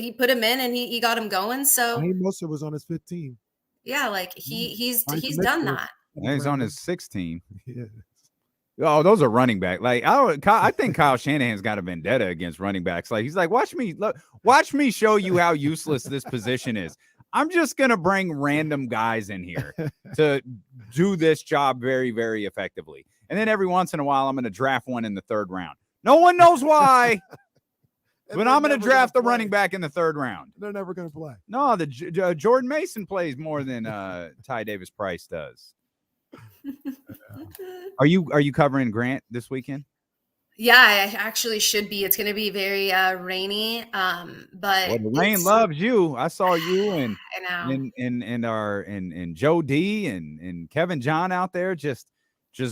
in and he got him going. So Mostert was on his 15. Yeah, like he's done that. Yeah, he's on his 16. Yeah. Oh, those are running back. Like I think Kyle Shanahan's got a vendetta against running backs. Like he's like, watch me show you how useless this position is. I'm just gonna bring random guys in here to do this job very, very effectively. And then every once in a while, I'm gonna draft one in the 3rd round. No one knows why, but I'm gonna draft the running back in the 3rd round. They're never gonna play. No, the Jordan Mason plays more than Ty Davis Price does. Are you covering Grant this weekend? Yeah, I actually should be. It's going to be very rainy, but Well, the rain loves you. I saw you I know. and Joe D and Kevin John out there just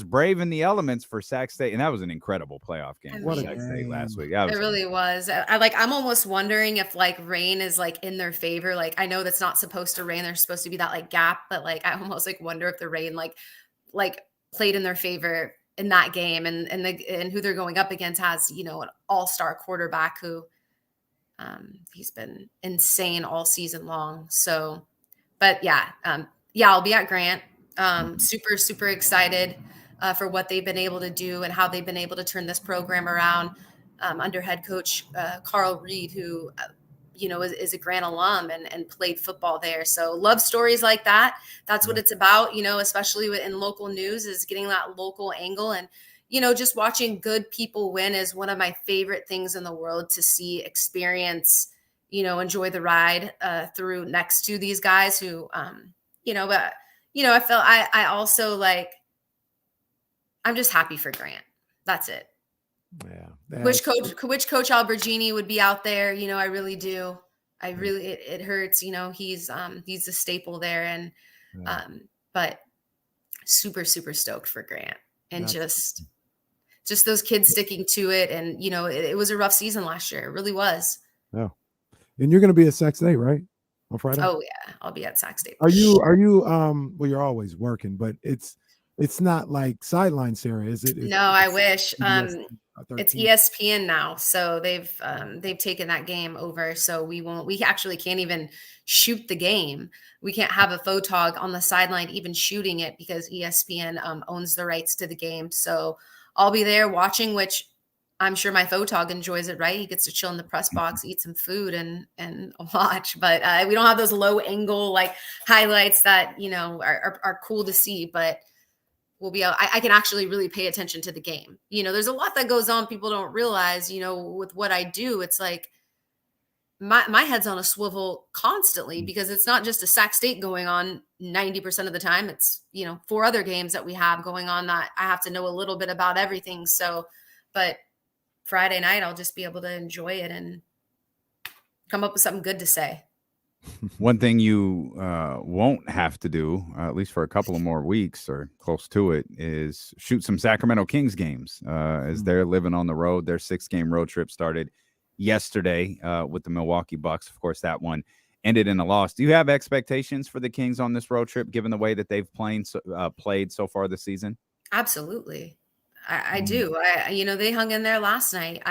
braving the elements for Sac State, and that was an incredible playoff game for Sac State last week. It really was. I'm almost wondering if like rain is like in their favor. Like I know that's not supposed to rain. There's supposed to be that like gap, but like I almost like wonder if the rain like played in their favor in that game, and who they're going up against has, you know, an all-star quarterback who he's been insane all season long. So, but yeah, I'll be at Grant. Super, super excited for what they've been able to do and how they've been able to turn this program around under head coach Carl Reed, who is a Grant alum and played football there. So love stories like that. That's what it's about, especially in local news, is getting that local angle. And, just watching good people win is one of my favorite things in the world to see, experience, enjoy the ride through next to these guys who, but, I felt I also like, I'm just happy for Grant. That's it. Yeah. Which coach Albergini would be out there. I really do. It hurts, he's a staple there. And, but super, super stoked for Grant and just those kids sticking to it. And, it was a rough season last year. It really was. Yeah. And you're going to be at Sac State, right? On Friday? Oh yeah. I'll be at Sac State. Are you, well, you're always working, but it's not like sideline, Sarah, is it? No, I wish. It's ESPN now, so they've taken that game over. So we actually can't even shoot the game. We can't have a photog on the sideline even shooting it because ESPN owns the rights to the game. So I'll be there watching, which I'm sure my photog enjoys it, right? He gets to chill in the press box, eat some food and watch. But we don't have those low angle like highlights that, are cool to see, but we'll be out. I can actually really pay attention to the game. There's a lot that goes on. People don't realize, with what I do, it's like my head's on a swivel constantly because it's not just a Sac State going on 90% of the time. It's, 4 other games that we have going on that I have to know a little bit about everything. So, but Friday night, I'll just be able to enjoy it and come up with something good to say. One thing you won't have to do, at least for a couple of more weeks or close to it, is shoot some Sacramento Kings games as they're living on the road. Their 6-game road trip started yesterday with the Milwaukee Bucks. Of course, that one ended in a loss. Do you have expectations for the Kings on this road trip, given the way that they've played so far this season? Absolutely. I do. They hung in there last night.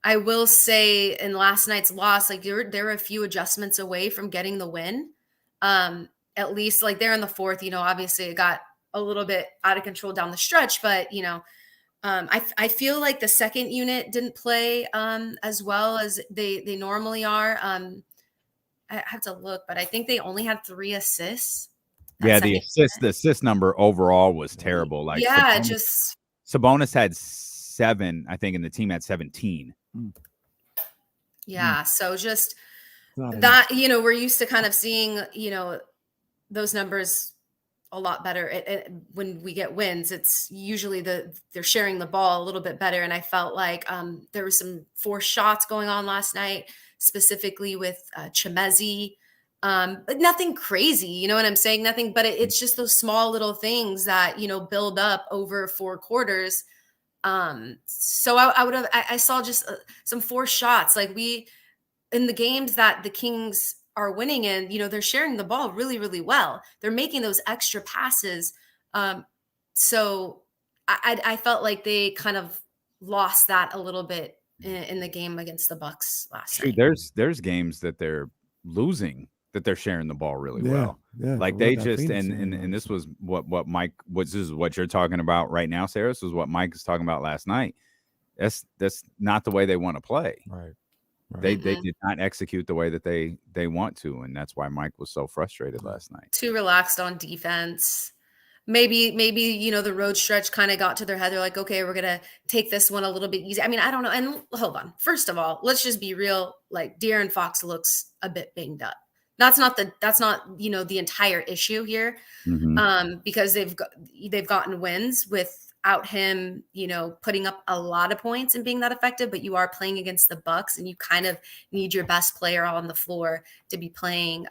I will say in last night's loss, like there were a few adjustments away from getting the win. At least like they're in the 4th, obviously it got a little bit out of control down the stretch, but I feel like the second unit didn't play as well as they normally are. I have to look, but I think they only had 3 assists. Yeah, the assist number overall was terrible. Like Sabonis had 7, I think, and the team had 17. Yeah. So just that, we're used to kind of seeing, those numbers a lot better. When we get wins, it's usually they're sharing the ball a little bit better. And I felt like there was some forced shots going on last night, specifically with Chemezi. But nothing crazy, you know what I'm saying? Nothing, but it's just those small little things that, build up over 4 quarters. So I saw just some forced shots. Like in the games that the Kings are winning in, they're sharing the ball really, really well. They're making those extra passes. So I felt like they kind of lost that a little bit in the game against the Bucks last night. There's games that they're losing that they're sharing the ball really Yeah, well. yeah. Like I they love that just Phoenix and game, this was what Mike this is what you're talking about right now, Sarah. This was what Mike is talking about last night. That's not the way they want to play. right. They did not execute the way that they want to, and that's why Mike was so frustrated last night. Too relaxed on defense. Maybe the road stretch kind of got to their head. They're like, okay, we're gonna take this one a little bit easy. I mean, I don't know. And hold on. First of all, let's just be real. Like De'Aaron Fox looks a bit banged up. That's not the entire issue here, because they've gotten wins without him, putting up a lot of points and being that effective. But you are playing against the Bucks, and you kind of need your best player on the floor to be playing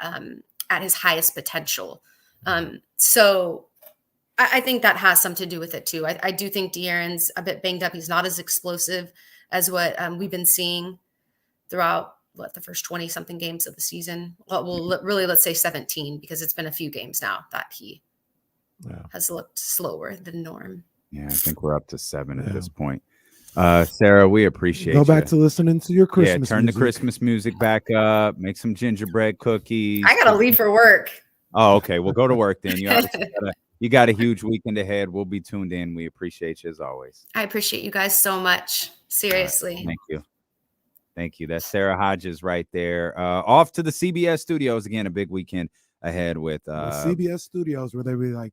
at his highest potential. So I think that has something to do with it too. I do think De'Aaron's a bit banged up. He's not as explosive as what we've been seeing throughout the first 20 something games of the season. Well, really, let's say 17, because it's been a few games now that he has looked slower than norm. Yeah, I think we're up to 7 at this point. Sarah, we appreciate you. Go back to listening to your Christmas turn music. the Christmas music back up. Make some gingerbread cookies. I gotta leave for work. Oh, okay. Well, go to work then. You got a huge weekend ahead. We'll be tuned in. We appreciate you as always. I appreciate you guys so much. Seriously. Thank you. Thank you. That's Sara Hodges right there. Off to the CBS studios again. A big weekend ahead with CBS studios, where they be like,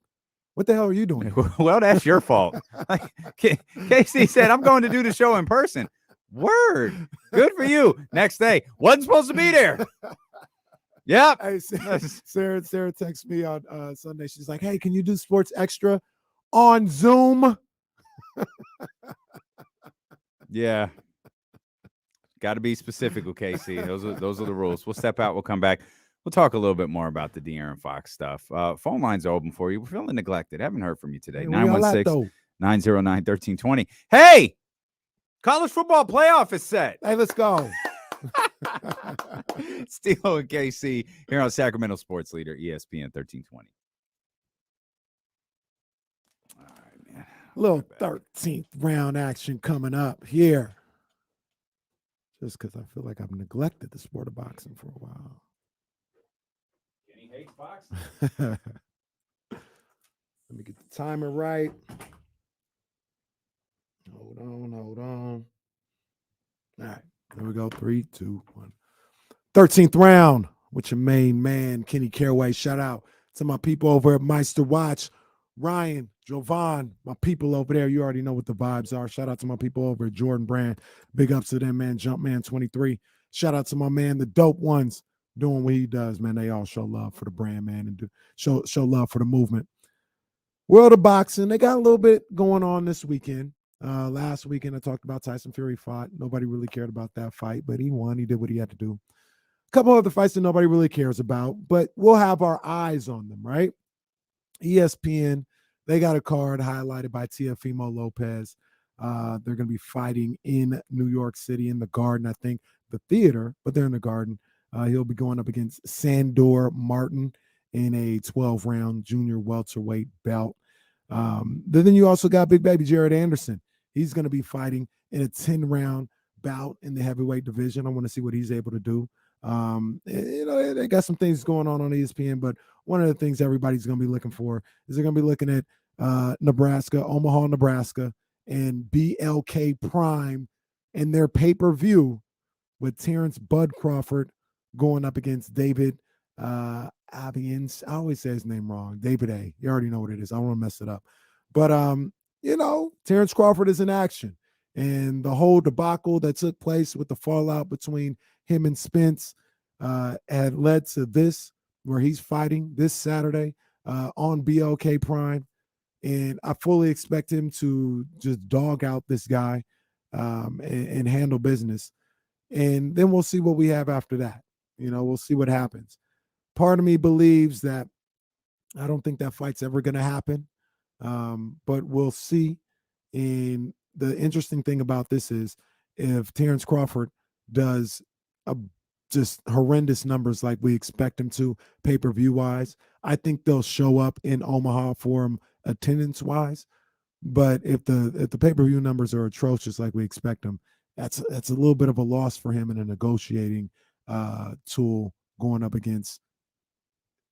"What the hell are you doing?" Well, that's your fault. Like Casey said, I'm going to do the show in person. Word. Good for you. Next day. Wasn't supposed to be there. Yep. Hey, Sarah texts me on Sunday. She's like, "Hey, can you do Sports Extra on Zoom?" Yeah. Got to be specific with Casey. Those are the rules. We'll step out. We'll come back. We'll talk a little bit more about the De'Aaron Fox stuff. Phone lines are open for you. We're feeling neglected. Haven't heard from you today. 916-909-1320. Hey, college football playoff is set. Hey, let's go. Steelo and KC here on Sacramento Sports Leader, ESPN 1320. All right, man. Little 13th round action coming up here. Just because I feel like I've neglected the sport of boxing for a while. Kenny hates boxing. Let me get the timer right. Hold on. All right, there we go. 3, 2, 1. 13th round with your main man, Kenny Caraway. Shout out to my people over at Meister Watch. Ryan, Jovan, my people over there. You already know what the vibes are. Shout out to my people over at Jordan Brand. Big ups to them, man. Jumpman 23. Shout out to my man, the Dope Ones, doing what he does, man. They all show love for the brand, man, and show love for the movement. World of boxing, they got a little bit going on this weekend. Last weekend, I talked about Tyson Fury fought. Nobody really cared about that fight, but he won. He did what he had to do. A couple other fights that nobody really cares about, but we'll have our eyes on them, right? ESPN, they got a card highlighted by Teofimo Lopez. They're going to be fighting in New York City in the Garden, I think, the theater, but they're in the Garden. He'll be going up against Sandor Martin in a 12-round junior welterweight bout. Then you also got Big Baby Jared Anderson. He's going to be fighting in a 10-round bout in the heavyweight division. I want to see what he's able to do. They got some things going on ESPN, but one of the things everybody's going to be looking for is they're going to be looking at Nebraska, Omaha, Nebraska, and BLK Prime and their pay-per-view with Terrence Bud Crawford going up against David Abians. I always say his name wrong. David A. You already know what it is. I don't want to mess it up. But, Terrence Crawford is in action. And the whole debacle that took place with the fallout between him and Spence had led to this, where he's fighting this Saturday on BLK Prime. And I fully expect him to just dog out this guy and handle business. And then we'll see what we have after that. We'll see what happens. Part of me believes that I don't think that fight's ever going to happen, but we'll see. And the interesting thing about this is if Terrence Crawford does just horrendous numbers like we expect him to pay-per-view wise, I think they'll show up in Omaha for him attendance wise. But if the pay-per-view numbers are atrocious like we expect them, that's a little bit of a loss for him in a negotiating tool going up against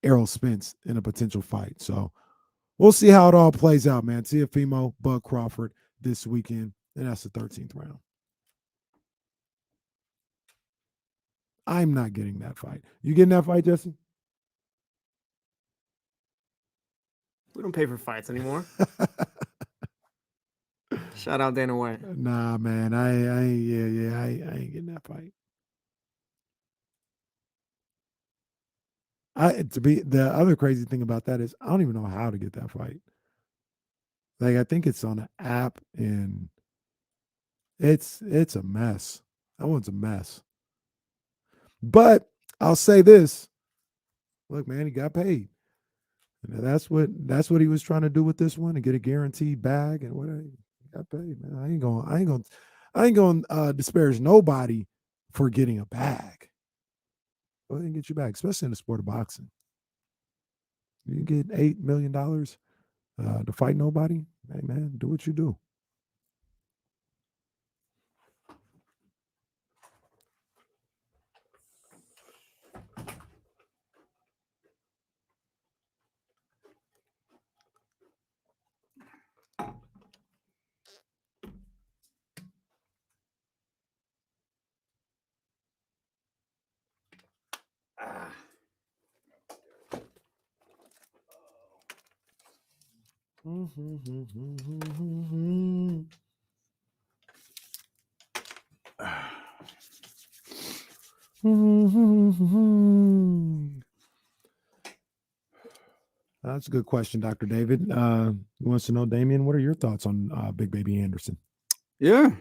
Errol Spence in a potential fight. So we'll see how it all plays out, man. Teofimo, Bud Crawford this weekend, and that's the 13th round. I'm not getting that fight. You getting that fight, Jesse? We don't pay for fights anymore. Shout out Dana White. Nah, man. I ain't getting that fight. The other crazy thing about that is I don't even know how to get that fight. Like, I think it's on an app, and it's a mess. That one's a mess. But I'll say this. Look, man, he got paid. And that's what he was trying to do with this one, and get a guaranteed bag and whatever. He got paid, man. I ain't going to disparage nobody for getting a bag. Go ahead and get your bag, especially in the sport of boxing. You get $8 million to fight nobody. Hey, man, do what you do. That's a good question, Dr. David. He wants to know, Damian, what are your thoughts on Big Baby Anderson? Yeah.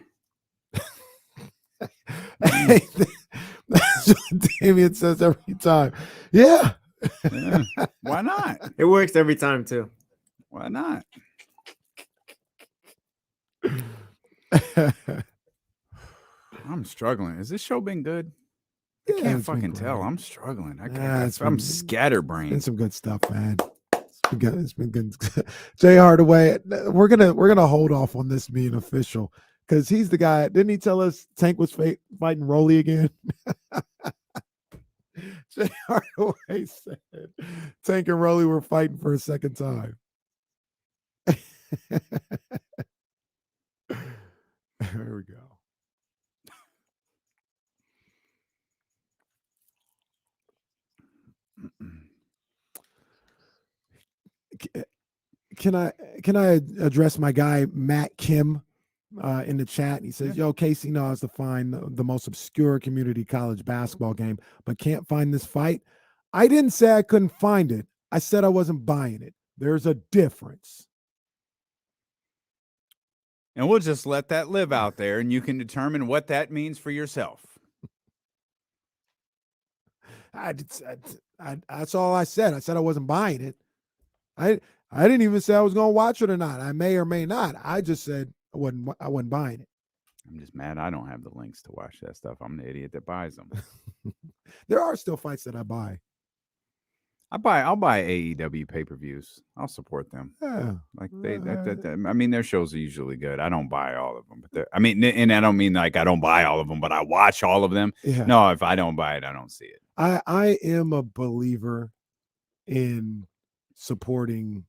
Hey, that's what Damian says every time. Yeah. Why not? It works every time too. Why not? I'm struggling. Has this show been good? I can't fucking tell. I'm struggling. I'm scatterbrained. It's been some good stuff, man. It's been good. Jay Hardaway, we're gonna hold off on this being official because he's the guy. Didn't he tell us Tank was fighting Rolly again? Jay Hardaway said Tank and Rolly were fighting for a second time. There we go. Can I address my guy Matt Kim in the chat? He says, "Yo, Casey knows to find the most obscure community college basketball game, but can't find this fight." I didn't say I couldn't find it. I said I wasn't buying it. There's a difference. And we'll just let that live out there, and you can determine what that means for yourself. That's all I said. I said I wasn't buying it. I didn't even say I was going to watch it or not. I may or may not. I just said I wasn't buying it. I'm just mad I don't have the links to watch that stuff. I'm the idiot that buys them. There are still fights that I buy. I'll buy AEW pay-per-views. I'll support them. Yeah. Like I mean, their shows are usually good. I don't buy all of them, but I mean, and I don't mean like I don't buy all of them, but I watch all of them. Yeah. No, if I don't buy it, I don't see it. I am a believer in supporting,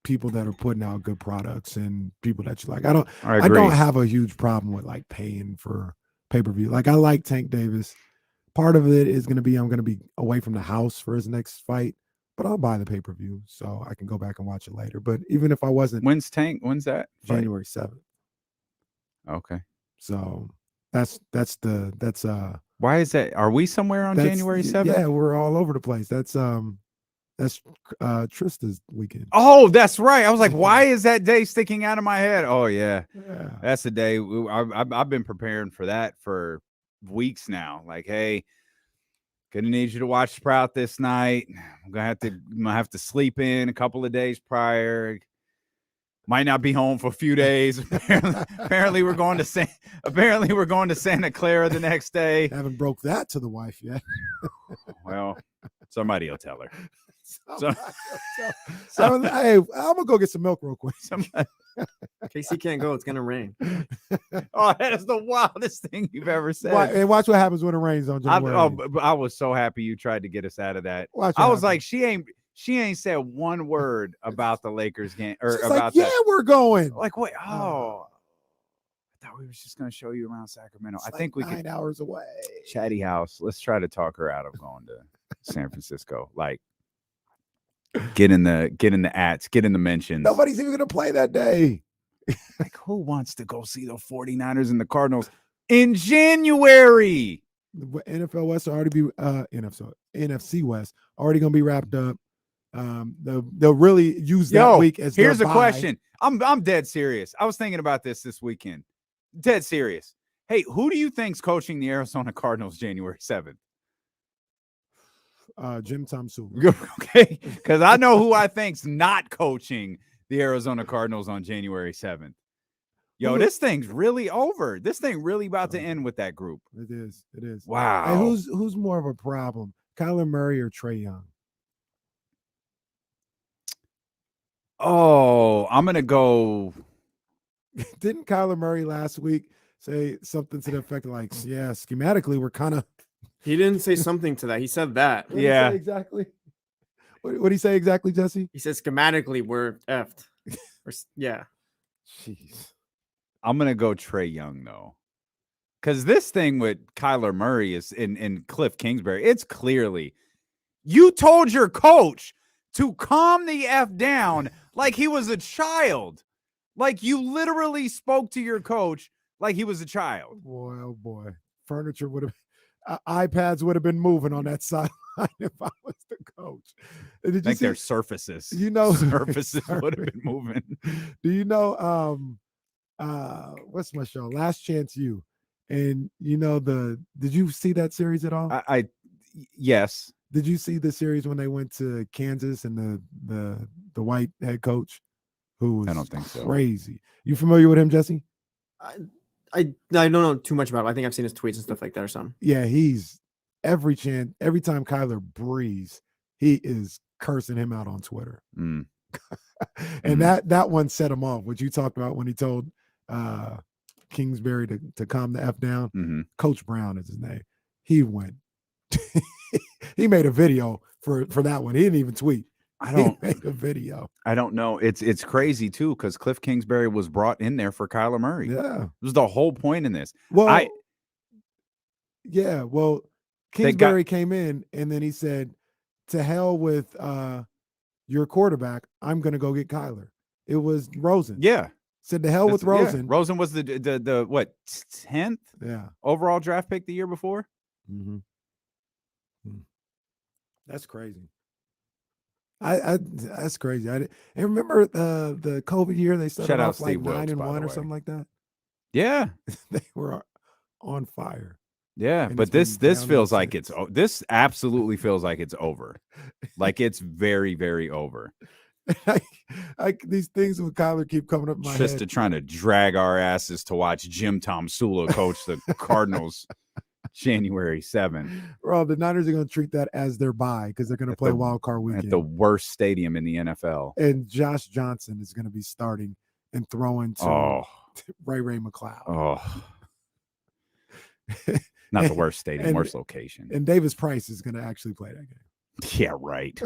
people that are putting out good products and people that you like. I don't have a huge problem with like paying for pay-per-view. Like I like Tank Davis. Part of it is going to be I'm going to be away from the house for his next fight, but I'll buy the pay-per-view so I can go back and watch it later. But even if I wasn't, when's that? January 7th. Okay. So that's why is that? Are we somewhere on January 7th? Yeah, we're all over the place. That's Trista's weekend. Oh, that's right. I was like, why is that day sticking out of my head? Oh yeah. That's the day. I've been preparing for that for weeks now. Like, hey, gonna need you to watch Sprout this night. I'm gonna have to sleep in a couple of days prior. Might not be home for a few days. Apparently we're going to Santa Clara the next day. Haven't broke that to the wife yet. Well, somebody will tell her. Hey, I'm gonna go get some milk real quick. KC can't go. It's gonna rain. Oh, that is the wildest thing you've ever said. And watch what happens when it rains on January. I was so happy you tried to get us out of that. Watch I what was like, happens. she ain't said one word about the Lakers game or She's about like, yeah, that. we're going. Like, wait, I thought we were just gonna show you around Sacramento. It's I like think we 9 could hours away. Chatty House. Let's try to talk her out of going to San Francisco. Like, get in the ads, get in the mentions. Nobody's even gonna play that day. Like, who wants to go see the 49ers and the Cardinals in January? The NFL West will already be NFC West already gonna be wrapped up. They'll really use that week as here's their a bye. question. I'm dead serious. I was thinking about this weekend. Dead serious. Hey, who do you think's coaching the Arizona Cardinals January 7th? Jim Tomsula. Okay, because I know who I think's not coaching the Arizona Cardinals on January 7th. Yo, this thing's really over. This thing really about to end with that group. It is. Wow. Hey, who's more of a problem, Kyler Murray or Trae Young? Oh, I'm gonna go. Didn't Kyler Murray last week say something to the effect of like, yeah, schematically we're kind of. He didn't say something to that. He said that. What did he say exactly. What did he say exactly, Jesse? He said schematically we're effed. Yeah. Jeez. I'm gonna go Trae Young though, because this thing with Kyler Murray is in Cliff Kingsbury. It's clearly you told your coach to calm the F down like he was a child. Like you literally spoke to your coach like he was a child. Boy, oh boy. Furniture would have, iPads would have been moving on that sideline if I was the coach. Did you I think see, their surfaces. You know, surfaces would have been moving. Do you know, what's my show? Last Chance U. And you know, did you see that series at all? Yes. Did you see the series when they went to Kansas and the white head coach who was I don't think so. Crazy. You familiar with him, Jesse? I don't know too much about him. I think I've seen his tweets and stuff like that or something. Yeah, he's every time Kyler breathes, he is cursing him out on Twitter. Mm. And that one set him off, what you talked about when he told Kingsbury to calm the F down. Mm-hmm. Coach Brown is his name. He went he made a video for that one. He didn't even tweet. He made a video. I don't know. It's crazy too, because Cliff Kingsbury was brought in there for Kyler Murray. Yeah. It was the whole point in this. Well, Kingsbury came in and then he said, to hell with your quarterback, I'm gonna go get Kyler. It was Rosen. Yeah. Said to hell with Rosen. Yeah. Rosen was the what, 10th overall draft pick the year before? Mm-hmm. That's crazy. That's crazy. And remember the COVID year they started off like 9-1 or something like that. Yeah, they were on fire. Yeah, and but this feels like this absolutely feels like it's over. Like it's very, very over. These things with Kyler keep coming up in my head. Just trying to drag our asses to watch Jim Tomsula coach the Cardinals January 7th. Bro, the Niners are going to treat that as their bye because they're going to play wild card weekend at the worst stadium in the NFL. And Josh Johnson is going to be starting and throwing to Ray McLeod. Oh, not the worst stadium, worst location. And Davis Price is going to actually play that game. Yeah, right.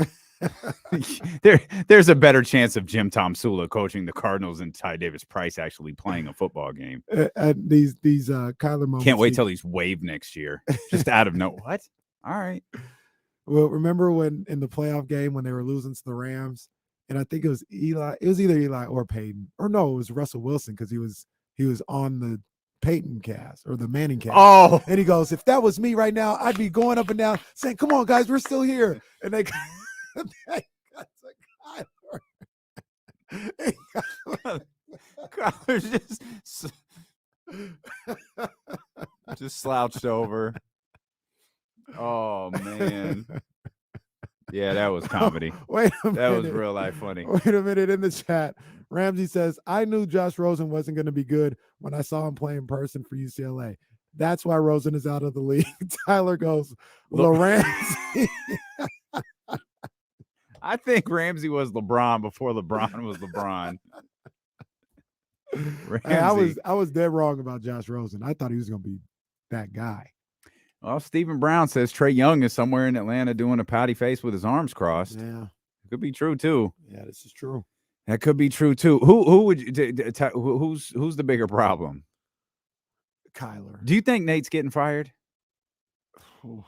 There's a better chance of Jim Tomsula coaching the Cardinals and Ty Davis Price actually playing a football game. These Kyler moments. Can't wait till he's waived next year, just out of nowhere. What? All right. Well, remember when in the playoff game when they were losing to the Rams, and I think it was Eli. It was either Eli or Peyton, or no, it was Russell Wilson because he was on the Peyton cast or the Manning cast. Oh, and he goes, "If that was me right now, I'd be going up and down saying, "Come on, guys, we're still here." And they got Kyler's just slouched over. Oh man. Yeah, that was comedy. Wait a minute. That was real life funny. Wait a minute. In the chat, Ramsey says, I knew Josh Rosen wasn't going to be good when I saw him play in person for UCLA. That's why Rosen is out of the league. Tyler goes, well, Ramsey. I think Ramsey was LeBron before LeBron was LeBron. Hey, I was dead wrong about Josh Rosen. I thought he was going to be that guy. Well, Stephen Brown says Trae Young is somewhere in Atlanta doing a pouty face with his arms crossed. Yeah, could be true too. Yeah, this is true. That could be true too. Who would you, who's the bigger problem? Kyler. Do you think Nate's getting fired?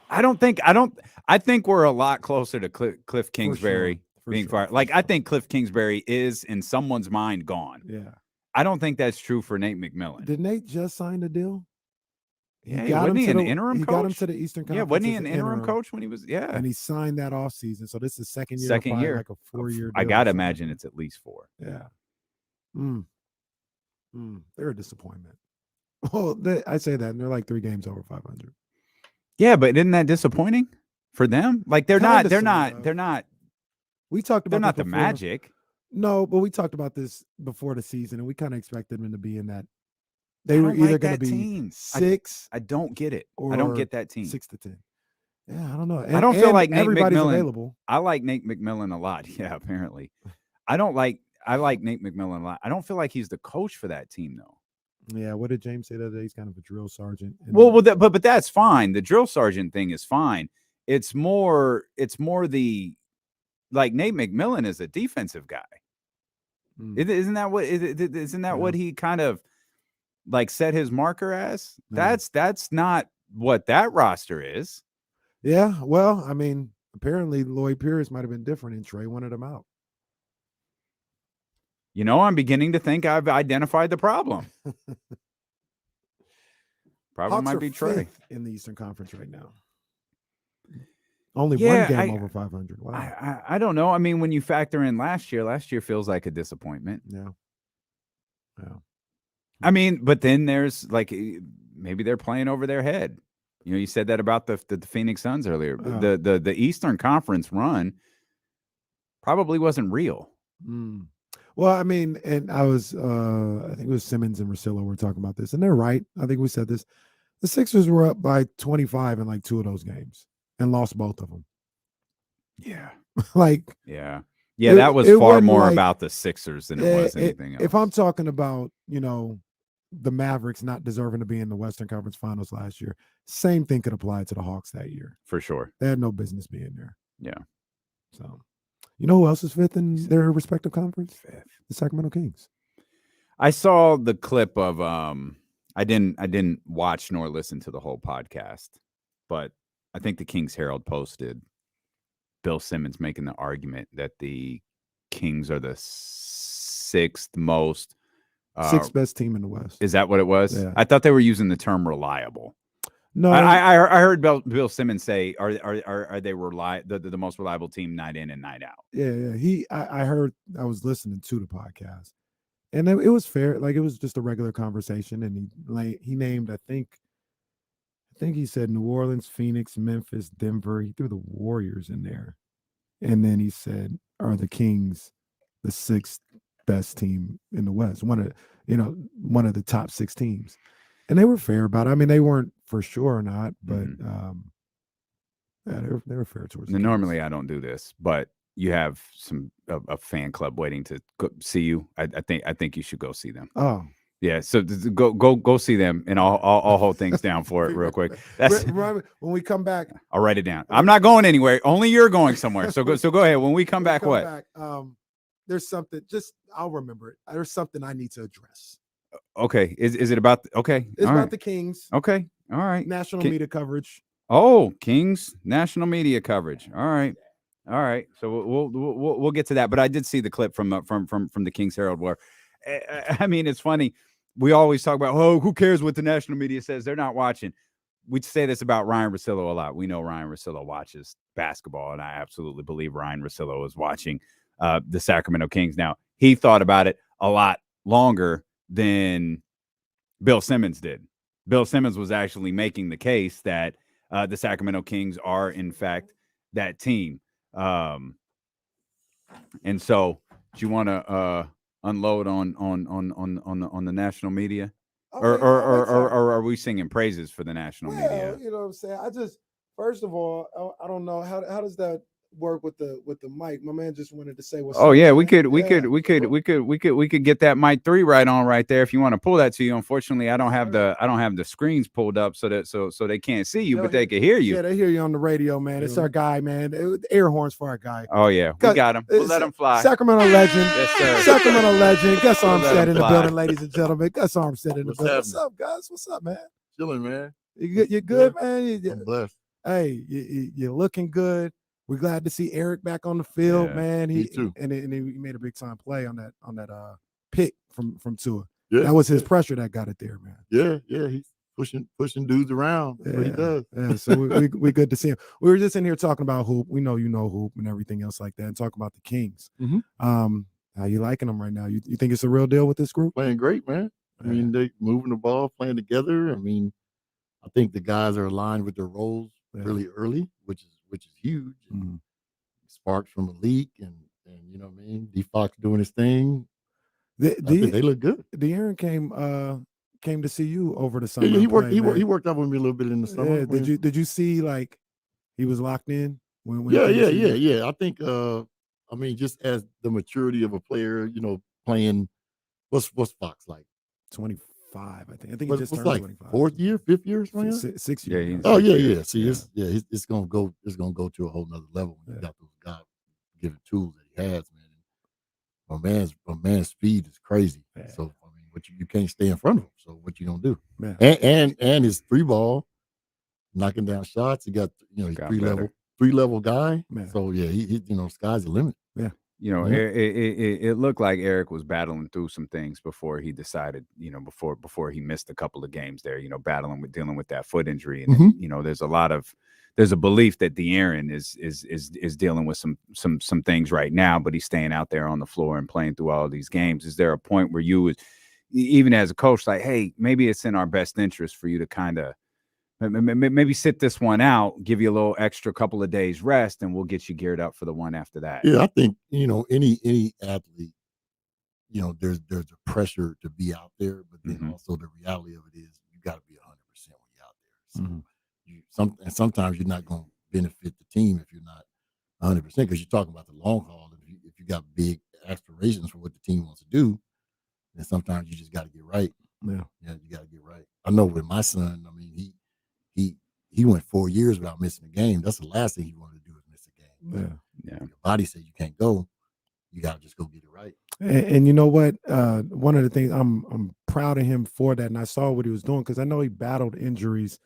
I think we're a lot closer to Cliff Kingsbury being fired. Like, I think Cliff Kingsbury is in someone's mind gone. Yeah. I don't think that's true for Nate McMillan. Did Nate just sign the deal? Wasn't he an interim coach? He got him to the Eastern Conference. Yeah, wasn't he an interim coach when he was? Yeah. And he signed that off season. So this is second year. Like a 4-year deal. I got to imagine it's at least 4. Yeah. They're a disappointment. Well, I say that, and they're like 3 games over 500. Yeah, but isn't that disappointing for them? Like they're not. We talked about they're not the Magic. No, but we talked about this before the season, and we kind of expected them to be in that. They were either going to be 6. I don't get it. I don't get that team. 6 to 10. Yeah, I don't know. I don't feel like Nate everybody's McMillan. Available. I like Nate McMillan a lot. Yeah, apparently. I like Nate McMillan a lot. I don't feel like he's the coach for that team though. Yeah, what did James say the other day? He's kind of a drill sergeant. But that's fine. The drill sergeant thing is fine. It's more the like Nate McMillan is a defensive guy. Isn't that what he kind of like set his marker as? That's not what that roster is. Yeah, well, I mean, apparently Lloyd Pierce might have been different, and Trae wanted him out. You know, I'm beginning to think I've identified the problem. Problem might be Trae in the Eastern Conference right now. Only one game over 500. Wow. I don't know. I mean, when you factor in last year feels like a disappointment. Yeah. I mean, but then there's like maybe they're playing over their head. You know, you said that about the Phoenix Suns earlier. The Eastern Conference run probably wasn't real. Well, I mean, and I think it was Simmons and Russillo were talking about this, and they're right. I think we said this. The Sixers were up by 25 in like 2 of those games and lost both of them. Yeah. That was far more about the Sixers than it was anything else. If I'm talking about, the Mavericks not deserving to be in the Western Conference Finals last year, same thing could apply to the Hawks that year. For sure. They had no business being there. Yeah. So, you know who else is 5th in their respective conference? 5th. The Sacramento Kings. I saw the clip of I didn't watch nor listen to the whole podcast, but I think the Kings Herald posted Bill Simmons making the argument that the Kings are the 6th most 6th best team in the West. Is that what it was? Yeah. I thought they were using the term reliable. No, I heard Bill Simmons say, "Are they the most reliable team night in and night out?" Yeah. I heard. I was listening to the podcast, and it was fair. Like, it was just a regular conversation, and he named, I think he said New Orleans, Phoenix, Memphis, Denver. He threw the Warriors in there, and then he said, "Are the Kings the 6th best team in the West? One of the top 6 teams." And they were fair about it. I mean, they weren't for sure or not, but they were fair towards. Normally, I don't do this, but you have a fan club waiting to see you. I think you should go see them. Oh, yeah. So go see them, and I'll hold things down for it real quick. When we come back, I'll write it down. I'm not going anywhere. Only you're going somewhere. So go ahead. When we come back, there's something. I'll remember it. There's something I need to address. Okay. Is it about? Okay. It's about the Kings. Okay. All right. National media coverage. Oh, Kings national media coverage. All right. So we'll get to that. But I did see the clip from the Kings Herald where, I mean, it's funny. We always talk about, who cares what the national media says? They're not watching. We say this about Ryan Russillo a lot. We know Ryan Russillo watches basketball, and I absolutely believe Ryan Russillo is watching the Sacramento Kings. Now, he thought about it a lot longer than Bill Simmons did. Bill Simmons was actually making the case that the Sacramento Kings are, in fact, that team. And so, do you want to unload on the national media, or are we singing praises for the national media? You know what I'm saying? First of all, I don't know how does that work with the mic. My man just wanted to say what's Oh up, yeah, man. we could Yeah. get that mic 3 right on right there if you want to pull that to you. Unfortunately, I don't have the screens pulled up so they can't see you, but they can hear you. Yeah, they hear you on the radio, man. It's our guy, man. Air horns for our guy. Oh yeah, we got him. We'll let him fly. Sacramento legend. Yes, sir. Sacramento legend. Guss We'll let Armstead him in the fly. building, ladies and gentlemen. Guss Armstead in the What's building. What's happening? up, guys? What's up, man? Chilling, man. You good, man? I'm blessed. Hey, you're looking good. We're glad to see Eric back on the field, Yeah, man. me too. And he made a big time play on that pick from Tua. Yeah, That was his pressure that got it there, man. yeah. He's pushing dudes around. That's what he does. Yeah, so we good to see him. We were just in here talking about hoop. We know you know hoop and everything else like that, and talking about the Kings. Mhm. How you liking them right now? You think it's a real deal with this group? Playing great, man. I mean, they moving the ball, playing together. I mean, I think the guys are aligned with their roles really early, which is huge. And Sparks from Malik and you know what I mean. D Fox doing his thing. I think they look good. De'Aaron came to see you over the summer. Yeah, he worked. and played, He worked out with me a little bit in the summer. Yeah, did you see like he was locked in? When Yeah. I think. I mean, just as the maturity of a player, you know, playing. What's Fox like? 25, I think. I think he What's just turned like 25. 4th year, 5th year, right? 6 Yeah, years. he's- Oh yeah. Yeah. See, it's gonna go. It's gonna go to a whole nother level. When you got those God given tools that he has, man. My man's speed is crazy. Yeah. So I mean, you can't stay in front of him. So what you gonna do? Man. And his 3-ball, knocking down shots. He got he's Got 3-level guy. Man. So yeah, he sky's the limit. Yeah. You know, Yeah. it looked like Eric was battling through some things before he decided, before he missed a couple of games there, dealing with that foot injury. And then, there's a belief that De'Aaron is dealing with some things right now, but he's staying out there on the floor and playing through all of these games. Is there a point where you would, even as a coach, like, hey, maybe it's in our best interest for you to kind of maybe sit this one out, give you a little extra couple of days rest, and we'll get you geared up for the one after that. Yeah, I think any athlete, there's a pressure to be out there, but then also the reality of it is you got to be 100% when you're out there. So sometimes you're not going to benefit the team if you're not 100% because you're talking about the long haul. If you got big aspirations for what the team wants to do, then sometimes you just got to get right. Yeah, you got to get right. I know with my son, I mean, he went 4 years without missing a game. That's the last thing he wanted to do is miss a game. Yeah. Your body said you can't go. You got to just go get it right. And you know what? One of the things I'm proud of him for that, and I saw what he was doing because I know he battled injuries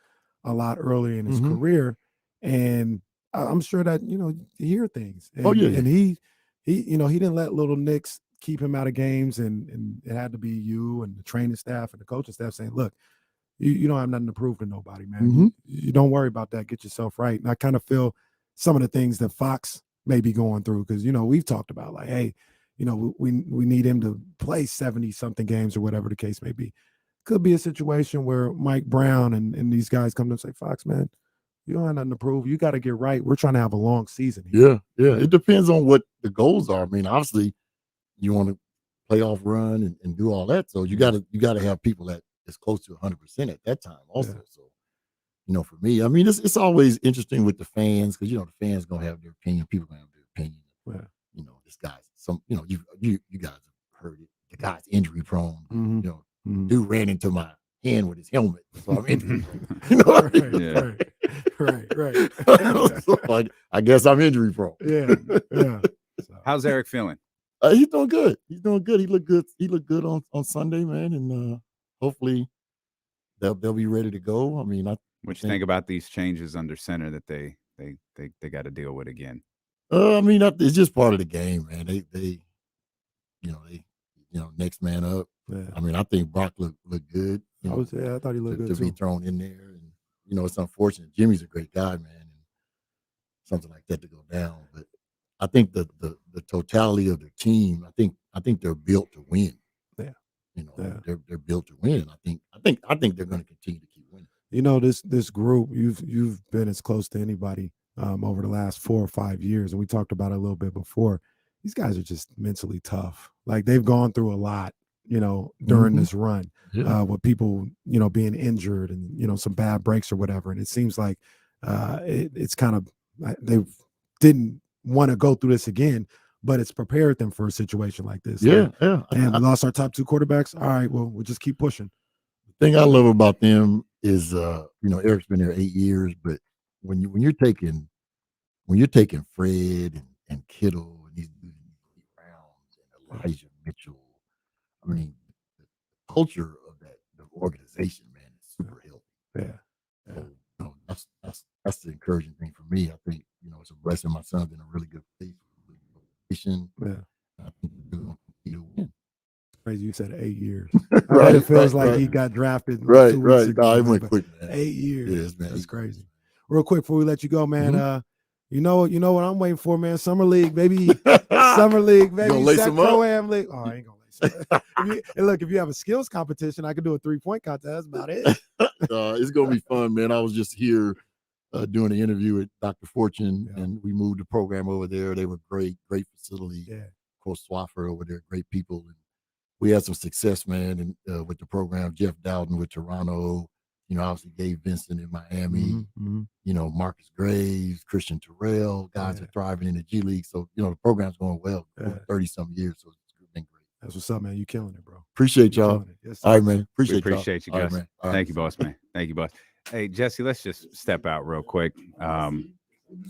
a lot earlier in his career, and I'm sure that you hear things. And, and he didn't let little nicks keep him out of games, and it had to be you and the training staff and the coaching staff saying, look, you don't have nothing to prove to nobody, man. You don't worry about that. Get yourself right. And I kind of feel some of the things that Fox may be going through because, we've talked about like, hey, we need him to play 70-something games or whatever the case may be. Could be a situation where Mike Brown and these guys come to him and say, Fox, man, you don't have nothing to prove. You got to get right. We're trying to have a long season here. Yeah. It depends on what the goals are. I mean, obviously, you want to playoff run and do all that. So you got to have people that is close to 100% at that time also. So, for me, I mean, it's always interesting with the fans because, the fans going to have their opinion. People going to have their opinion. Yeah. This guy's you guys have heard it. The guy's injury prone. Dude ran into my hand with his helmet. So I'm injury prone. Right. So I guess I'm injury prone. Yeah. So, how's Eric feeling? He's doing good. He looked good. He looked good on Sunday, man. And hopefully they'll be ready to go. I mean, what you think about these changes under center that they got to deal with again? I mean, it's just part of the game, man. They next man up. Yeah. I mean, I think Brock looked good. I thought he looked good to too. be thrown in there, and it's unfortunate. Jimmy's a great guy, man, and something like that to go down. But I think the totality of their team, I think they're built to win. Yeah, they're built to win. I think they're going to continue to keep winning. This group, you've been as close to anybody over the last 4 or 5 years, and we talked about it a little bit before. These guys are just mentally tough. Like they've gone through a lot, during this run, with people, being injured and some bad breaks or whatever. And it seems like it's kind of they didn't want to go through this again, but it's prepared them for a situation like this. Yeah, Like, yeah. damn, we lost our top 2 quarterbacks. All right, well, we'll just keep pushing. The thing I love about them is, Eric's been there 8 years, but when you're taking Fred and Kittle and these Browns and Elijah Mitchell, I mean, the culture of the organization, man, is super healthy. Yeah. So, that's the encouraging thing for me. I think, it's a blessing. My son's in a really good place. Yeah. I think we'll continue to win. Crazy you said 8 years. Right, It feels right, like he right. got drafted Right, 2 weeks ago. No, it man, went but quick, man. 8 years. Yes, man. That's crazy. Real quick before we let you go, man. Mhm. You know what I'm waiting for, man. Summer League, baby. Summer League, baby. gonna lace 'em up? Pro-Am League. Oh, I ain't gonna lace 'em up. If you have a skills competition, I could do a 3-point contest. That's about it. It's gonna be fun, man. I was just here doing an interview with Dr. Fortune, Yeah. and we moved the program over there. They were great facility. Yeah. Of course, Swafford over there, great people, and we had some success, man, and with the program. Jeff Dowden with Toronto, obviously Dave Vincent in Miami, Mhm. Marcus Graves, Christian Terrell, guys Yeah. are thriving in the G League. So, the program's going well Yeah. over 30-some years. So it's been great. That's what's up, man. You killing it, bro. Appreciate You y'all. killing it. Yes, All right, sir. man. We Appreciate appreciate you, y'all. All Gus. right, man. All Thank right. you, boss man. Thank you, boss. Hey, Jesse, let's just step out real quick.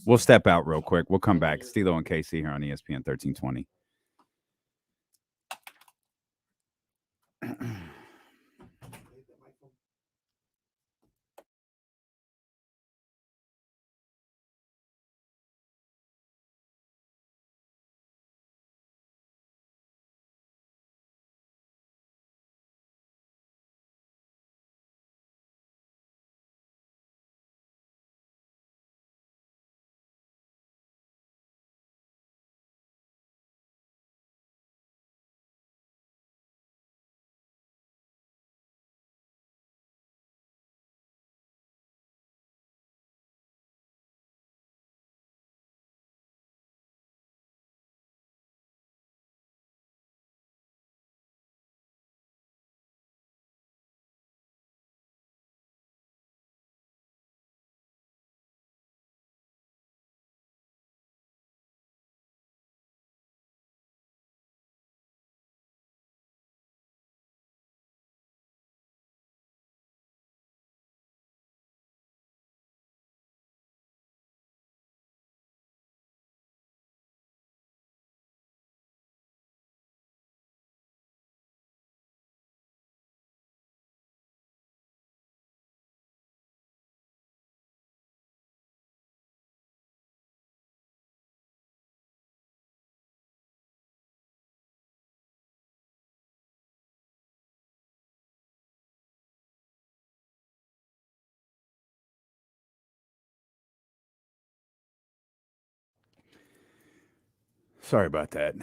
We'll step out real quick. We'll come back. Stilo and KC here on ESPN 1320. Sorry about that.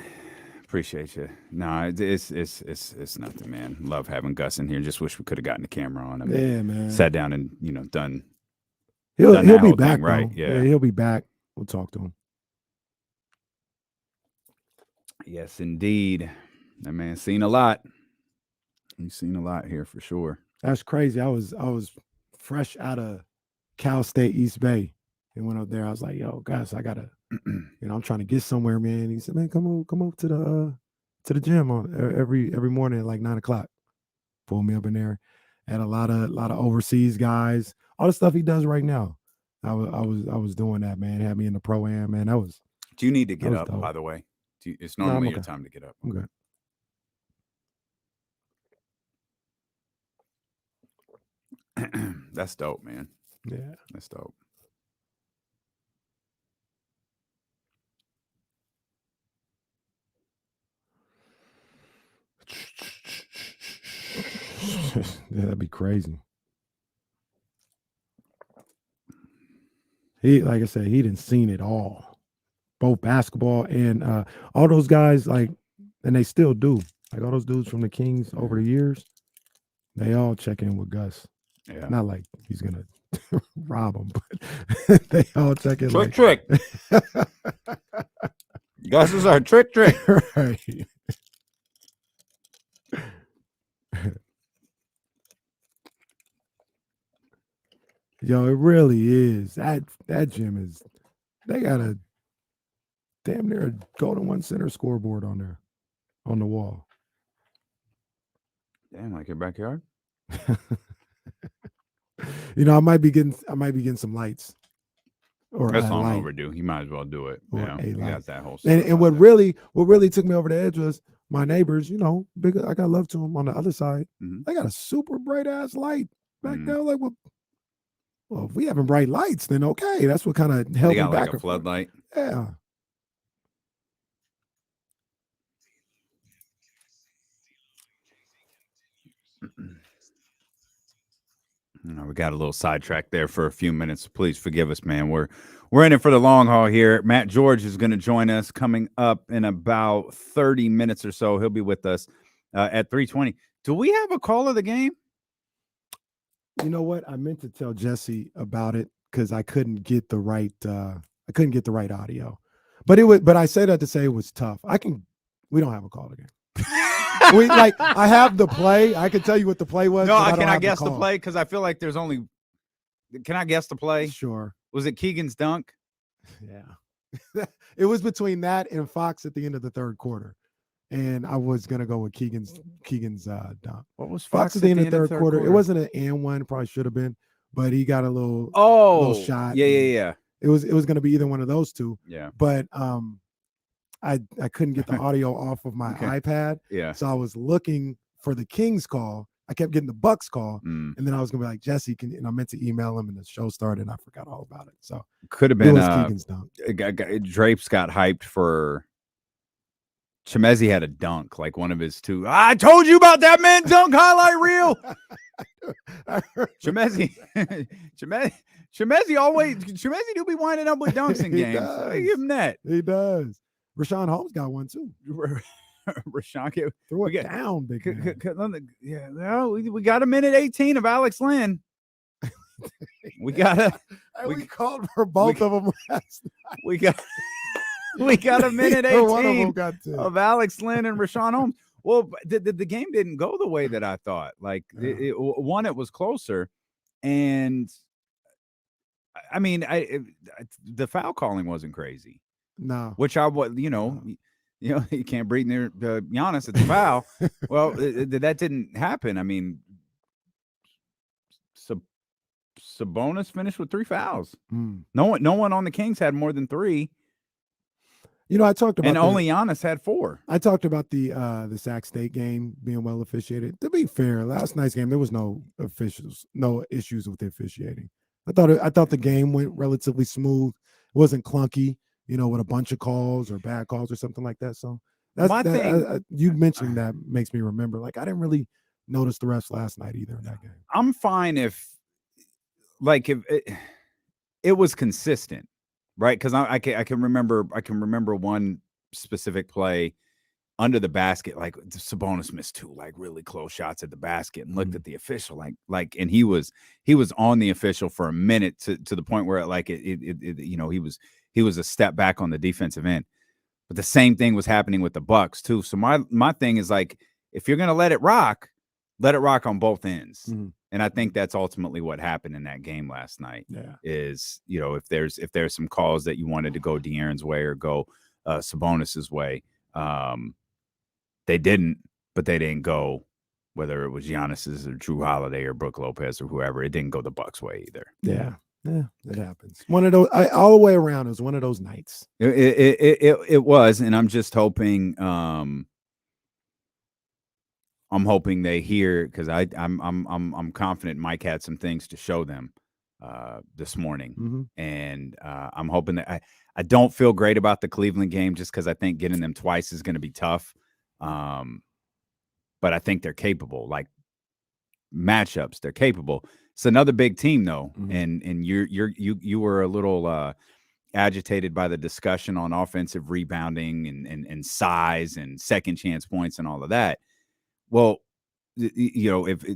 Appreciate you. No, it's nothing, man. Love having Gus in here. Just wish we could have gotten the camera on him. Yeah, man. Sat down and done. He'll that be whole back, thing, right? though. Yeah. He'll be back. We'll talk to him. Yes, indeed. That man's seen a lot. He's seen a lot here for sure. That's crazy. I was fresh out of Cal State East Bay and went up there. I was like, yo, guys, I gotta, I'm trying to get somewhere, man. He said, man, come over to the gym on every morning at like 9:00. Pulled me up in there. Had a lot of overseas guys. All the stuff he does right now. I was doing that, man. Had me in the pro-am, man. That was. Do you need to get was up, dope. by the way? It's No, I'm normally your okay. time to get up. I'm good. That's dope, man. Yeah. That's dope. Yeah, that'd be crazy. He, like I said, he didn't seen it all, both basketball and all those guys. Like, and they still do. Like all those dudes from the Kings over the years, they all check in with Gus. Yeah. Not like he's gonna rob them, but they all check in. Trick. Gus is our trick. Right. Yo, it really is. That gym is. They gotta damn near a Golden One Center scoreboard on there, on the wall. Damn, like your backyard. You know, I might be getting some lights. Or That's a long light. overdue. He might as well do it. Or Yeah, a he light. got that whole. And what really took me over the edge was my neighbors. You know, big. I got love to them on the other side. Mhm. They got a super bright ass light back Mhm. there. Like, well, if we having bright lights, then okay. That's what kind of held They me got back. like a floodlight. Yeah. We got a little sidetracked there for a few minutes. Please forgive us, man. We're in it for the long haul here. Matt George is going to join us coming up in about 30 minutes or so. He'll be with us at 3:20. Do we have a call of the game? You know what? I meant to tell Jesse about it because I couldn't get the right audio. But I say that to say it was tough. We don't have a call of the game. I have the play. I can tell you what the play was. No, but can I guess the the play? Because I feel like there's only. Can I guess the play? Sure. Was it Keegan's dunk? Yeah. It was between that and Fox at the end of the third quarter. And I was gonna go with Keegan's dunk. What was Fox at the end of the third quarter? It wasn't an and one, probably should have been, but he got a little shot. Yeah. It was gonna be either one of those two. Yeah. But I couldn't get the audio off of my iPad. Yeah. So I was looking for the Kings call. I kept getting the Bucks call. Mm. And then I was gonna be like, Jesse, and I meant to email him and the show started and I forgot all about it. So Could have it been was Keegan's dunk. Drapes got hyped for Chemezi had a dunk, like one of his two. I told you about that man dunk highlight reel. Chemezi do be winding up with dunks in games. I give him that. He does. Rashawn Holmes got one too. Rashawn, Throw it down, big man. yeah. No, we got a minute 18 of Alex Lynn. We called for both of them last night. We got a minute 18 got of Alex Lynn and Rashawn Holmes. Well, the game didn't go the way that I thought. Like, it was closer. And, I mean, the foul calling wasn't crazy. No. Which you can't breathe near Giannis at the foul. Well, that didn't happen. I mean, Sabonis finished with 3 fouls. No one on the Kings had more than 3. You know, I talked about only Giannis had 4. I talked about the Sac State game being well officiated. To be fair, last night's game there was no issues with the officiating. I thought the game went relatively smooth. It wasn't clunky, with a bunch of calls or bad calls or something like that. So you mentioning that makes me remember. Like I didn't really notice the refs last night either in that game. I'm fine if it was consistent. Right, because I can remember one specific play under the basket. Like Sabonis missed 2 like really close shots at the basket, and looked at the official and he was on the official for a minute to the point where he was a step back on the defensive end. But the same thing was happening with the Bucks too. So my thing is like, if you're gonna let it rock on both ends. Mm-hmm. And I think that's ultimately what happened in that game last night. Yeah. Is, if there's some calls that you wanted to go De'Aaron's way or go Sabonis's way, they didn't, but they didn't go, whether it was Giannis's or Drew Holiday or Brook Lopez or whoever, it didn't go the Bucks way either. Yeah, it happens. One of those all the way around. It was one of those nights. It was, and I'm just hoping. I'm hoping they hear, because I'm confident Mike had some things to show them this morning, mm-hmm. and I'm hoping that I don't feel great about the Cleveland game just because I think getting them twice is going to be tough, but I think they're capable. Like matchups, they're capable. It's another big team though, mm-hmm. and you were a little agitated by the discussion on offensive rebounding and size and second chance points and all of that. Well, if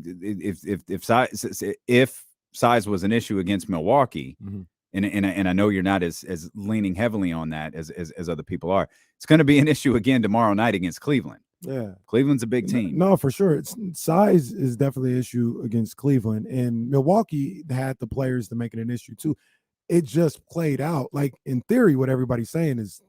size was an issue against Milwaukee, mm-hmm. and I know you're not as leaning heavily on that as other people are, it's going to be an issue again tomorrow night against Cleveland. Yeah, Cleveland's a big team. No, for sure. Size is definitely an issue against Cleveland, and Milwaukee had the players to make it an issue too. It just played out like in theory. What everybody's saying is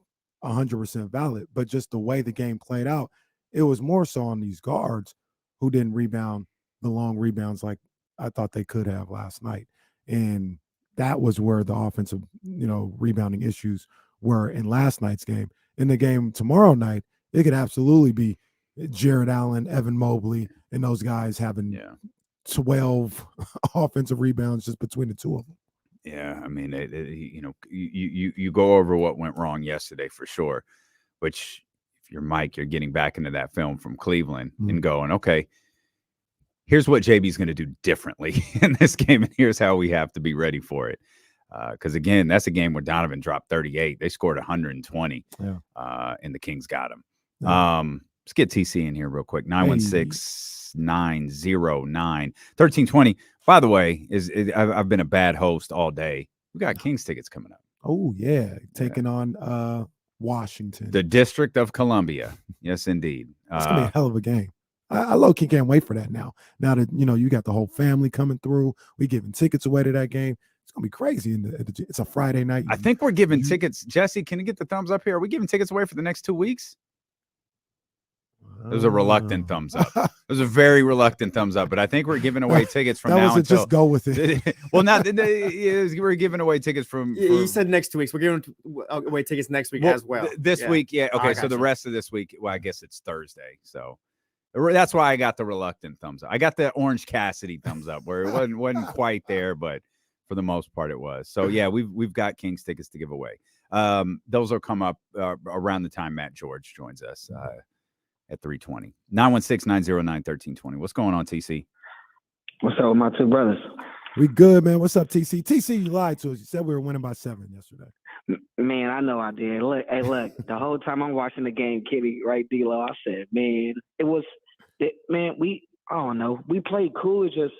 100% valid, but just the way the game played out, it was more so on these guards who didn't rebound the long rebounds like I thought they could have last night. And that was where the offensive, rebounding issues were in last night's game. In the game tomorrow night, it could absolutely be Jared Allen, Evan Mobley, and those guys having 12 offensive rebounds just between the two of them. Yeah, I mean, you go over what went wrong yesterday for sure, which if you're Mike, you're getting back into that film from Cleveland and going, okay, here's what JB's going to do differently in this game, and here's how we have to be ready for it. Because, again, that's a game where Donovan dropped 38. They scored 120, and the Kings got him. Yeah. Let's get TC in here real quick. 916-909-1320. By the way, I've been a bad host all day. We got Kings tickets coming up. Oh, yeah. Taking on Washington. The District of Columbia. Yes, indeed. It's going to be a hell of a game. I low-key can't wait for that now. Now that, you got the whole family coming through. We giving tickets away to that game. It's going to be crazy. It's a Friday night. I think we're giving tickets. Jesse, can you get the thumbs up here? Are we giving tickets away for the next 2 weeks? It was a reluctant thumbs up. It was a very reluctant thumbs up, but I think we're giving away tickets from now until. Just go with it. Well, not we're giving away tickets from. You said next 2 weeks. We're giving away tickets next week as well. This week, yeah. Okay, so the rest of this week, well, I guess it's Thursday. So that's why I got the reluctant thumbs up. I got the Orange Cassidy thumbs up, where it wasn't quite there, but for the most part, it was. So yeah, we've got Kings tickets to give away. Those will come up around the time Matt George joins us. At 3:20. 916-909-1320. What's going on, TC? What's up with my two brothers? We good, man. What's up, TC? TC, you lied to us. You said we were winning by 7 yesterday. Man, I know I did. Look, the whole time I'm watching the game, Kitty, right, D-Lo, I said, man, I don't know. We played cool. It's just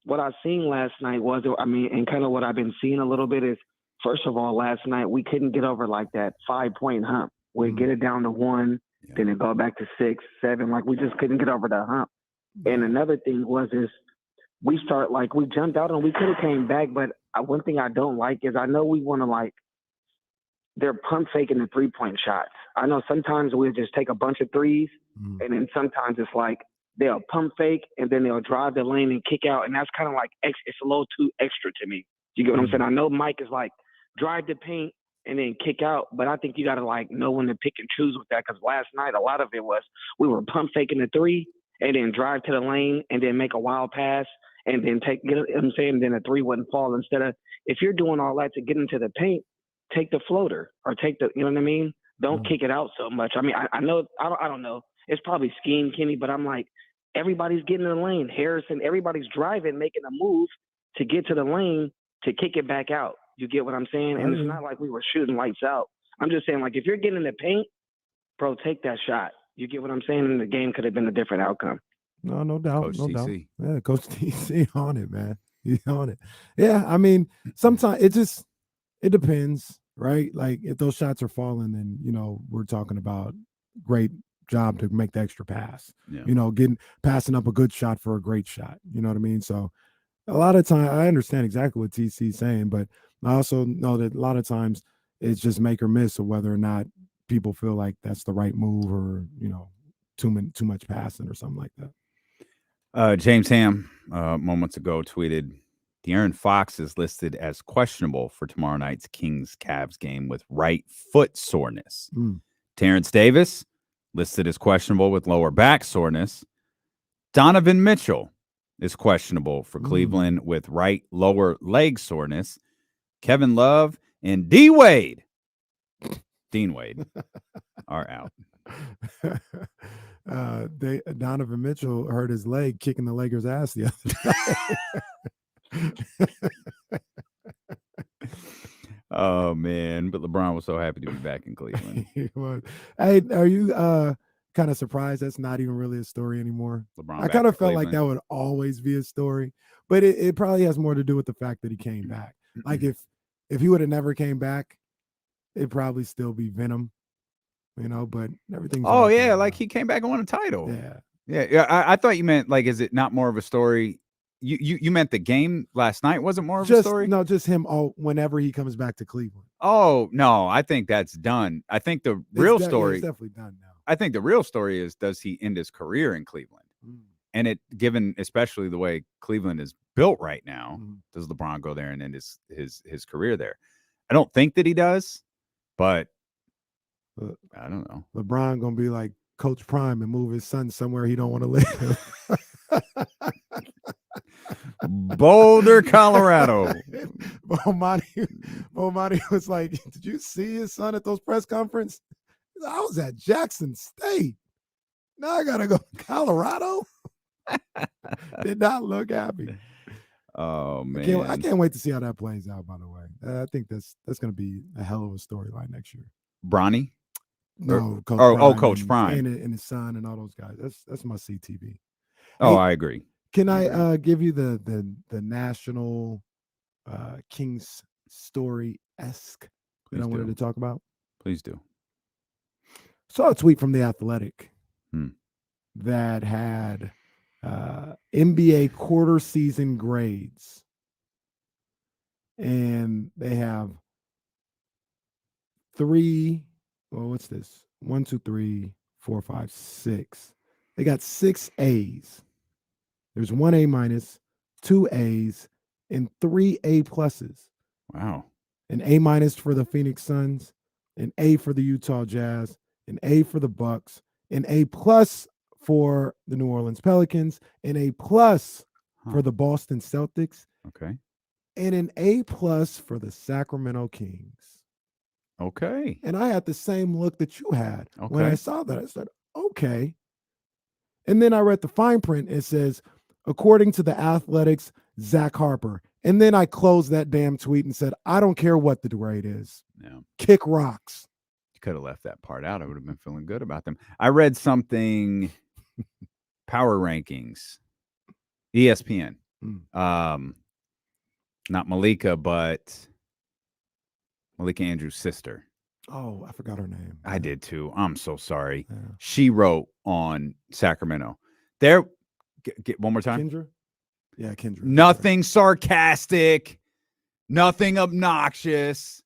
what I seen last night was, and kind of what I've been seeing a little bit is, first of all, last night we couldn't get over like that 5-point hump. We'd get it down to 1. Yeah. Then it go back to 6, 7. Like we just couldn't get over the hump. And another thing was we jumped out and we could have came back. But one thing I don't like is I know we want to they're pump faking the 3-point shots. I know sometimes we'll just take a bunch of threes and then sometimes it's like they'll pump fake and then they'll drive the lane and kick out. And that's kind of like it's a little too extra to me. You get what I'm saying? I know Mike is drive the paint and then kick out. But I think you got to know when to pick and choose with that. Because last night, a lot of it was we were pump faking the 3 and then drive to the lane and then make a wild pass and then then a 3 wouldn't fall. Instead of, if you're doing all that to get into the paint, take the floater or take the, you know what I mean? Don't kick it out so much. I mean, I know, I don't know. It's probably scheme, Kenny, but I'm like, everybody's getting in the lane. Harrison, everybody's driving, making a move to get to the lane to kick it back out. You get what I'm saying? And it's not like we were shooting lights out. I'm just saying, if you're getting in the paint, bro, take that shot. You get what I'm saying? And the game could have been a different outcome. No doubt. Coach no TC. doubt. Yeah, Coach TC on it, man. He's on it. Yeah, I mean, sometimes it depends, right? Like if those shots are falling, then, we're talking about great job to make the extra pass. Yeah. Passing up a good shot for a great shot. You know what I mean? So a lot of time, I understand exactly what TC's saying, but I also know that a lot of times it's just make or miss of whether or not people feel like that's the right move or, too much passing or something like that. James Ham moments ago tweeted, De'Aaron Fox is listed as questionable for tomorrow night's Kings-Cavs game with right foot soreness. Terrence Davis listed as questionable with lower back soreness. Donovan Mitchell is questionable for Cleveland with right lower leg soreness. Kevin Love and Dean Wade are out. Donovan Mitchell hurt his leg kicking the Lakers' ass the other day. Oh, man. But LeBron was so happy to be back in Cleveland. Hey, are you kind of surprised that's not even really a story anymore? LeBron I kind of felt like that would always be a story, but it probably has more to do with the fact that he came back. Like if he would have never came back, it'd probably still be Venom, but everything. Oh yeah, like he came back and won a title. Yeah. I thought you meant is it not more of a story You meant the game last night wasn't more of a Just story? no, just him. Whenever he comes back to Cleveland. Oh no, I think that's done. I think the real story. It's definitely done now. I think the real story is, does he end his career in Cleveland? And it, given especially the way Cleveland is built right now, does LeBron go there and end his career there? I don't think that he does, but I don't know. LeBron gonna be like Coach Prime and move his son somewhere he don't want to live. Boulder, Colorado. Bomani was like, "Did you see his son at those press conferences? I was at Jackson State. Now I gotta go to Colorado." Did not look happy. Oh man, I can't wait to see how that plays out. By the way, I think that's going to be a hell of a storyline next year. Bronny? No, Coach Prime Coach Prime and his son and all those guys. That's my CTV. Oh, Hey, I agree. Can I give you the national Kings story-esque that I wanted to talk about? Please do. Saw a tweet from The Athletic that had NBA quarter season grades, and they have what's this? 1, 2, 3, 4, 5, 6. They got 6 A's. There's 1 A-, 2 A's, and 3 A+. Wow. An A- for the Phoenix Suns, an A for the Utah Jazz, an A for the Bucks, an A+ for the New Orleans Pelicans, an A+ for the Boston Celtics, Okay. and an A+ for the Sacramento Kings. Okay. And I had the same look that you had when I Okay. saw that. I said, okay. And then I read the fine print. It says, according to the Athletics, Zach Harper. And then I closed that damn tweet and said, I don't care what the grade is. Yeah. Kick rocks. You could have left that part out. I would have been feeling good about them. I read something, power rankings, ESPN. Not Malika, but Malika Andrews' sister. Oh, I forgot her name. I did too. I'm so sorry. Yeah. She wrote on Sacramento. There, get one more time. Kendra? Yeah, Kendra. Nothing sarcastic, nothing obnoxious.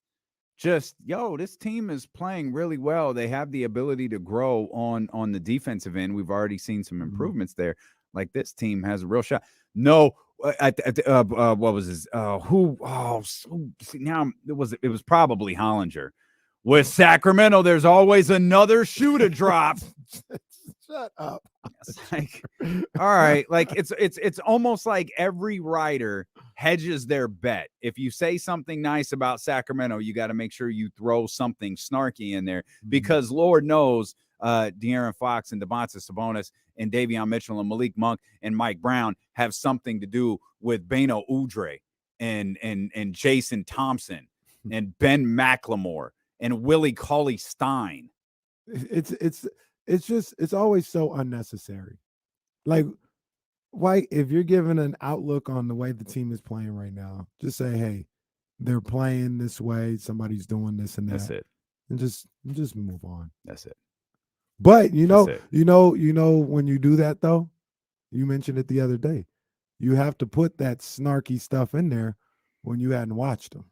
Just, this team is playing really well. They have the ability to grow on the defensive end. We've already seen some improvements there. Like, this team has a real shot. No, what was his? Who? Oh, see, now it was probably Hollinger. With Sacramento, there's always another shoe to drop. Shut up. It's like, all right, like it's almost like every writer hedges their bet. If you say something nice about Sacramento, you got to make sure you throw something snarky in there, because Lord knows De'Aaron Fox and Domantas Sabonis and Davion Mitchell and Malik Monk and Mike Brown have something to do with Beno Udrih and Jason Thompson and Ben McLemore and Willie Cauley-Stein. It's always so unnecessary. Like, why, if you're giving an outlook on the way the team is playing right now, just say, hey, they're playing this way, somebody's doing this and that. That's it. And just move on. That's it. But you know, when you do that though, you mentioned it the other day, you have to put that snarky stuff in there when you hadn't watched them.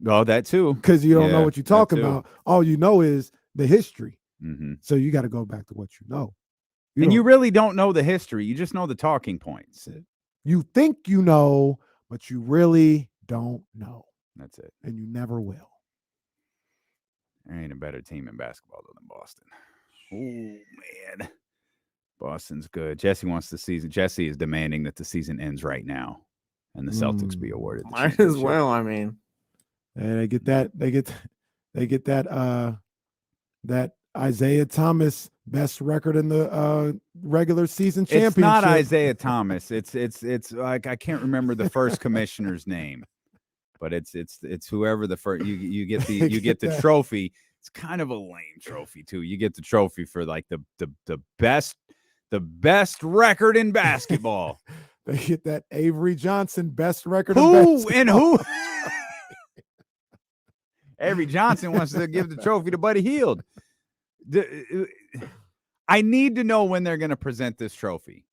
Oh, that too. Because you don't know what you're talking about. All you know is the history. Mm-hmm. So you got to go back to what you know. You really don't know the history. You just know the talking points. You think you know, but you really don't know. That's it. And you never will. There ain't a better team in basketball than Boston. Oh, man. Boston's good. Jesse wants the season. Jesse is demanding that the season ends right now and the Celtics be awarded. Might as well, I mean. And they get that that Isaiah Thomas best record in the regular season championship. It's not Isaiah Thomas. It's like, I can't remember the first commissioner's name, but it's whoever the first you get the trophy. It's kind of a lame trophy too. You get the trophy for like the best record in basketball. They get that Avery Johnson best record in basketball. Who? Avery Johnson wants to give the trophy to Buddy Hield. I need to know when they're going to present this trophy.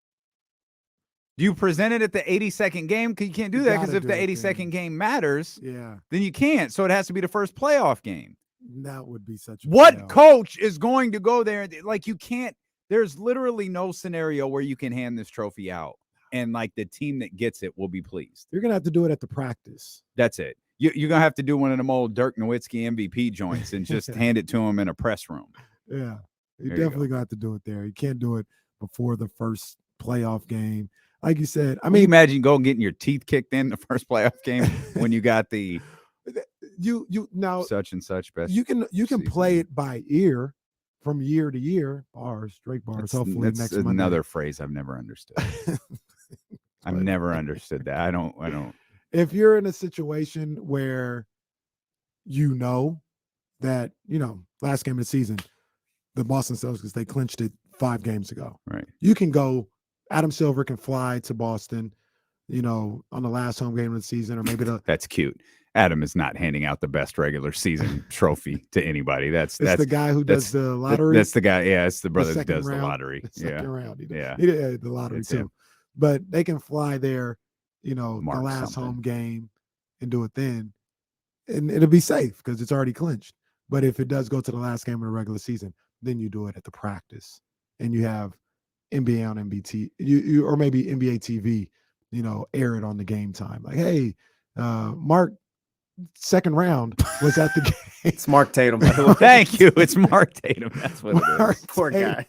Do you present it at the 82nd game? Because you can't do that, because if the 82nd game matters, yeah, then you can't. So it has to be the first playoff game. that would be such a What fail. coach is going to go there? Like, you can't. There's literally no scenario where you can hand this trophy out and like the team that gets it will be pleased. You're gonna have to do it at the practice. That's it. You're gonna have to do one of them old Dirk Nowitzki MVP joints and just hand it to him in a press room. Yeah, you're There you definitely go. gonna have to do it there. You can't do it before the first playoff game. Like you said, I I mean, mean, imagine going getting your teeth kicked in the first playoff game when you got the you now such and such best. you can play season. it by ear from year to year. Straight bars. That's, Hopefully that's next another Monday. phrase I've never understood. I've never understood that. I don't. If you're in a situation where you know that, last game of the season, the Boston Celtics, they clinched it 5 games ago. Right. You can go, Adam Silver can fly to Boston, on the last home game of the season, or maybe That's cute. Adam is not handing out the best regular season trophy to anybody. That's the guy who does the lottery. That's the guy. Yeah, it's the brother that second does round, the lottery. the second Yeah. round. He Yeah. did the lottery It's too. him. But they can fly there, the Mark last something. home game and do it then. And it'll be safe because it's already clinched. But if it does go to the last game of the regular season, then you do it at the practice. And you have NBA on NBT, you or maybe NBA TV, air it on the game time. Like, hey, Mark, second round was at the game. It's Mark Tatum, by the way. Thank you. It's Mark Tatum. That's what it Mark is. Poor guy.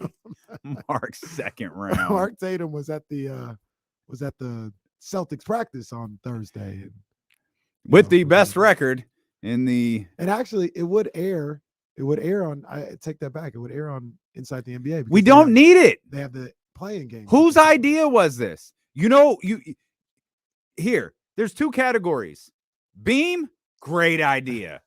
Mark's second round. Mark Tatum was at the Celtics practice on Thursday. And, With the best record in the. And actually, it would air on. I take that back. It would air on Inside the NBA. We don't need it. They have the playing game. Whose idea was this? Here, there's 2 categories. Beam, great idea.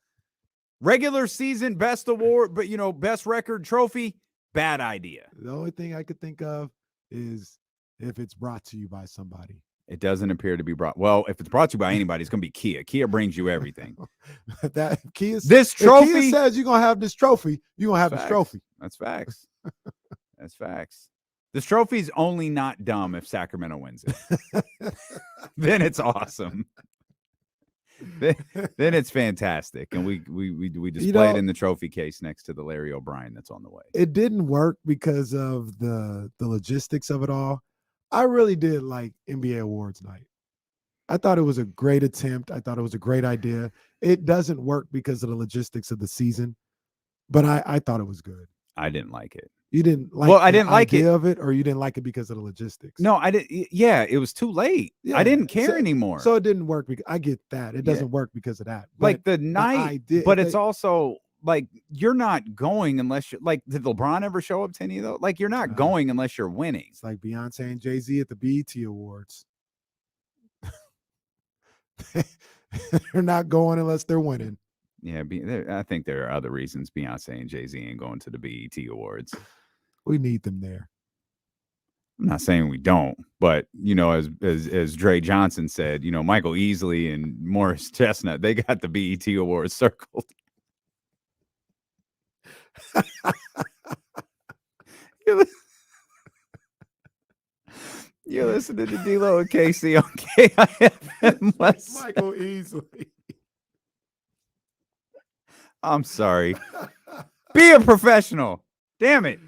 Regular season, best award, but best record trophy, bad idea. The only thing I could think of is if it's brought to you by somebody. It doesn't appear to be brought. Well, if it's brought to you by anybody, it's going to be Kia. Kia brings you everything. That Kia, This if trophy Kia says you're gonna have this trophy, you're gonna have Facts. this trophy. That's facts. That's facts. This trophy's only not dumb if Sacramento wins it. Then it's awesome. Then it's fantastic, and we display it in the trophy case next to the Larry O'Brien that's on the way. It didn't work because of the logistics of it all. I really did like NBA Awards night. I thought it was a great attempt. I thought it was a great idea. It doesn't work because of the logistics of the season, but I thought it was good. I didn't like it. You didn't like Well, I the didn't like it. idea of it, or you didn't like it because of the logistics? No, I didn't. Yeah, it was too late. Yeah, I didn't care so- anymor. So it didn't work because I get that. It doesn't work because of that. Like But the night, idea- but they- it's also like you're not going unless you're like. Did LeBron ever show up to any of those? Like you're not going unless you're winning. It's like Beyonce and Jay-Z at the BET Awards. They're not going unless they're winning. Yeah, I think there are other reasons Beyonce and Jay-Z ain't going to the BET Awards. We need them there. I'm not saying we don't, but as Dre Johnson said, Michael Easley and Morris Chestnut, they got the BET Awards circled. You're listening to D-Lo and Casey on KIFM West. Michael Easley. I'm sorry. Be a professional. Damn it.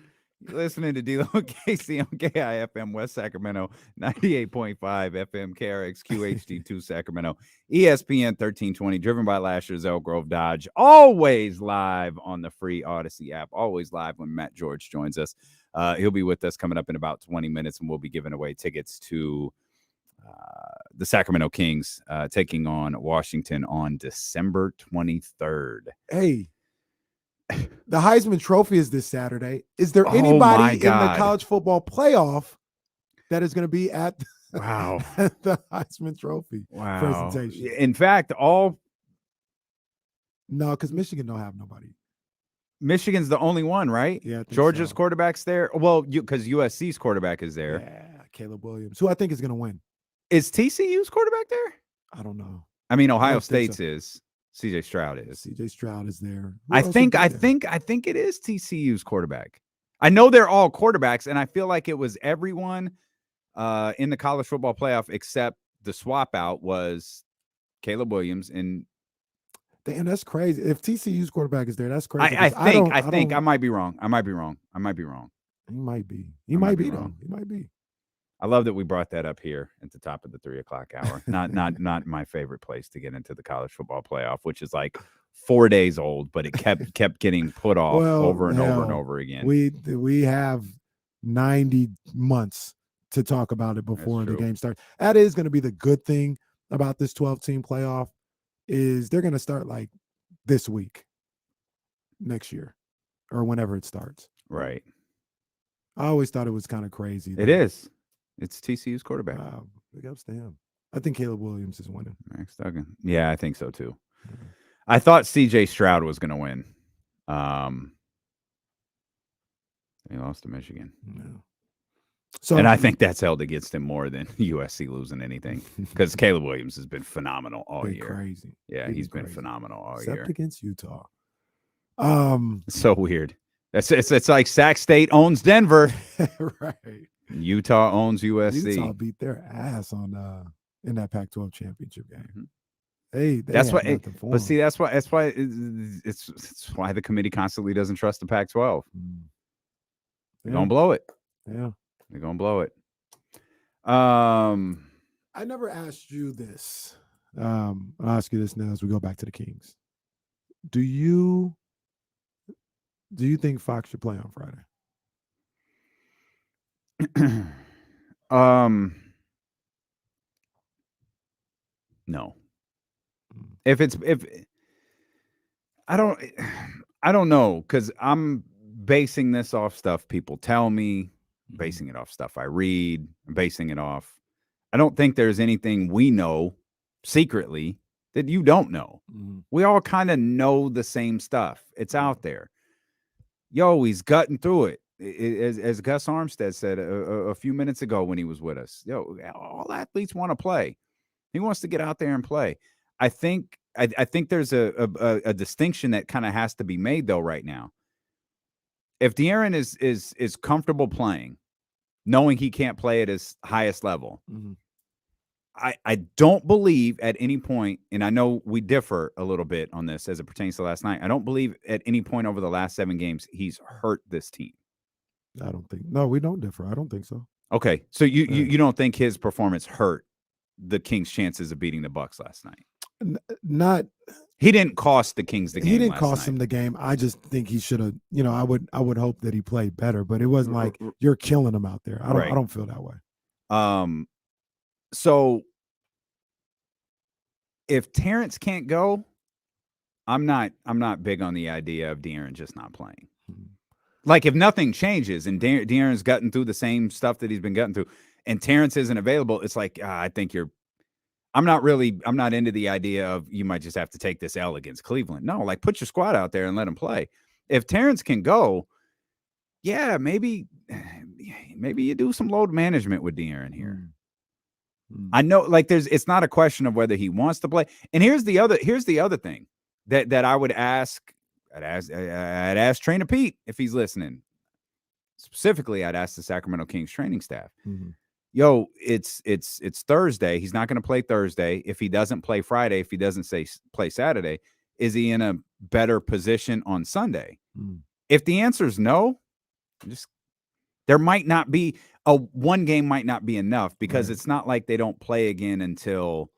You're listening to D-Lo and Casey on KIFM West Sacramento, 98.5 FM KRX QHD2 Sacramento, ESPN 1320, driven by Lasher's Elk Grove Dodge. Always live on the free Odyssey app. Always live when Matt George joins us. He'll be with us coming up in about 20 minutes, and we'll be giving away tickets to the Sacramento Kings taking on Washington on December 23rd. Hey, the Heisman Trophy is this Saturday. Is there Oh anybody my in the God. college football playoff that is going to be at Wow. the Heisman Trophy Wow. presentation? In fact, all No, because Michigan don't have nobody. Michigan's the only one, right? Yeah, I think Georgia's so. quarterback's there. Well, because USC's quarterback is there. Yeah, Caleb Williams, who I think is going to win. Is TCU's quarterback there? I don't know. I mean, Ohio don't think State's so. is. CJ Stroud is. CJ Stroud is there. Who I else would think be I there? think it is TCU's quarterback. I know they're all quarterbacks, and I feel like it was everyone in the college football playoff, except the swap out was Caleb Williams. And damn, that's crazy. If TCU's quarterback is there, that's crazy. I 'cause think I might be wrong. I might be wrong. He might be. He I might might be be though. wrong. He might be. I love that we brought that up here at the top of the 3 o'clock hour. Not my favorite place to get into the college football playoff, which is like 4 days old, but it kept getting put off over and over and over again. We have 90 months to talk about it before the true. game starts. That is going to be the good thing about this 12-team playoff is they're going to start like this week, next year, or whenever it starts. Right. I always thought it was kind of crazy. It is. It's TCU's quarterback. Big ups to him. I think Caleb Williams is winning. Max Duggan. Yeah, I think so too. I thought CJ Stroud was going to win. He lost to Michigan. Yeah. So, and I think that's held against him more than USC losing anything because Caleb Williams has been phenomenal all year. Crazy. Yeah, he's been phenomenal all year. Except against Utah. It's so weird. It's like Sac State owns Denver. Right. Utah owns USC. Utah beat their ass on in that Pac-12 championship game. Mm-hmm. That's why. But see, that's why it's why the committee constantly doesn't trust the Pac-12. They're gonna blow it. Yeah, they're gonna blow it. I never asked you this. I'll ask you this now as we go back to the Kings. Do you think Fox should play on Friday? No. If I don't know, because I'm basing this off stuff people tell me, basing it off stuff I read, basing it off. I don't think there's anything we know secretly that you don't know. We all kind of know the same stuff. It's out there. Yo, he's gutting through it. As Guss Armstead said a few minutes ago when he was with us. Yo, all athletes want to play. He wants to get out there and play. I think there's a distinction that kind of has to be made though right now. If De'Aaron is comfortable playing, knowing he can't play at his highest level, I don't believe at any point, and I know we differ a little bit on this as it pertains to last night. I don't believe at any point over the last 7 games he's hurt this team. I don't think. No, we don't differ. I don't think so. Okay, so you don't think his performance hurt the Kings' chances of beating the Bucks last night? Not. He didn't cost the Kings the game. He didn't cost them the game. I just think he should have. I would hope that he played better, but it wasn't like you're killing him out there. I don't feel that way. So if Terrence can't go, I'm not big on the idea of De'Aaron just not playing. Like if nothing changes and De'Aaron's gotten through the same stuff that he's been getting through, and Terrence isn't available, it's like I think I'm not into the idea of you might just have to take this L against Cleveland. No, like put your squad out there and let him play. If Terrence can go, yeah, maybe you do some load management with De'Aaron here. I know, like it's not a question of whether he wants to play. And here's the other thing that I would ask. I'd ask Trainer Pete if he's listening. Specifically, I'd ask the Sacramento Kings training staff. Yo, it's Thursday. He's not going to play Thursday. If he doesn't play Friday, if he doesn't play Saturday, is he in a better position on Sunday? If the answer is no, there might not be one game might not be enough because it's not like they don't play again until,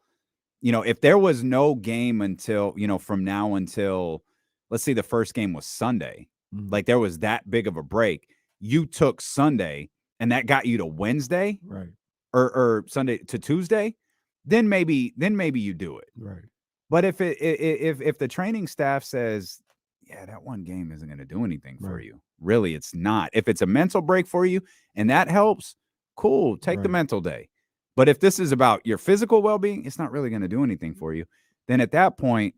if there was no game until, from now until, let's see, the first game was Sunday, like there was that big of a break. You took Sunday and that got you to Wednesday, right? Or Sunday to Tuesday, then maybe you do it, right? But if the training staff says, yeah, that one game isn't going to do anything for you. Really, it's not. If it's a mental break for you and that helps, cool, take the mental day. But if this is about your physical well-being, it's not really going to do anything for you. Then at that point,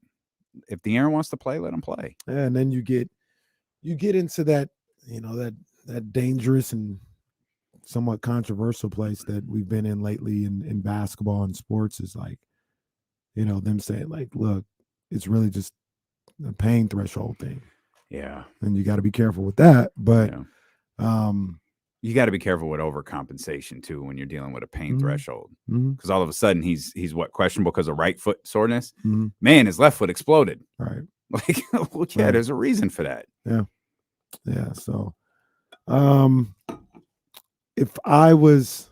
if De'Aaron wants to play, let him play. And then you get into that, that dangerous and somewhat controversial place that we've been in lately in basketball and sports is like, them saying like, look, it's really just a pain threshold thing. Yeah. And you got to be careful with that. But You got to be careful with overcompensation too when you're dealing with a pain threshold, Mm-hmm. because all of a sudden he's what, questionable because of right foot soreness. Mm-hmm. Man, his left foot exploded. Right. Like, well, yeah, Right. there's a reason for that. Yeah. So, if I was,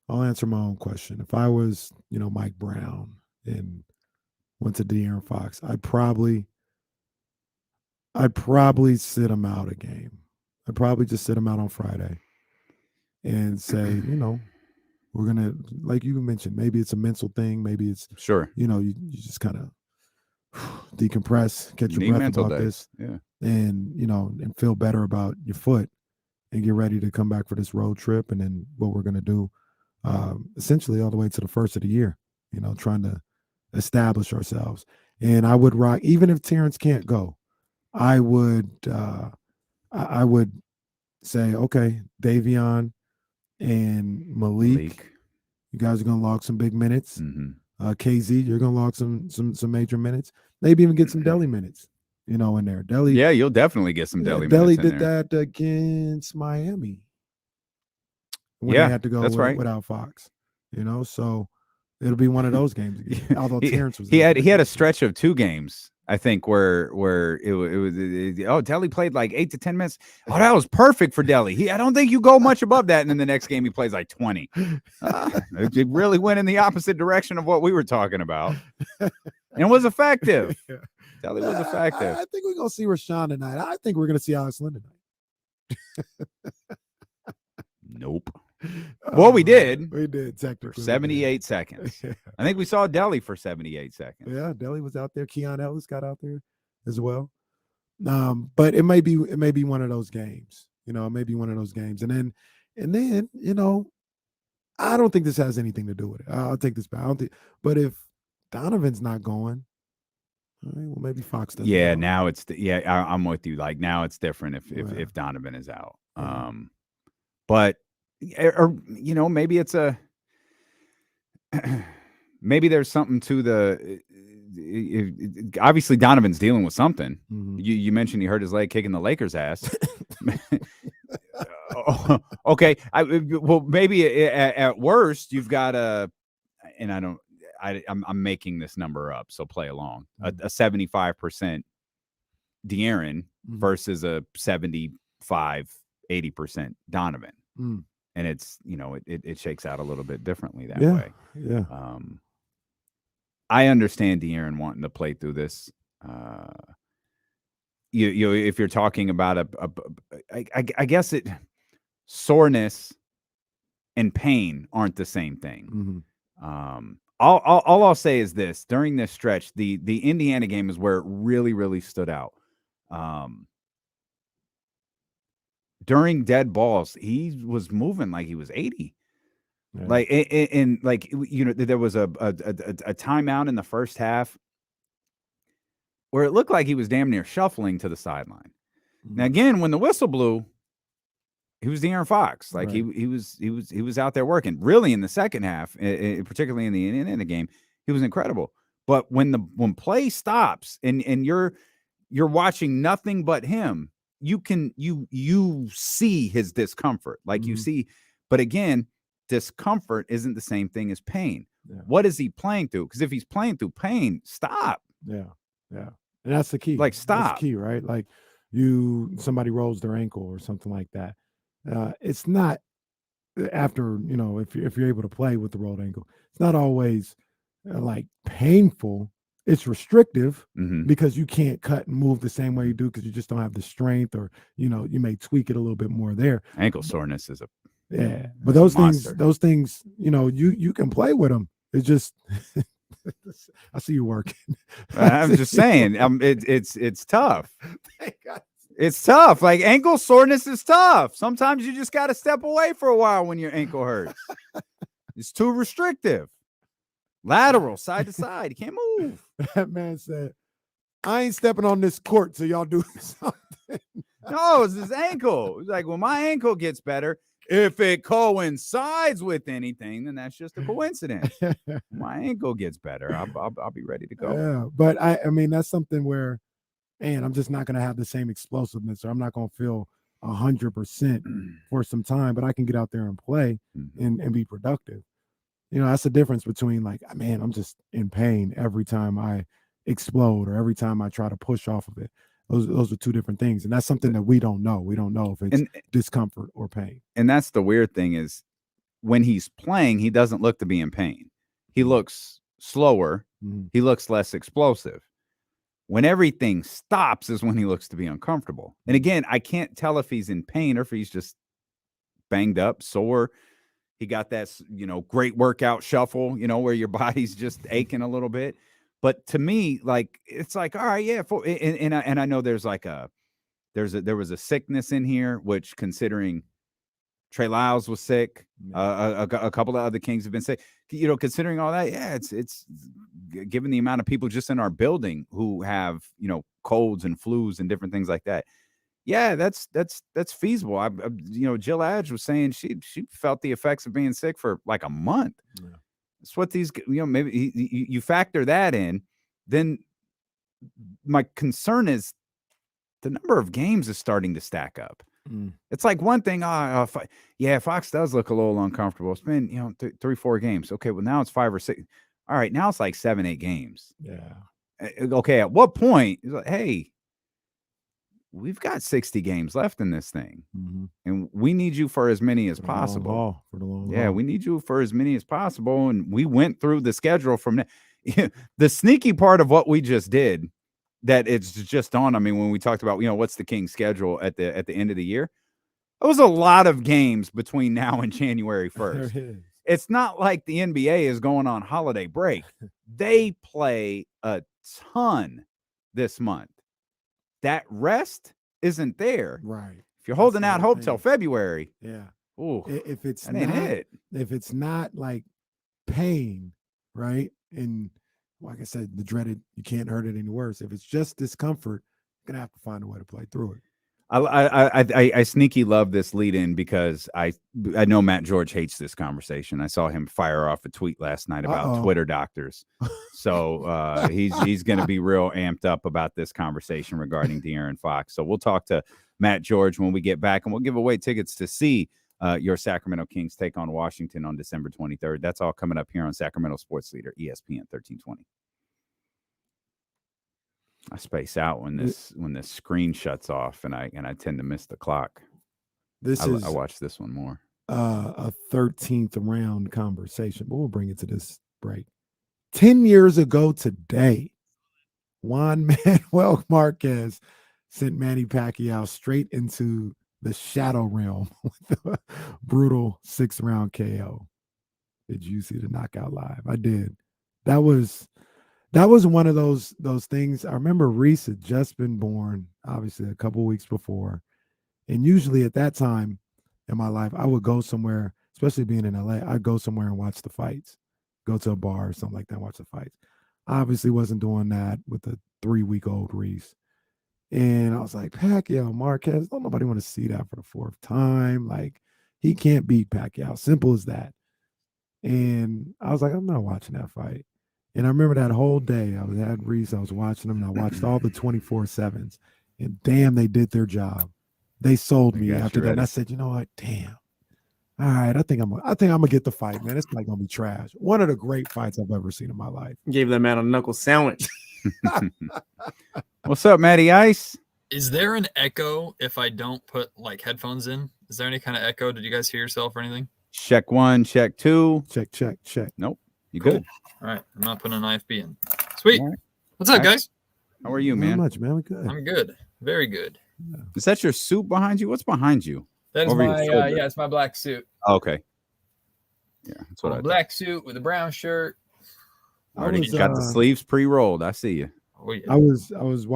I'll answer my own question. If I was, Mike Brown and went to De'Aaron Fox, I'd probably sit him out a game. I'd probably just sit him out on Friday and say, we're going to, like you mentioned, maybe it's a mental thing. Maybe it's, Sure. you just kind of decompress, catch You your need breath mental about days. this, Yeah. and, and feel better about your foot and get ready to come back for this road trip. And then what we're going to do, essentially all the way to the first of the year, trying to establish ourselves. And I would rock, even if Terrence can't go, I would say, okay, Davion and Malik, you guys are gonna log some big minutes. Mm-hmm. KZ, you're gonna log some major minutes. Maybe even get some Delly minutes, in there. Delly, Yeah, you'll definitely get some Delly minutes. Delly in did there. that against Miami when Yeah, they had to go that's right. without Fox. So it'll be one of those games again. Although Terrence was he had a stretch of 2 games, I think, where it was Delly played like 8 to 10 minutes. Oh, that was perfect for Delly. I don't think you go much above that, and then the next game he plays like 20. It really went in the opposite direction of what we were talking about, and was effective. Delly was effective. I think we're gonna see Rashawn tonight. I think we're gonna see Alex Len tonight. Nope. Well, we did. We did technically for 78 seconds. Yeah. I think we saw Delly for 78 seconds. Yeah, Delly was out there. Keon Ellis got out there as well. But it may be one of those games. It may be one of those games. And then I don't think this has anything to do with it. I'll take this back. I don't think, but if Donovan's not going, all right, well, maybe Fox doesn't. Yeah, go. now it's I'm with you. Like, now it's different if Donovan is out. Yeah. But maybe it's maybe there's something to the. Obviously, Donovan's dealing with something. Mm-hmm. You mentioned he hurt his leg kicking the Lakers' ass. Okay, well, maybe at worst you've got and I'm making this number up, so play along. A 75% De'Aaron versus a 75-80% Donovan. Mm. And it's, it shakes out a little bit differently that way. Yeah. I understand De'Aaron wanting to play through this. If you're talking about I guess soreness and pain aren't the same thing. Mm-hmm. All I'll say is this: during this stretch, the Indiana game is where it really, really stood out. During dead balls, he was moving like he was 80. Yeah. Like, and like, there was a timeout in the first half where it looked like he was damn near shuffling to the sideline. Mm-hmm. Now, again, when the whistle blew, he was De'Aaron Fox. Like, right. he was out there working. Really, in the second half, particularly in the game, he was incredible. But when play stops and you're watching nothing but him, you see his discomfort. Like, you see, but again, discomfort isn't the same thing as pain. Yeah. What is he playing through? Because if he's playing through pain, stop. Yeah. And that's the key. Like, stop. That's the key, right? Like, somebody rolls their ankle or something like that. It's not after, if you're able to play with the rolled ankle, it's not always like painful. It's restrictive because you can't cut and move the same way you do because you just don't have the strength, or, you may tweak it a little bit more there. Ankle soreness is but those things, you can play with them. It's just, I see you working. I'm just saying, it's tough. Thank God. It's tough. Like, ankle soreness is tough. Sometimes you just got to step away for a while when your ankle hurts. It's too restrictive. Lateral, side to side. You can't move. That man said, I ain't stepping on this court till y'all do something. No, it's his ankle. It's like, when my ankle gets better, if it coincides with anything, then that's just a coincidence. My ankle gets better, I'll be ready to go. Yeah, but I mean, that's something where, and I'm just not going to have the same explosiveness, or I'm not going to feel 100% for some time, but I can get out there and play and be productive. You know, that's the difference between like, man, I'm just in pain every time I explode or every time I try to push off of it. Those are two different things. And that's something that we don't know. We don't know if it's discomfort or pain. And that's the weird thing is when he's playing, he doesn't look to be in pain. He looks slower. He looks less explosive. When everything stops is when he looks to be uncomfortable. And again, I can't tell if he's in pain or if he's just banged up, sore. He got that, great workout shuffle, where your body's just aching a little bit. But to me, like, it's like, all right, yeah. And I know there's like there was a sickness in here, which considering Trey Lyles was sick, a couple of other Kings have been sick, considering all that. Yeah, it's given the amount of people just in our building who have, colds and flus and different things like that. Yeah, that's feasible. Jill Adge was saying she felt the effects of being sick for like a month. Yeah. That's what these, maybe you factor that in. Then my concern is the number of games is starting to stack up. It's like one thing. Fox does look a little uncomfortable. It's been 3-4 games. Okay, well now it's 5 or 6. All right, now it's like 7-8 games. Yeah. Okay, at what point it's like, hey, we've got 60 games left in this thing, and we need you for as many as possible. For the long haul. haul. We need you for as many as possible. And we went through the schedule from the sneaky part of what we just did. That it's just on. I mean, when we talked about, what's the Kings schedule at the end of the year, it was a lot of games between now and January 1st. It's not like the NBA is going on holiday break. They play a ton this month. That rest isn't there. Right. If you're holding out hope till February. Yeah. Ooh, if it's not like pain, right? And like I said, the dreaded, you can't hurt it any worse. If it's just discomfort, you're gonna have to find a way to play through it. I sneaky love this lead in because I know Matt George hates this conversation. I saw him fire off a tweet last night about Twitter doctors. So he's going to be real amped up about this conversation regarding De'Aaron Fox. So we'll talk to Matt George when we get back, and we'll give away tickets to see your Sacramento Kings take on Washington on December 23rd. That's all coming up here on Sacramento Sports Leader, ESPN 1320. I space out when this screen shuts off, and I tend to miss the clock. I watch this one more. A 13th round conversation, but we'll bring it to this break. 10 years ago today, Juan Manuel Marquez sent Manny Pacquiao straight into the shadow realm with a brutal 6th round KO. Did you see the knockout live? I did. That was one of those things. I remember Reese had just been born, obviously a couple weeks before. And usually at that time in my life, I would go somewhere, especially being in LA, I'd go somewhere and watch the fights, go to a bar or something like that, and watch the fights. I obviously wasn't doing that with the 3-week-old Reese. And I was like, Pacquiao, Marquez, don't nobody want to see that for the 4th time. Like, he can't beat Pacquiao. Simple as that. And I was like, I'm not watching that fight. And I remember that whole day, I had Reese, I was watching them, and I watched all the 24/7s. And damn, they did their job. They sold me after that. And I said, you know what? Damn. All right, I think I'm gonna get the fight, man. It's like gonna be trash. One of the great fights I've ever seen in my life. Gave that man a knuckle sandwich. What's up, Matty Ice? Is there an echo if I don't put like headphones in? Is there any kind of echo? Did you guys hear yourself or anything? Check 1, check 2. Check. Nope. You Cool. good? All right. I'm not putting an IFB in. Sweet. Right. What's up, guys? How are you, Not man? much, man. We good. I'm good. Very good. Is that your suit behind you? What's behind you? That is Over your my shoulder. it's my black suit. Oh, okay. Yeah, that's what I Black suit with a brown shirt. already got the sleeves pre-rolled. I see you. Oh, yeah. I was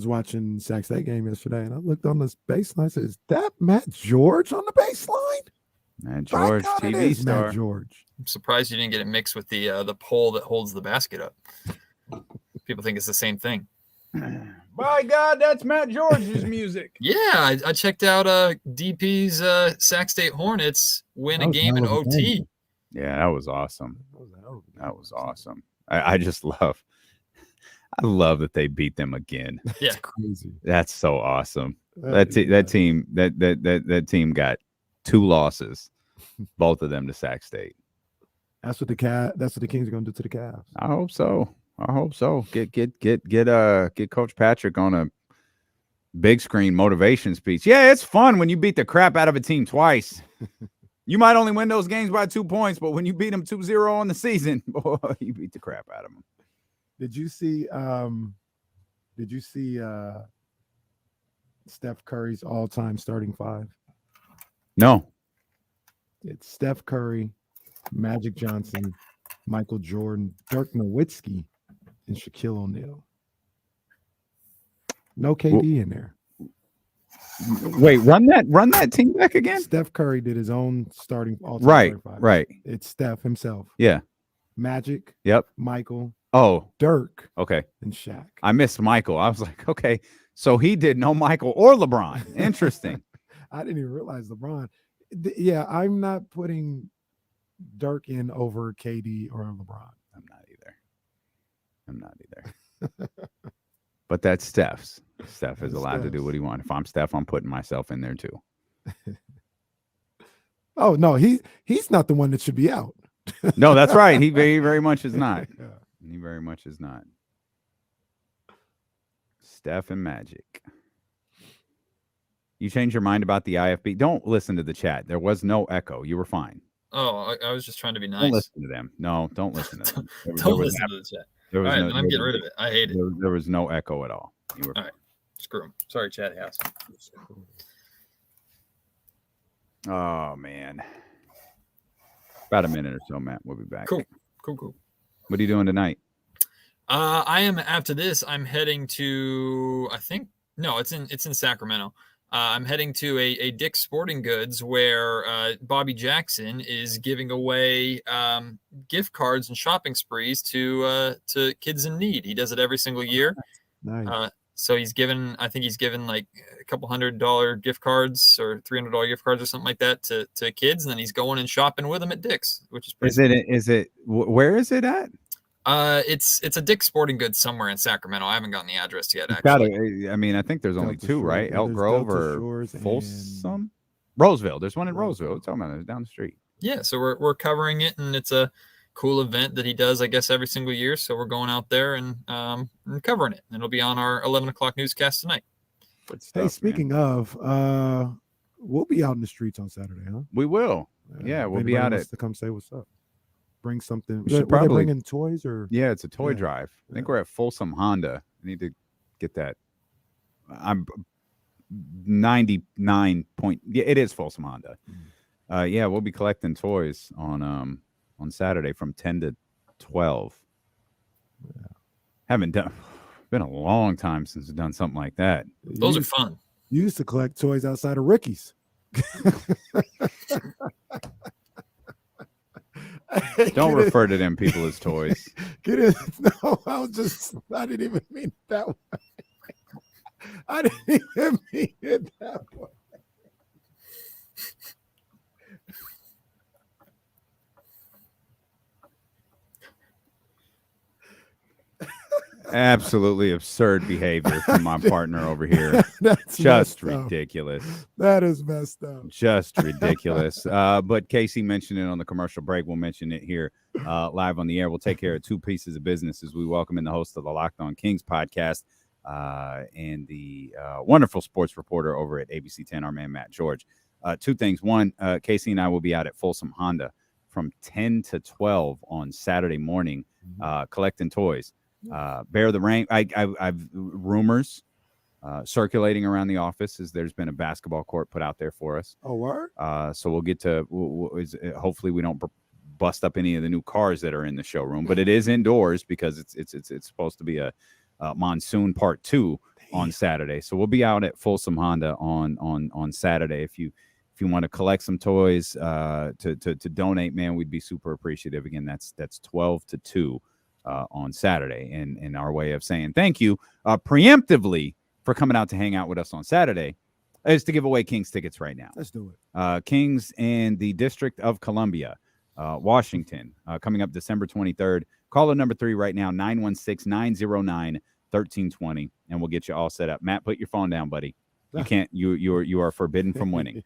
watching Sac State game yesterday, and I looked on this baseline. I said, "Is that Matt George on the baseline?" Matt George, God, it TV is star. Matt George. I'm surprised you didn't get it mixed with the pole that holds the basket up. People think it's the same thing. By God, that's Matt George's music. Yeah, I checked out DP's Sac State Hornets win a was game in hell of a OT. game. Yeah, that was awesome. That was awesome. I just love that they beat them again. Yeah, Crazy. That's so awesome. That team got 2 losses, both of them to Sac State. That's what the Kings are going to do to the Cavs. I hope so. Get Coach Patrick on a big screen motivation speech. Yeah, it's fun when you beat the crap out of a team twice. You might only win those games by 2 points, but when you beat them 2-0 on the season, boy, you beat the crap out of them. Did you see Steph Curry's all-time starting 5? No. It's Steph Curry, Magic Johnson, Michael Jordan, Dirk Nowitzki, and Shaquille O'Neal. No KD in there. Wait, run that team back again? Steph Curry did his own starting all-time Right, starting 5. right. It's Steph himself. Yeah. Magic. Yep. Michael. Oh. Dirk. Okay. And Shaq. I missed Michael. I was like, okay, so he did no Michael or LeBron. Interesting. I didn't even realize LeBron. Yeah, I'm not putting Dirk in over KD or LeBron. I'm not either. But that's Steph's. Steph is allowed to do what he wants. If I'm Steph, I'm putting myself in there too. Oh no, he's not the one that should be out. No, that's right. He very, very much is not. Yeah. He very much is not. Steph and Magic. You changed your mind about the IFB? Don't listen to the chat. There was no echo. You were fine. Oh, I was just trying to be nice. Don't listen to them. No, don't listen to them. Don't listen to the chat. All right, then I'm getting rid of it. I hate it. There was no echo at all. You were all right. Screw him. Sorry, chat house. Oh, man. About a minute or so, Matt. We'll be back. Cool. What are you doing tonight? I am after this. I'm heading to. It's in Sacramento. I'm heading to a Dick's Sporting Goods where Bobby Jackson is giving away gift cards and shopping sprees to kids in need. He does it every single year. Nice. So he's given like a couple $100 gift cards or $300 gift cards or something like that to kids, and then he's going and shopping with them at Dick's, which is pretty. Where is it at? It's a Dick's Sporting Goods somewhere in Sacramento. I haven't gotten the address yet. I think there's only 2, right? Elk Grove or Folsom, Roseville. There's one in Roseville. It's talking about it down the street. Yeah, so we're covering it, and it's a cool event that he does, I guess, every single year. So we're going out there and covering it. And it'll be on our 11 o'clock newscast tonight. Hey, speaking of, we'll be out in the streets on Saturday, huh? We will. Yeah, we'll be out to come say what's up. Bring something. We should probably bring in toys or. Yeah, it's a toy drive. I think we're at Folsom Honda. I need to get that. I'm 99 point. Yeah, it is Folsom Honda. Yeah, we'll be collecting toys on Saturday from 10 to 12. Yeah. Haven't done. Been a long time since I've done something like that. Those are fun. You used to collect toys outside of Ricky's. Don't refer to them people as toys. Get in. No, I didn't even mean it that way. I didn't even mean it that way. Absolutely absurd behavior from my partner over here. That's just ridiculous. That is messed up. Just ridiculous. But Casey mentioned it on the commercial break. We'll mention it here live on the air. We'll take care of 2 pieces of business as we welcome in the host of the Locked On Kings podcast and the wonderful sports reporter over at ABC 10, our man Matt George. 2 things. One, Casey and I will be out at Folsom Honda from 10 to 12 on Saturday morning collecting toys. Bear the rain. I've rumors circulating around the office as there's been a basketball court put out there for us. Oh, word? So we'll get to hopefully we don't bust up any of the new cars that are in the showroom, but it is indoors because it's supposed to be a monsoon part 2 on Saturday. So we'll be out at Folsom Honda on Saturday. If you want to collect some toys to donate, man, we'd be super appreciative. Again, that's 12 to 2. On Saturday, and our way of saying thank you preemptively for coming out to hang out with us on Saturday is to give away Kings tickets right now. Let's do it. Kings and the District of Columbia, Washington, coming up December 23rd. Caller number 3 right now, 916-909-1320, and we'll get you all set up. Matt, put your phone down, buddy. You can't. You are forbidden from winning.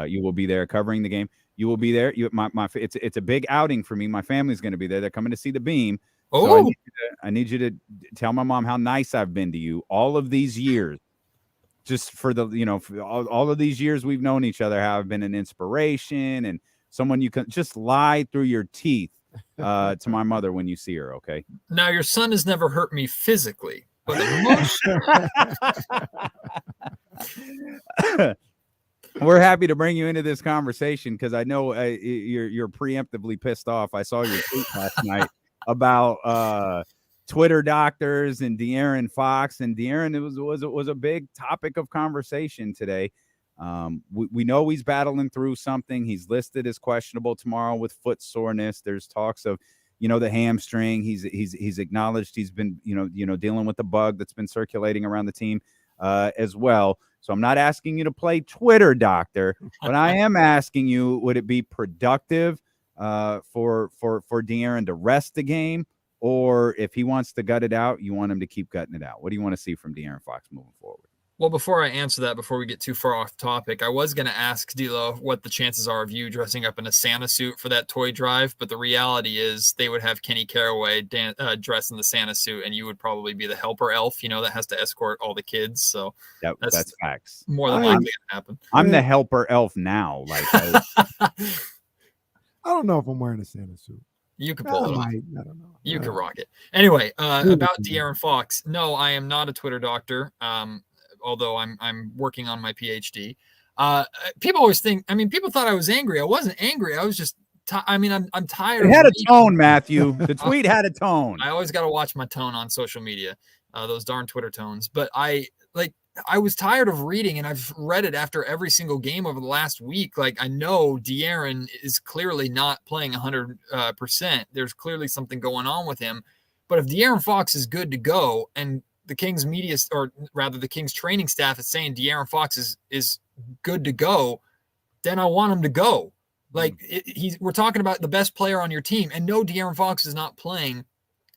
You will be there covering the game. You will be there. It's a big outing for me. My family's going to be there. They're coming to see the beam. So I need you to tell my mom how nice I've been to you all of these years. Just for for all of these years we've known each other, how I've been an inspiration and someone you can just lie through your teeth to my mother when you see her. Okay. Now, your son has never hurt me physically, but emotionally. We're happy to bring you into this conversation because I know you're preemptively pissed off. I saw your tweet last night about Twitter doctors and De'Aaron Fox, and De'Aaron was a big topic of conversation today. We know he's battling through something. He's listed as questionable tomorrow with foot soreness. There's talks of the hamstring. He's acknowledged he's been dealing with the bug that's been circulating around the team as well. So I'm not asking you to play Twitter doctor, but I am asking you, would it be productive for De'Aaron to rest the game, or if he wants to gut it out, you want him to keep gutting it out? What do you want to see from De'Aaron Fox moving forward? Well, before I answer that, before we get too far off topic, I was going to ask D'Lo what the chances are of you dressing up in a Santa suit for that toy drive, but the reality is they would have Kenny Caraway dressed in the Santa suit, and you would probably be the helper elf, that has to escort all the kids. So that's facts. More than likely going to happen. I'm the helper elf now. I don't know if I'm wearing a Santa suit. You could pull it off. I don't know. You could rock it. Anyway, about De'Aaron Fox. No, I am not a Twitter doctor. Although I'm working on my PhD. People always think, people thought I was angry. I wasn't angry. I was just, I'm tired. It had a tone, Matthew. The tweet had a tone. I always got to watch my tone on social media, those darn Twitter tones. But I was tired of reading, and I've read it after every single game over the last week. Like, I know De'Aaron is clearly not playing 100%. There's clearly something going on with him. But if De'Aaron Fox is good to go, and the Kings media, or rather the Kings training staff, is saying De'Aaron Fox is good to go, then I want him to go. Like, we're talking about the best player on your team, and no, De'Aaron Fox is not playing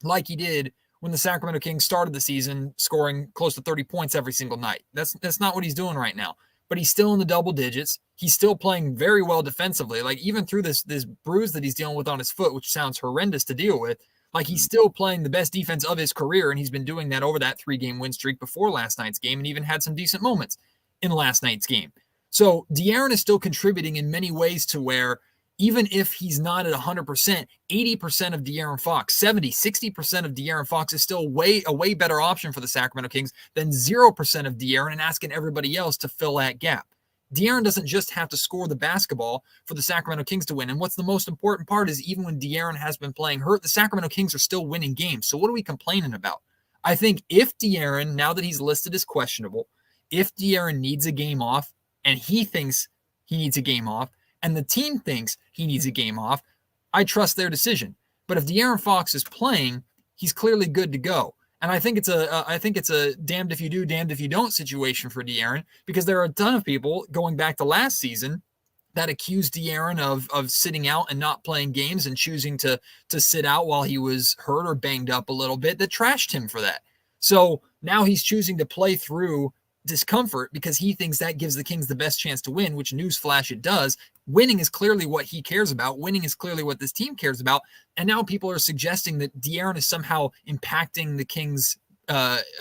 like he did when the Sacramento Kings started the season, scoring close to 30 points every single night. That's not what he's doing right now. But he's still in the double digits. He's still playing very well defensively. Like, even through this bruise that he's dealing with on his foot, which sounds horrendous to deal with, like, he's still playing the best defense of his career, and he's been doing that over that 3-game win streak before last night's game, and even had some decent moments in last night's game. So De'Aaron is still contributing in many ways to where, even if he's not at 100%, 80% of De'Aaron Fox, 70, 60% of De'Aaron Fox is still a way better option for the Sacramento Kings than 0% of De'Aaron, and asking everybody else to fill that gap. De'Aaron doesn't just have to score the basketball for the Sacramento Kings to win. And what's the most important part is, even when De'Aaron has been playing hurt, the Sacramento Kings are still winning games. So what are we complaining about? I think if De'Aaron, now that he's listed as questionable, if De'Aaron needs a game off, and he thinks he needs a game off, and the team thinks he needs a game off, I trust their decision. But if De'Aaron Fox is playing, he's clearly good to go. And I think it's a damned if you do, damned if you don't situation for De'Aaron, because there are a ton of people going back to last season that accused De'Aaron of sitting out and not playing games and choosing to sit out while he was hurt or banged up a little bit, that trashed him for that. So now he's choosing to play through discomfort because he thinks that gives the Kings the best chance to win, which, newsflash, it does. Winning is clearly what he cares about. Winning is clearly what this team cares about. And now people are suggesting that De'Aaron is somehow impacting the Kings'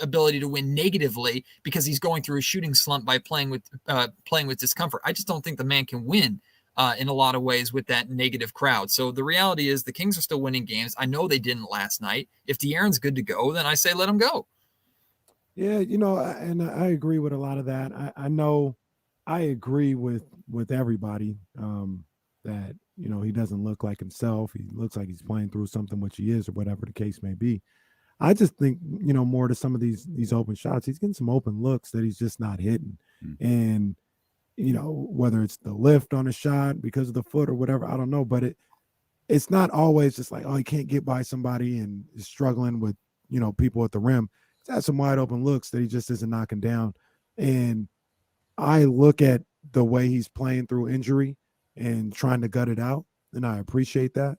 ability to win negatively because he's going through a shooting slump by playing with discomfort. I just don't think the man can win in a lot of ways with that negative crowd. So the reality is the Kings are still winning games. I know they didn't last night. If De'Aaron's good to go, then I say let him go. Yeah, and I agree with a lot of that. I know I agree with everybody that, he doesn't look like himself. He looks like he's playing through something, which he is, or whatever the case may be. I just think, more to some of these open shots, he's getting some open looks that he's just not hitting. Mm-hmm. And, whether it's the lift on a shot because of the foot or whatever, I don't know. But it's not always just like, oh, he can't get by somebody and is struggling with, people at the rim. He's had some wide open looks that he just isn't knocking down. And I look at the way he's playing through injury and trying to gut it out, and I appreciate that.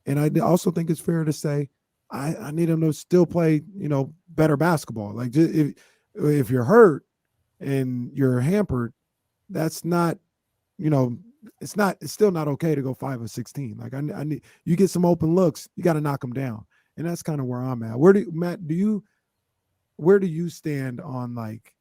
And I also think it's fair to say I need him to still play, better basketball. Like, if you're hurt, and you're hampered, that's not, it's still not okay to go 5 of 16. Like I need, you get some open looks, you got to knock them down. And that's kind of where I'm at. Where do you stand on like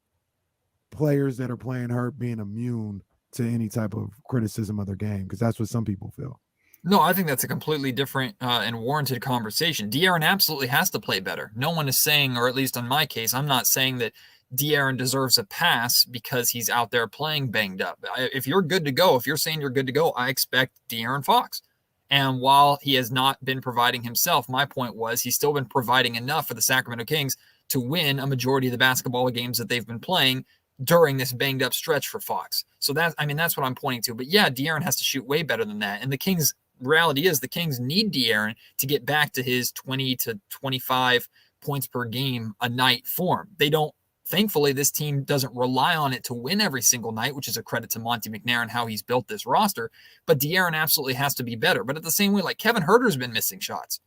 players that are playing hurt being immune to any type of criticism of their game? Because that's what some people feel. No, I think that's a completely different and warranted conversation. De'Aaron absolutely has to play better. No one is saying, or at least in my case, I'm not saying that De'Aaron deserves a pass because he's out there playing banged up. If you're good to go, if you're saying you're good to go, I expect De'Aaron Fox. And while he has not been providing himself, my point was he's still been providing enough for the Sacramento Kings to win a majority of the basketball games that they've been playing during this banged up stretch for Fox. So that's what I'm pointing to. But yeah, De'Aaron has to shoot way better than that. And the Kings, reality is the Kings need De'Aaron to get back to his 20 to 25 points per game a night form. They don't. Thankfully, this team doesn't rely on it to win every single night, which is a credit to Monte McNair and how he's built this roster. But De'Aaron absolutely has to be better. But at the same way, like Kevin Huerter's been missing shots.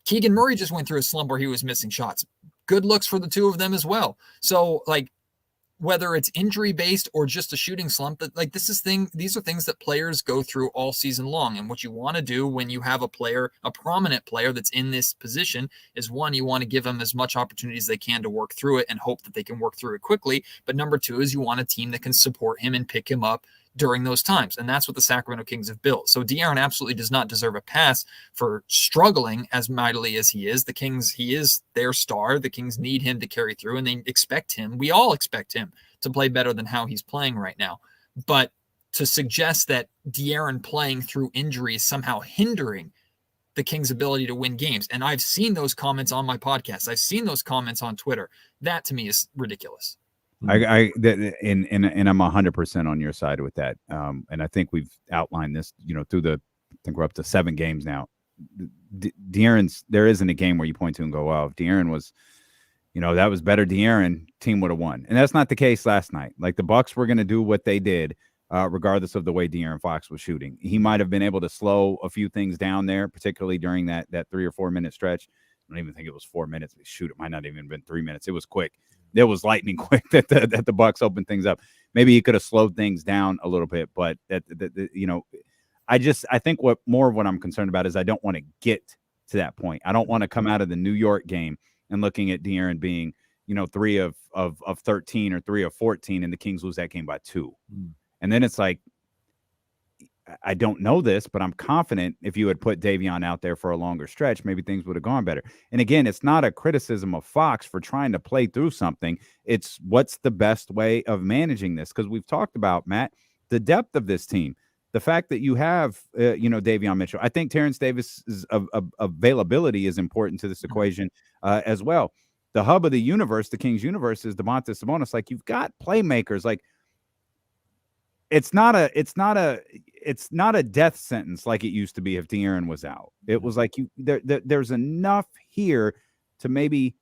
Keegan Murray just went through a slump where he was missing shots. Good looks for the two of them as well. So, like, whether it's injury based or just a shooting slump, that like these are things that players go through all season long. And what you want to do when you have a prominent player that's in this position is, one, you want to give them as much opportunity as they can to work through it and hope that they can work through it quickly. But number two is you want a team that can support him and pick him up during those times. And that's what the Sacramento Kings have built. So De'Aaron absolutely does not deserve a pass for struggling as mightily as he is. The Kings, he is their star. The Kings need him to carry through, and they expect him. We all expect him to play better than how he's playing right now. But to suggest that De'Aaron playing through injury is somehow hindering the Kings' ability to win games, and I've seen those comments on my podcast, I've seen those comments on Twitter, that to me is ridiculous. And I'm 100% on your side with that. And I think we've outlined this, through I think we're up to 7 games now. De'Aaron's, there isn't a game where you point to and go, wow, if De'Aaron was, that was better De'Aaron, team would have won. And that's not the case last night. Like the Bucks were going to do what they did, regardless of the way De'Aaron Fox was shooting. He might have been able to slow a few things down there, particularly during that 3 or 4 minute stretch. I don't even think it was 4 minutes. Shoot, it might not even have been 3 minutes. It was quick. It was lightning quick that the Bucks opened things up. Maybe he could have slowed things down a little bit, but I think what I'm concerned about is I don't want to get to that point. I don't want to come out of the New York game and looking at De'Aaron being, 3 of 13 or 3 of 14, and the Kings lose that game by 2. And then it's like, I don't know this, but I'm confident if you had put Davion out there for a longer stretch, maybe things would have gone better. And again, it's not a criticism of Fox for trying to play through something. It's what's the best way of managing this? Because we've talked about, Matt, the depth of this team, the fact that you have, Davion Mitchell. I think Terrence Davis's availability is important to this equation as well. The hub of the universe, the Kings universe, is Domantas Sabonis. Like, you've got playmakers. Like, it's not a death sentence like it used to be if De'Aaron was out. It was like there's enough here to maybe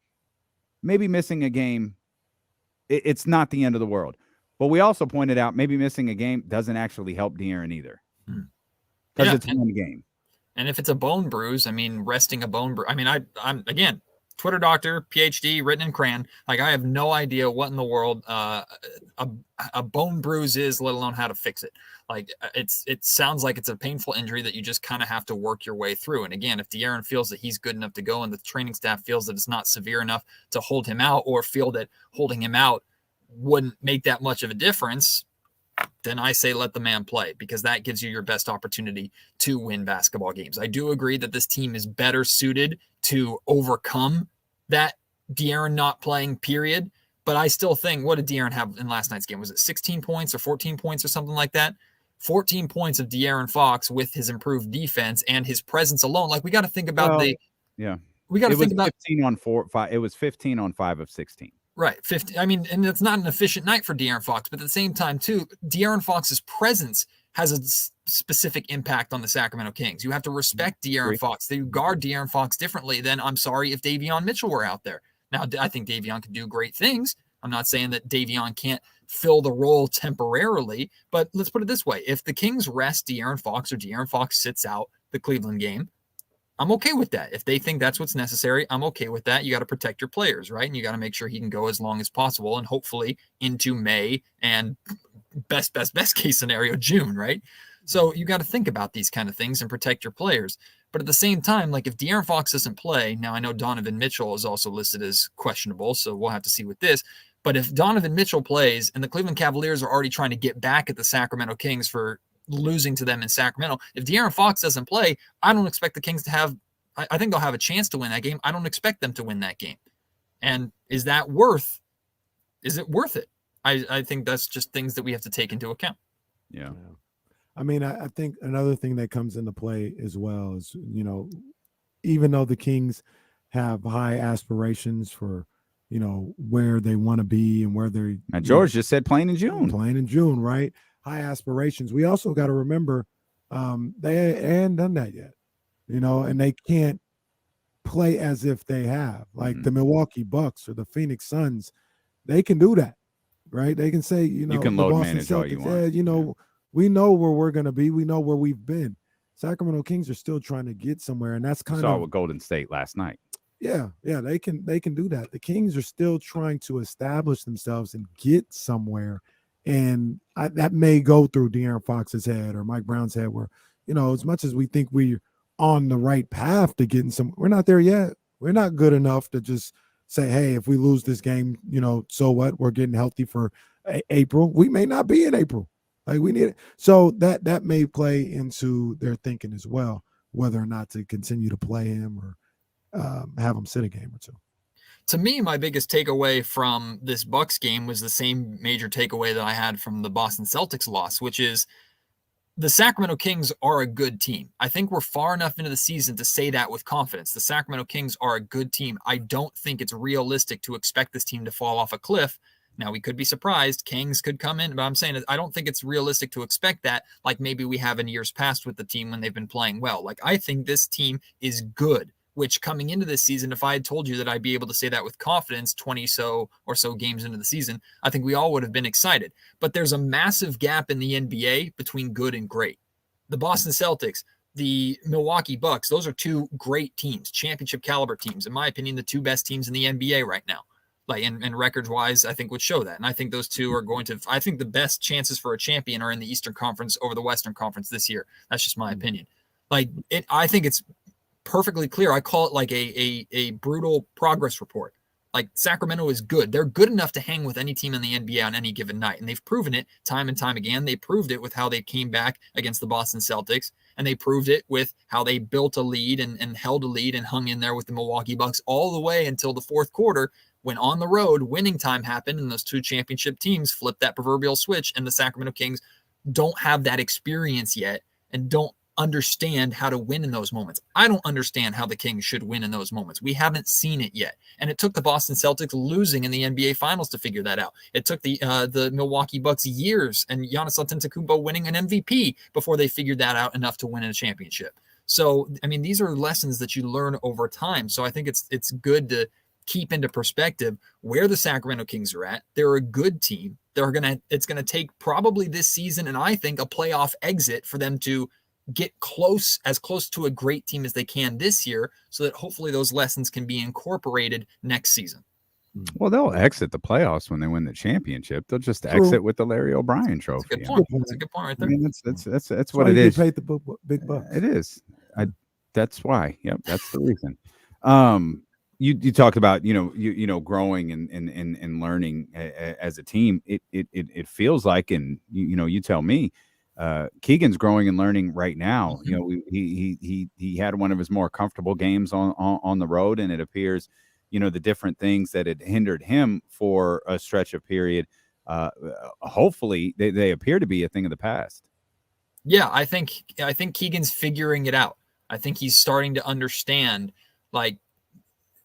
missing a game. It's not the end of the world. But we also pointed out maybe missing a game doesn't actually help De'Aaron either, because it's one game. And if it's a bone bruise, resting a bone bruise. I'm again, Twitter doctor, PhD, written in crayon. Like, I have no idea what in the world a bone bruise is, let alone how to fix it. Like, it sounds like it's a painful injury that you just kind of have to work your way through. And again, if De'Aaron feels that he's good enough to go and the training staff feels that it's not severe enough to hold him out, or feel that holding him out wouldn't make that much of a difference, then I say let the man play, because that gives you your best opportunity to win basketball games. I do agree that this team is better suited to overcome that De'Aaron not playing period, but I still think, what did De'Aaron have in last night's game? Was it 16 points or 14 points or something like that? 14 points of De'Aaron Fox with his improved defense and his presence alone. Like, we got to think about we got to think about 15 on 4, 5. It was 15 on 5 of 16. Right. 50. And it's not an efficient night for De'Aaron Fox, but at the same time too, De'Aaron Fox's presence has a specific impact on the Sacramento Kings. You have to respect De'Aaron Fox. They guard De'Aaron Fox differently than, I'm sorry, if Davion Mitchell were out there. Now, I think Davion can do great things. I'm not saying that Davion can't fill the role temporarily, but let's put it this way. If the Kings rest De'Aaron Fox, or De'Aaron Fox sits out the Cleveland game, I'm okay with that. If they think that's what's necessary, I'm okay with that. You got to protect your players, right? And you got to make sure he can go as long as possible and hopefully into May and best case scenario, June, right? So you got to think about these kind of things and protect your players. But at the same time, like if De'Aaron Fox doesn't play, now I know Donovan Mitchell is also listed as questionable, so we'll have to see with this. But if Donovan Mitchell plays and the Cleveland Cavaliers are already trying to get back at the Sacramento Kings for losing to them in Sacramento, if De'Aaron Fox doesn't play, I don't expect the Kings to have, I think they'll have a chance to win that game. I don't expect them to win that game. And is it worth it? I think that's just things that we have to take into account. Yeah. I mean, I think another thing that comes into play as well is, even though the Kings have high aspirations for, where they want to be and where they're. Now, George just said playing in June. Playing in June, right? High aspirations. We also got to remember they hadn't done that yet, and they can't play as if they have. Like the Milwaukee Bucks or the Phoenix Suns, they can do that, right? They can say, you can load manage all you want. We know where we're going to be. We know where we've been. Sacramento Kings are still trying to get somewhere, and that's kind of with Golden State last night. Yeah, they can do that. The Kings are still trying to establish themselves and get somewhere, and that may go through De'Aaron Fox's head or Mike Brown's head, where as much as we think we're on the right path to getting some, we're not there yet. We're not good enough to just say, hey, if we lose this game, so what? We're getting healthy for April. We may not be in April. Like we need it. So that may play into their thinking as well, whether or not to continue to play him or have him sit a game or two. To me, my biggest takeaway from this Bucks game was the same major takeaway that I had from the Boston Celtics loss, which is the Sacramento Kings are a good team. I think we're far enough into the season to say that with confidence. The Sacramento Kings are a good team. I don't think it's realistic to expect this team to fall off a cliff. Now, we could be surprised. Kings could come in, but I'm saying I don't think it's realistic to expect that like maybe we have in years past with the team when they've been playing well. Like, I think this team is good, which coming into this season, if I had told you that I'd be able to say that with confidence 20 or so games into the season, I think we all would have been excited. But there's a massive gap in the NBA between good and great. The Boston Celtics, the Milwaukee Bucks, those are two great teams, championship caliber teams. In my opinion, the two best teams in the NBA right now. Like, and records wise, I think would show that. And I think those two are I think the best chances for a champion are in the Eastern Conference over the Western Conference this year. That's just my opinion. I think it's perfectly clear. I call it like a brutal progress report. Like, Sacramento is good. They're good enough to hang with any team in the NBA on any given night. And they've proven it time and time again. They proved it with how they came back against the Boston Celtics. And they proved it with how they built a lead and held a lead and hung in there with the Milwaukee Bucks all the way until the fourth quarter, when on the road, winning time happened and those two championship teams flipped that proverbial switch, and the Sacramento Kings don't have that experience yet and don't understand how to win in those moments. I don't understand how the Kings should win in those moments. We haven't seen it yet. And it took the Boston Celtics losing in the NBA Finals to figure that out. It took the Milwaukee Bucks years and Giannis Antetokounmpo winning an MVP before they figured that out enough to win a championship. So, I mean, these are lessons that you learn over time. So I think it's good to keep into perspective where the Sacramento Kings are at. They're a good team. It's going to take probably this season, and I think a playoff exit for them to get as close to a great team as they can this year, so that hopefully those lessons can be incorporated next season. Well, they'll exit the playoffs when they win the championship. They'll just exit with the Larry O'Brien trophy. That's a good point. That's a good point right there. I mean, that's what it is. Paid the big bucks. It is. That's why. Yep, that's the reason. You talked about growing and learning as a team. It feels like, and you tell me, Keegan's growing and learning right now. He had one of his more comfortable games on the road, and it appears the different things that had hindered him for a stretch of period. Hopefully they appear to be a thing of the past. Yeah, I think Keegan's figuring it out. I think he's starting to understand, like,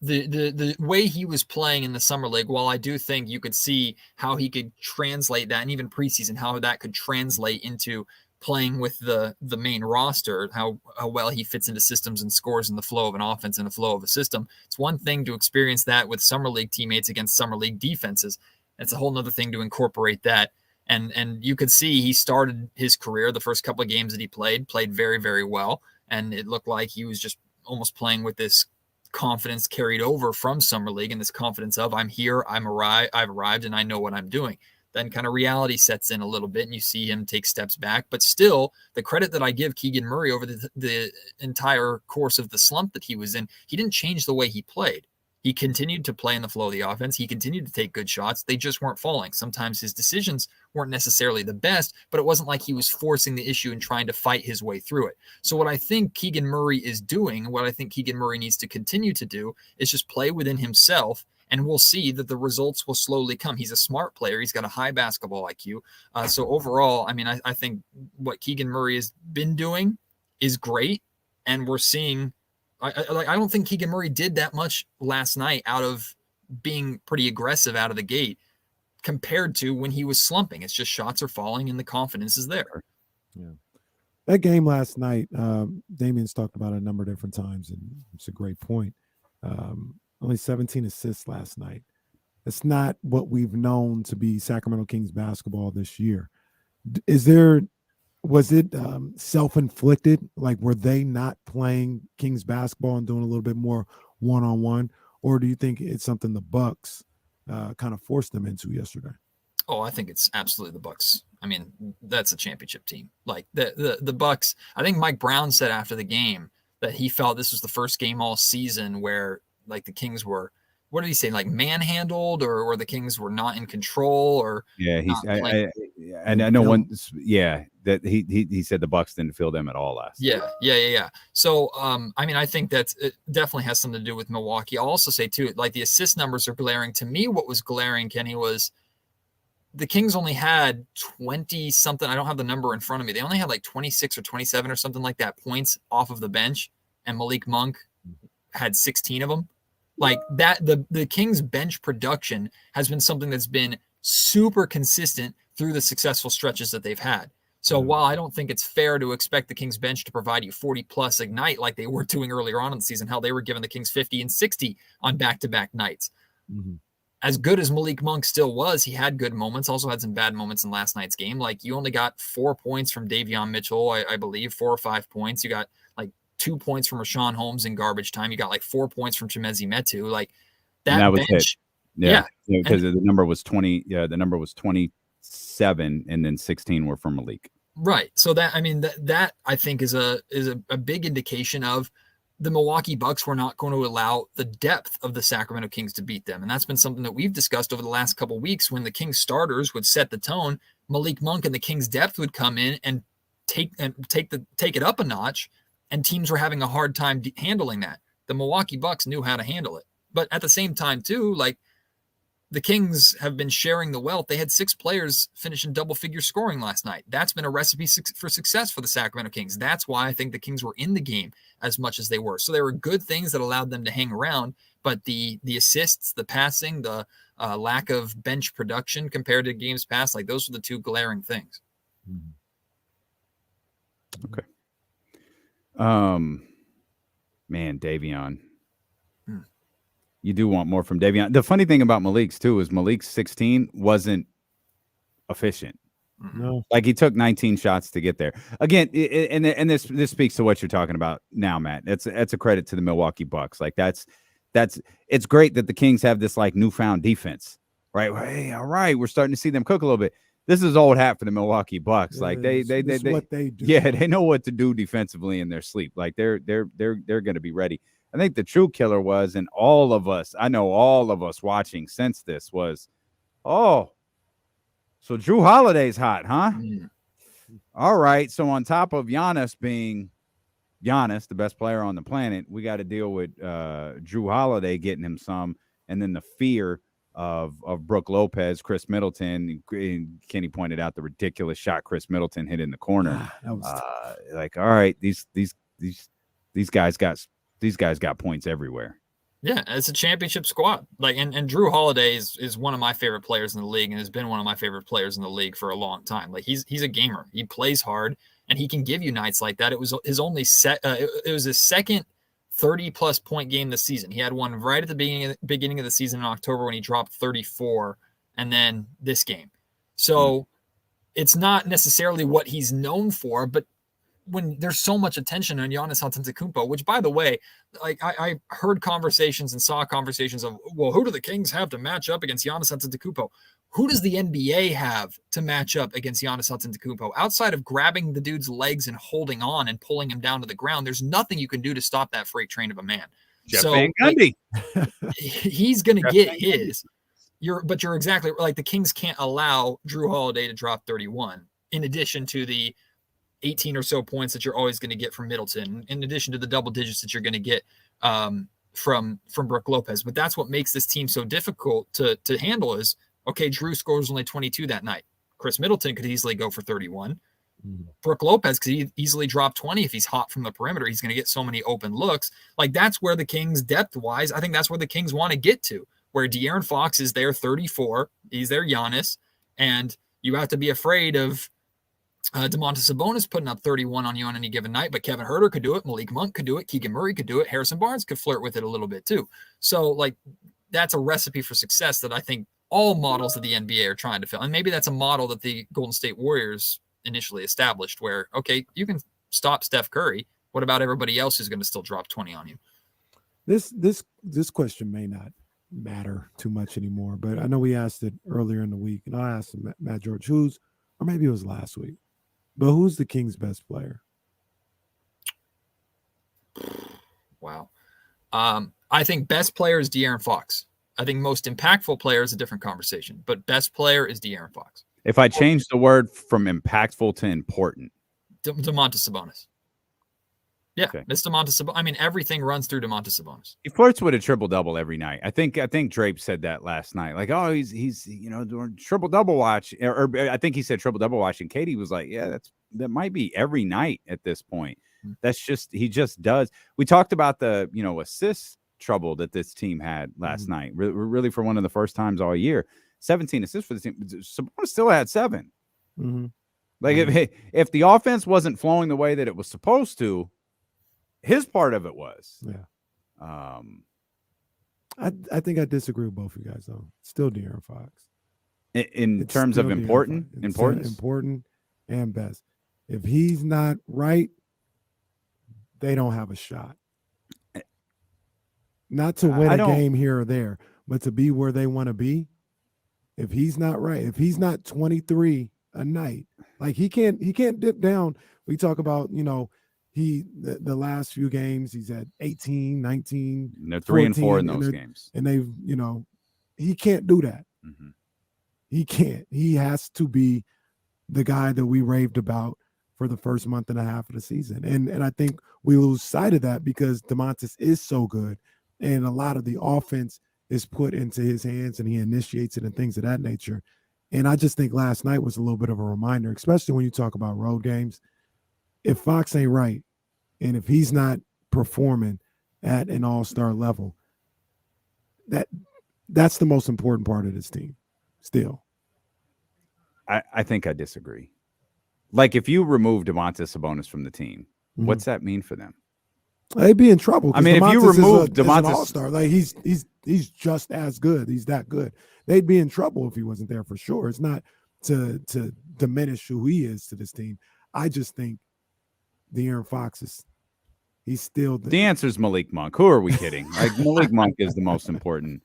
the way he was playing in the summer league. While I do think you could see how he could translate that, and even preseason, how that could translate into playing with the main roster, how well he fits into systems and scores in the flow of an offense and the flow of a system. It's one thing to experience that with summer league teammates against summer league defenses. It's a whole nother thing to incorporate that. And you could see he started his career, the first couple of games that he played very, very well. And it looked like he was just almost playing with this confidence carried over from summer league and this confidence of I'm here, I've arrived, and I know what I'm doing. Then kind of reality sets in a little bit and you see him take steps back. But still, the credit that I give Keegan Murray over the entire course of the slump that he was in, he didn't change the way he played. He continued to play in the flow of the offense. He continued to take good shots. They just weren't falling. Sometimes his decisions weren't necessarily the best, but it wasn't like he was forcing the issue and trying to fight his way through it. So what I think Keegan Murray is doing, what I think Keegan Murray needs to continue to do, is just play within himself, and we'll see that the results will slowly come. He's a smart player. He's got a high basketball IQ. So overall, I mean, I think what Keegan Murray has been doing is great, and we're seeing I don't think Keegan Murray did that much last night out of being pretty aggressive out of the gate compared to when he was slumping. It's just shots are falling and the confidence is there. Yeah. That game last night, Damian's talked about it a number of different times, and it's a great point. Only 17 assists last night. It's not what we've known to be Sacramento Kings basketball this year. Was it self-inflicted? Like, were they not playing Kings basketball and doing a little bit more one-on-one? Or do you think it's something the Bucks kind of forced them into yesterday? Oh, I think it's absolutely the Bucks. I mean, that's a championship team. Like the Bucks, I think Mike Brown said after the game that he felt this was the first game all season where like the Kings were, what did he say? Like manhandled, or the Kings were not in control, or I know one. Yeah, that he said the Bucks didn't feel them at all last. Yeah. So I mean, I think it definitely has something to do with Milwaukee. I'll also say too, like the assist numbers are glaring to me. What was glaring, Kenny, was the Kings only had 20 something. I don't have the number in front of me. They only had like 26 or 27 or something like that points off of the bench, and Malik Monk had 16 of them. Like that, the Kings bench production has been something that's been super consistent through the successful stretches that they've had. So while I don't think it's fair to expect the Kings bench to provide you 40 plus a night like they were doing earlier on in the season, how they were giving the Kings 50 and 60 on back-to-back nights. Mm-hmm. As good as Malik Monk still was, he had good moments, also had some bad moments in last night's game. Like you only got 4 points from Davion Mitchell, I believe, 4 or 5 points. You got like 2 points from Rashawn Holmes in garbage time. You got like 4 points from Chimezie Metu. Like that was bench. Yeah, because the number was 20. Yeah, the number was 27, and then 16 were from Malik. Right. So that, I mean, that I think is a big indication of the Milwaukee Bucks were not going to allow the depth of the Sacramento Kings to beat them. And that's been something that we've discussed over the last couple of weeks. When the Kings starters would set the tone, Malik Monk and the Kings depth would come in and take it up a notch, and teams were having a hard time handling that. The Milwaukee Bucks knew how to handle it. But at the same time, too, like the Kings have been sharing the wealth. They had 6 players finish in double-figure scoring last night. That's been a recipe for success for the Sacramento Kings. That's why I think the Kings were in the game as much as they were. So there were good things that allowed them to hang around, but the assists, the passing, the lack of bench production compared to games past, like those are the 2 glaring things. Okay. Man, Davion. You do want more from Davion. The funny thing about Malik's too is Malik's 16 wasn't efficient. No, like he took 19 shots to get there. Again, and this speaks to what you're talking about now, Matt. That's a credit to the Milwaukee Bucks. Like that's it's great that the Kings have this like newfound defense, right? Hey, all right, we're starting to see them cook a little bit. This is old hat for the Milwaukee Bucks. Yeah, like they what they do. Yeah, they know what to do defensively in their sleep. Like they're going to be ready. I think the true killer was, and all of us watching since this was, so Jrue Holiday's hot, huh? All right. So on top of Giannis being Giannis, the best player on the planet, we got to deal with Jrue Holiday getting him some, and then the fear of Brook Lopez, Chris Middleton. Kenny pointed out the ridiculous shot Chris Middleton hit in the corner. Like, all right, these guys got points everywhere. Yeah, it's a championship squad. Like, and Jrue Holiday is one of my favorite players in the league, and has been one of my favorite players in the league for a long time. Like, he's a gamer. He plays hard, and he can give you nights like that. It was his only it was his second 30-plus point game this season. He had one right at the beginning of the season in October when he dropped 34, and then this game. So it's not necessarily what he's known for, but when there's so much attention on Giannis Antetokounmpo, which, by the way, like I heard conversations and saw conversations of, well, who do the Kings have to match up against Giannis Antetokounmpo? Who does the NBA have to match up against Giannis Antetokounmpo? Outside of grabbing the dude's legs and holding on and pulling him down to the ground, there's nothing you can do to stop that freight train of a man. Jeff So Van Gundy. He's going to get his. But you're exactly like, the Kings can't allow Drew Holiday to drop 31 in addition to the 18 or so points that you're always going to get from Middleton, in addition to the double digits that you're going to get from Brook Lopez. But that's what makes this team so difficult to handle is, okay, Drew scores only 22 that night. Chris Middleton could easily go for 31. Brook Lopez could easily drop 20 if he's hot from the perimeter. He's going to get so many open looks. Like, that's where the Kings, depth-wise, I think that's where the Kings want to get to, where De'Aaron Fox is their 34. He's their Giannis. And you have to be afraid of Domantas Sabonis putting up 31 on you on any given night, but Kevin Huerter could do it. Malik Monk could do it. Keegan Murray could do it. Harrison Barnes could flirt with it a little bit too. So, like, that's a recipe for success that I think all models of the NBA are trying to fill. And maybe that's a model that the Golden State Warriors initially established where, okay, you can stop Steph Curry. What about everybody else who's going to still drop 20 on you? This question may not matter too much anymore, but I know we asked it earlier in the week, and I asked Matt George, or maybe it was last week, but who's the Kings' best player? Wow. I think best player is De'Aaron Fox. I think most impactful player is a different conversation, but best player is De'Aaron Fox. If I change the word from impactful to important, Domantas Sabonis. Yeah, okay. It's Domantas Sabonis. I mean, everything runs through Domantas Sabonis. He flirts with a triple-double every night. I think Drape said that last night. Like, oh, he's doing triple-double watch, or I think he said triple-double watch, and Katie was like, yeah, that might be every night at this point. That's just, he just does. We talked about the assist trouble that this team had last night. Really, for one of the first times all year. 17 assists for the team. Sabonis still had 7. Like, if the offense wasn't flowing the way that it was supposed to, his part of it was. Yeah. I think I disagree with both of you guys, though. Still De'Aaron Fox. In terms of importance and best. If he's not right, they don't have a shot. Not to win a game here or there, but to be where they want to be. If he's not right, if he's not 23 a night, like he can't dip down. We talk about, the last few games, he's at 18, 19. And they're 3 and 4 in those games. And they've, he can't do that. He can't. He has to be the guy that we raved about for the first month and a half of the season. And I think we lose sight of that because Domantas is so good. And a lot of the offense is put into his hands and he initiates it and things of that nature. And I just think last night was a little bit of a reminder, especially when you talk about road games. If Fox ain't right, and if he's not performing at an all-star level, that's the most important part of this team still. I think I disagree. Like, if you remove Domantas Sabonis from the team, what's that mean for them? They'd be in trouble. I mean, if you remove Domantas, an all-star, like he's just as good. He's that good. They'd be in trouble if he wasn't there for sure. It's not to diminish who he is to this team. I just think De'Aaron Fox he's still the answer is Malik Monk. Who are we kidding? Like, Malik Monk is the most important.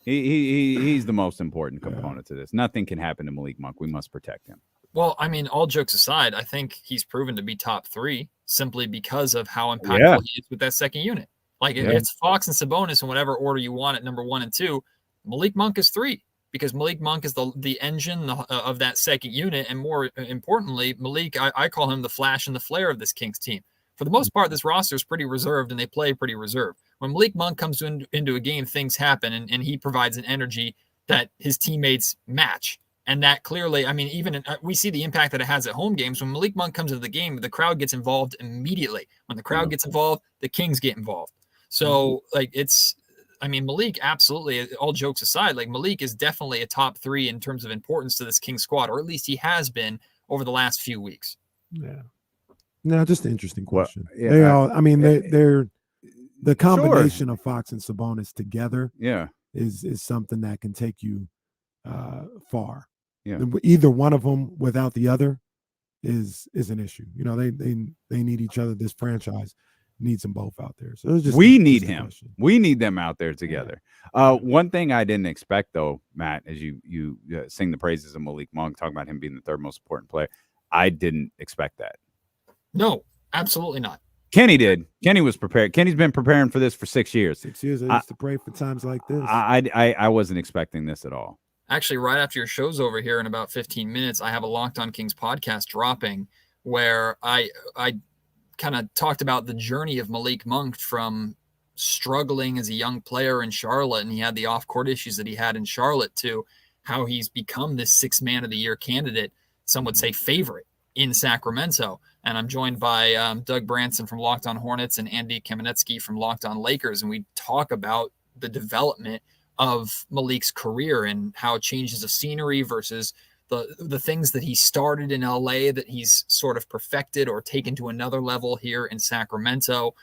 He's the most important component to this. Nothing can happen to Malik Monk. We must protect him. Well, I mean, all jokes aside, I think he's proven to be top 3 simply because of how impactful he is with that second unit. Like, it's Fox and Sabonis in whatever order you want at number 1 and 2. Malik Monk is 3 because Malik Monk is the engine of that second unit. And more importantly, Malik, I call him the flash and the flare of this Kings team. For the most part, this roster is pretty reserved and they play pretty reserved. When Malik Monk comes into a game, things happen and he provides an energy that his teammates match. And that clearly, I mean, even we see the impact that it has at home games. When Malik Monk comes into the game, the crowd gets involved immediately. When the crowd gets involved, the Kings get involved. So, Malik, absolutely, all jokes aside, like, Malik is definitely a top 3 in terms of importance to this Kings squad, or at least he has been over the last few weeks. Yeah. No, just an interesting question. Well, they're the combination of Fox and Sabonis together. Yeah, is something that can take you far. Yeah, either one of them without the other is an issue. You know, they need each other. This franchise needs them both out there. So it was just we need just a him. question. We need them out there together. One thing I didn't expect, though, Matt, as you sing the praises of Malik Monk, talking about him being the third most important player, I didn't expect that. No, absolutely not. Kenny did. Kenny was prepared. Kenny's been preparing for this for 6 years. 6 years. I used to pray for times like this. I wasn't expecting this at all. Actually, right after your show's over here in about 15 minutes, I have a Locked On Kings podcast dropping where I kind of talked about the journey of Malik Monk from struggling as a young player in Charlotte, and he had the off-court issues that he had in Charlotte, to how he's become this 6th man of the year candidate, some would say favorite, in Sacramento. And I'm joined by Doug Branson from Locked On Hornets and Andy Kamenetsky from Locked On Lakers, and we talk about the development of Malik's career and how changes of scenery versus the things that he started in LA that he's sort of perfected or taken to another level here in Sacramento.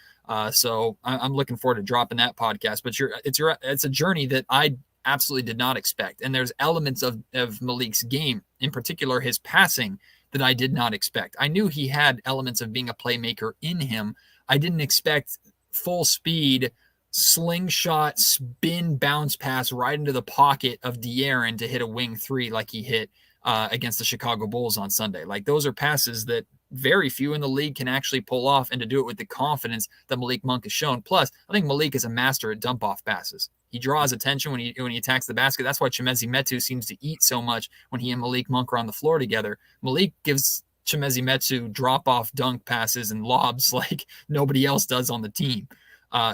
So I'm looking forward to dropping that podcast. But it's a journey that I absolutely did not expect. And there's elements of Malik's game, in particular his passing, that I did not expect. I knew he had elements of being a playmaker in him. I didn't expect full speed, slingshot, spin, bounce pass right into the pocket of De'Aaron to hit a wing 3 like he hit against the Chicago Bulls on Sunday. Like, those are passes that very few in the league can actually pull off, and to do it with the confidence that Malik Monk has shown. Plus, I think Malik is a master at dump-off passes. He draws attention when he attacks the basket. That's why Chimezie Metu seems to eat so much when he and Malik Monk are on the floor together. Malik gives Chimezie Metu drop-off dunk passes and lobs like nobody else does on the team.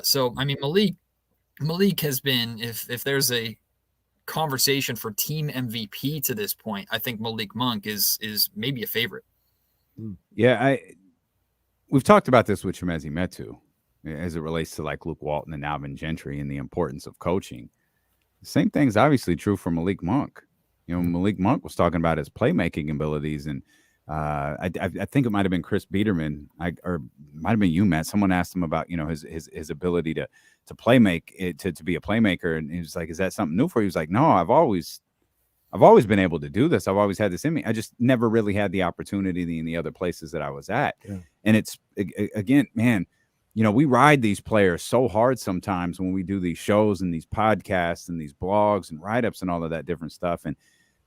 So, I mean, Malik has been, if there's a conversation for team MVP to this point, I think Malik Monk is maybe a favorite. Yeah, we've talked about this with Chimezie Metu as it relates to like Luke Walton and Alvin Gentry and the importance of coaching. The same thing's obviously true for Malik Monk. You know, Malik Monk was talking about his playmaking abilities, and I think it might have been Chris Biederman, or it might have been you, Matt. Someone asked him about, you know, his ability to play make it, to be a playmaker, and he was like, "Is that something new for you?" He was like, "No, I've always been able to do this. I've always had this in me. I just never really had the opportunity in the other places that I was at." Yeah. And it's, again, man, you know, we ride these players so hard sometimes when we do these shows and these podcasts and these blogs and write-ups and all of that different stuff. And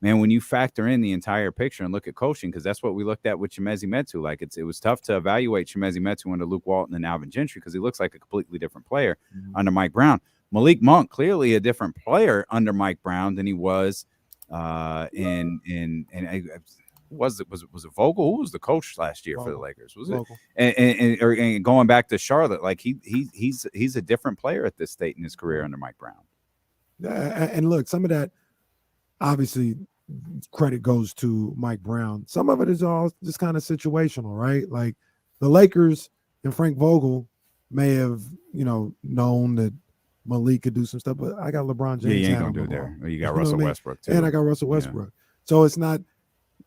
man, when you factor in the entire picture and look at coaching, because that's what we looked at with Chimezie Metu. Like, it was tough to evaluate Chimezie Metu under Luke Walton and Alvin Gentry because he looks like a completely different player under Mike Brown. Malik Monk, clearly a different player under Mike Brown than he was was it Vogel? Who was the coach last year for the Lakers? Was it? And going back to Charlotte, like he's a different player at this state in his career under Mike Brown. And look, some of that, obviously, credit goes to Mike Brown. Some of it is all just kind of situational, right? Like, the Lakers and Frank Vogel may have, you know, known that Malik could do some stuff, but I got LeBron James. Yeah, you ain't gonna do it there. You got Russell Westbrook too, and I got Russell Westbrook. Yeah. So it's not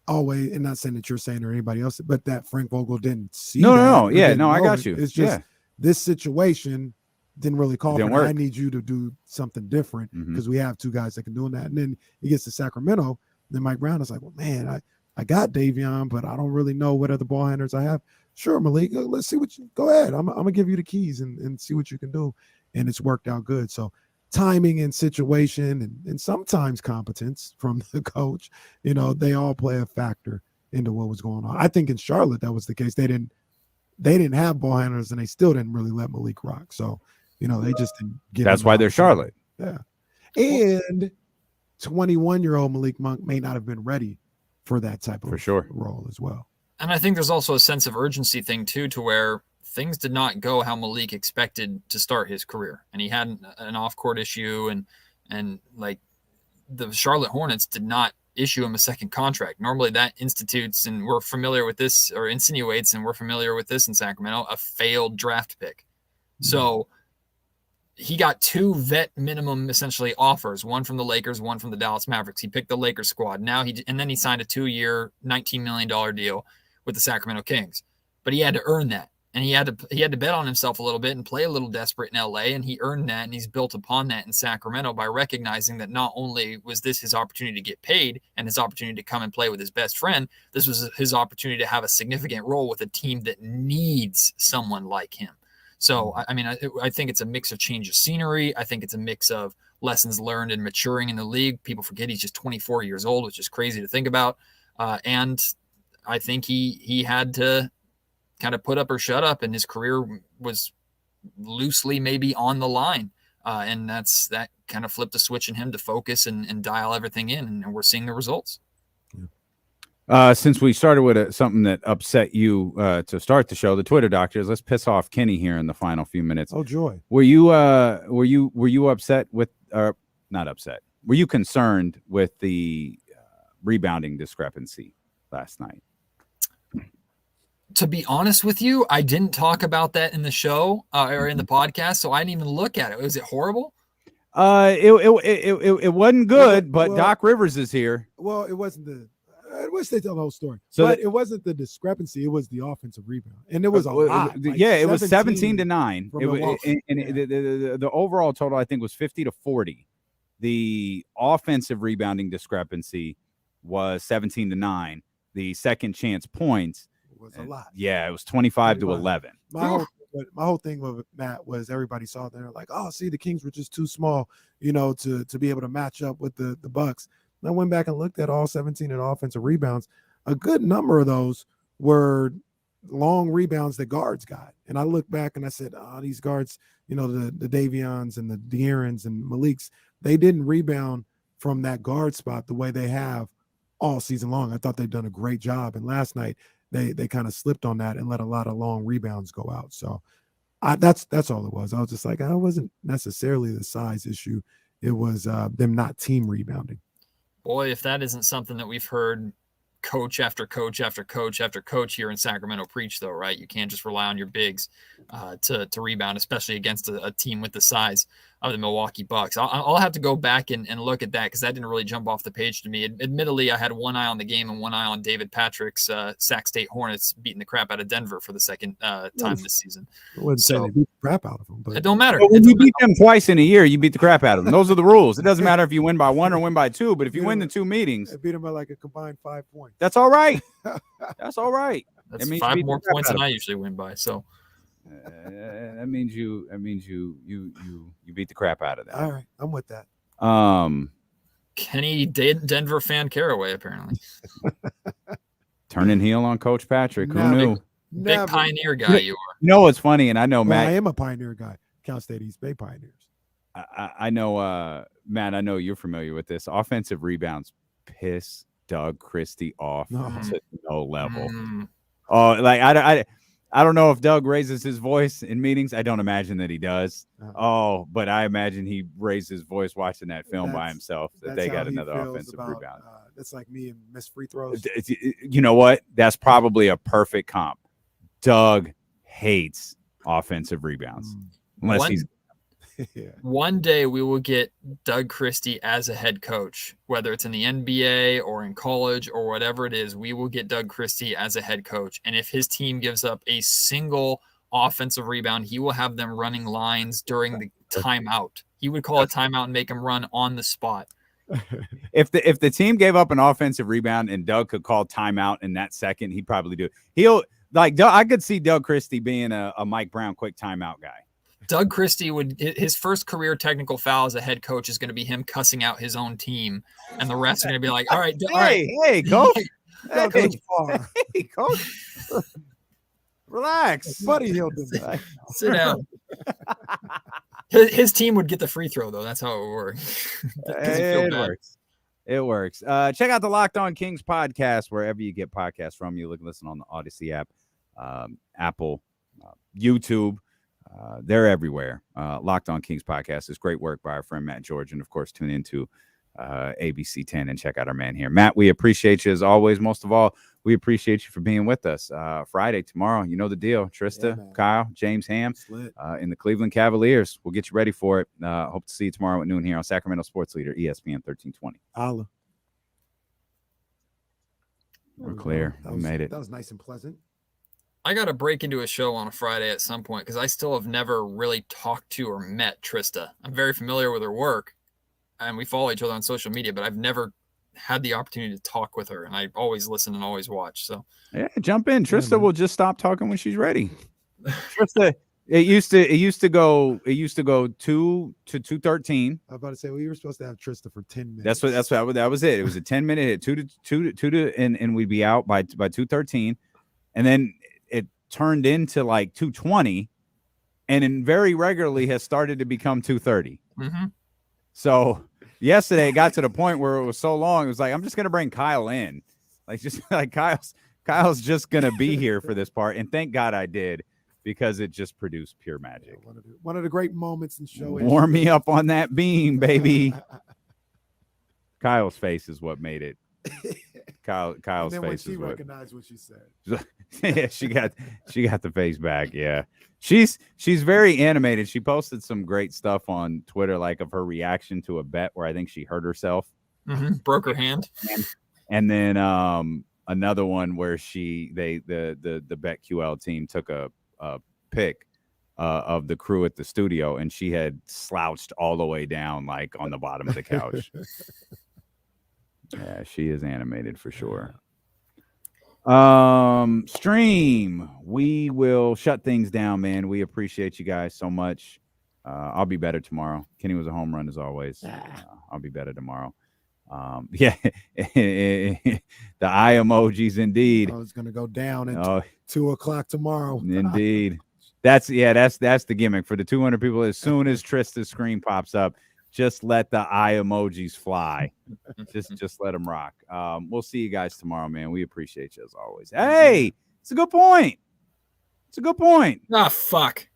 always, and not saying that you're saying or anybody else, but that Frank Vogel didn't see. No, yeah, no, I got you. It's just this situation didn't really call for that. I need you to do something different because we have two guys that can do that. And then he gets to Sacramento. Then Mike Brown is like, well, man, I got Davion, but I don't really know what other ball handlers I have. Sure, Malik, let's see what you go ahead. I'm gonna give you the keys and see what you can do. And it's worked out good. So timing and situation and sometimes competence from the coach, you know, they all play a factor into what was going on. I think in Charlotte that was the case. They didn't have ball handlers, and they still didn't really let Malik rock. So, you know, they just didn't get. That's why they're Charlotte. Yeah. And 21-year-old Malik Monk may not have been ready for that type of role as well. And I think there's also a sense of urgency thing too, to where things did not go how Malik expected to start his career. And he had an off-court issue, and like the Charlotte Hornets did not issue him a second contract. Normally that institutes, and we're familiar with this, or insinuates, and we're familiar with this in Sacramento, a failed draft pick. So he got 2 vet minimum essentially offers, one from the Lakers, one from the Dallas Mavericks. He picked the Lakers squad. And then he signed a 2-year, $19 million deal with the Sacramento Kings. But he had to earn that. and he had to bet on himself a little bit and play a little desperate in LA, and he earned that, and he's built upon that in Sacramento by recognizing that not only was this his opportunity to get paid and his opportunity to come and play with his best friend, this was his opportunity to have a significant role with a team that needs someone like him. So, I mean, I think it's a mix of change of scenery. I think it's a mix of lessons learned and maturing in the league. People forget he's just 24 years old, which is crazy to think about. And I think he had to kind of put up or shut up, and his career was loosely maybe on the line. And that kind of flipped the switch in him to focus and dial everything in, and we're seeing the results. Since we started with something that upset you to start the show, the Twitter doctors, let's piss off Kenny here in the final few minutes. Oh, joy. Were you upset with, not upset? Were you concerned with the rebounding discrepancy last night? To be honest with you, I didn't talk about that in the show or in the podcast, so I didn't even look at it. Was it horrible? It wasn't good, but Doc Rivers is here. Well, it wasn't I wish they tell the whole story. So but it wasn't the discrepancy; it was the offensive rebound, and it was a lot. It was 17-9. The overall total, I think, was 50-40. The offensive rebounding discrepancy was 17-9. The second chance points was a lot. Yeah, it was 25-11. My whole thing with Matt was everybody saw there like, oh, see, the Kings were just too small, to be able to match up with the Bucks. And I went back and looked at all 17 in offensive rebounds. A good number of those were long rebounds that guards got. And I looked back and I said, oh, these guards, the Davions and the De'Aarons and Malik's, they didn't rebound from that guard spot the way they have all season long. I thought they'd done a great job. And last night they kind of slipped on that and let a lot of long rebounds go out. So that's all it was. I was just like, it wasn't necessarily the size issue. It was them not team rebounding. Boy, if that isn't something that we've heard coach after coach after coach after coach here in Sacramento preach, though, right? You can't just rely on your bigs to rebound, especially against a team with the size of the Milwaukee Bucks. I'll have to go back and look at that because that didn't really jump off the page to me. Admittedly, I had one eye on the game and one eye on David Patrick's Sac State Hornets beating the crap out of Denver for the second time this season. I wouldn't say they beat the crap out of them, but it don't matter. Well, when you beat them twice in a year, you beat the crap out of them. Those are the rules. It doesn't matter if you win by 1 or win by 2, but if you win the 2 meetings, they beat them by like a combined 5 points. That's all right. That's all right. That's 5 more points than I usually win by. So that means you beat the crap out of them. All right, I'm with that. Kenny Denver fan Caraway apparently turning heel on Coach Patrick. Who knew? Big Pioneer guy you are. You know what's funny, and I know Matt. I am a Pioneer guy. Cal State East Bay Pioneers. I know, Matt. I know you're familiar with this. Offensive rebounds piss Doug Christie off to no level. Oh, like I don't know if Doug raises his voice in meetings. I don't imagine that he does. But I imagine he raised his voice watching that film by himself. That they got another offensive rebound. That's like me and miss free throws. You know what? That's probably a perfect comp. Doug hates offensive rebounds unless he's. One day we will get Doug Christie as a head coach, whether it's in the NBA or in college or whatever it is. We will get Doug Christie as a head coach. And if his team gives up a single offensive rebound, he will have them running lines during the timeout. He would call a timeout and make them run on the spot. If the team gave up an offensive rebound and Doug could call timeout in that second, he'd probably do it. I could see Doug Christie being a Mike Brown quick timeout guy. Doug Christie his first career technical foul as a head coach is going to be him cussing out his own team, and the refs are going to be like, "All right, hey, coach, hey, coach, relax, buddy, he'll do that. Sit down." His team would get the free throw though. That's how it would work. It works. Check out the Locked On Kings podcast wherever you get podcasts from. You listen on the Odyssey app, Apple, YouTube. They're everywhere. Locked On Kings podcast is great work by our friend Matt George. And, of course, tune into ABC 10 and check out our man here. Matt, we appreciate you as always. Most of all, we appreciate you for being with us. Friday, tomorrow, you know the deal. Trista, Kyle, James Ham in the Cleveland Cavaliers. We'll get you ready for it. Hope to see you tomorrow at noon here on Sacramento Sports Leader, ESPN 1320. Holla. We're clear. We made it. That was nice and pleasant. I got to break into a show on a Friday at some point because I still have never really talked to or met Trista. I'm very familiar with her work, and we follow each other on social media, but I've never had the opportunity to talk with her, and I always listen and always watch. So yeah, jump in. Trista will just stop talking when she's ready. Trista, it used to go 2 to 2:13. I was about to say, well, you were supposed to have Trista for 10 minutes. That was it. It was a 10-minute hit, 2 to and we'd be out by 2:13, and then it turned into like 2:20, and then very regularly has started to become 2:30. Mm-hmm. So yesterday it got to the point where it was so long, it was like, I'm just gonna bring Kyle in, like just like Kyle's just gonna be here for this part, and thank God I did, because it just produced pure magic. Yeah, one of the great moments in show. Warm me up on that beam, baby. Kyle's face is what made it. Kyle's and then when face she is what recognized what she said. yeah, she got the face back. Yeah. She's very animated. She posted some great stuff on Twitter, like of her reaction to a bet where I think she hurt herself. Mm-hmm. Broke her hand. And then another one where the BetQL team took a pic of the crew at the studio, and she had slouched all the way down, like on the bottom of the couch. Yeah, she is animated for sure. Stream, we will shut things down, man. We appreciate you guys so much. I'll be better tomorrow. Kenny was a home run as always. I'll be better tomorrow. Yeah, the eye emojis indeed. Oh, it's gonna go down at 2 o'clock tomorrow. Indeed. That's the gimmick for the 200 people. As soon as Trista's screen pops up, just let the eye emojis fly. just let them rock. We'll see you guys tomorrow, man. We appreciate you as always. Hey, it's a good point. Ah, fuck.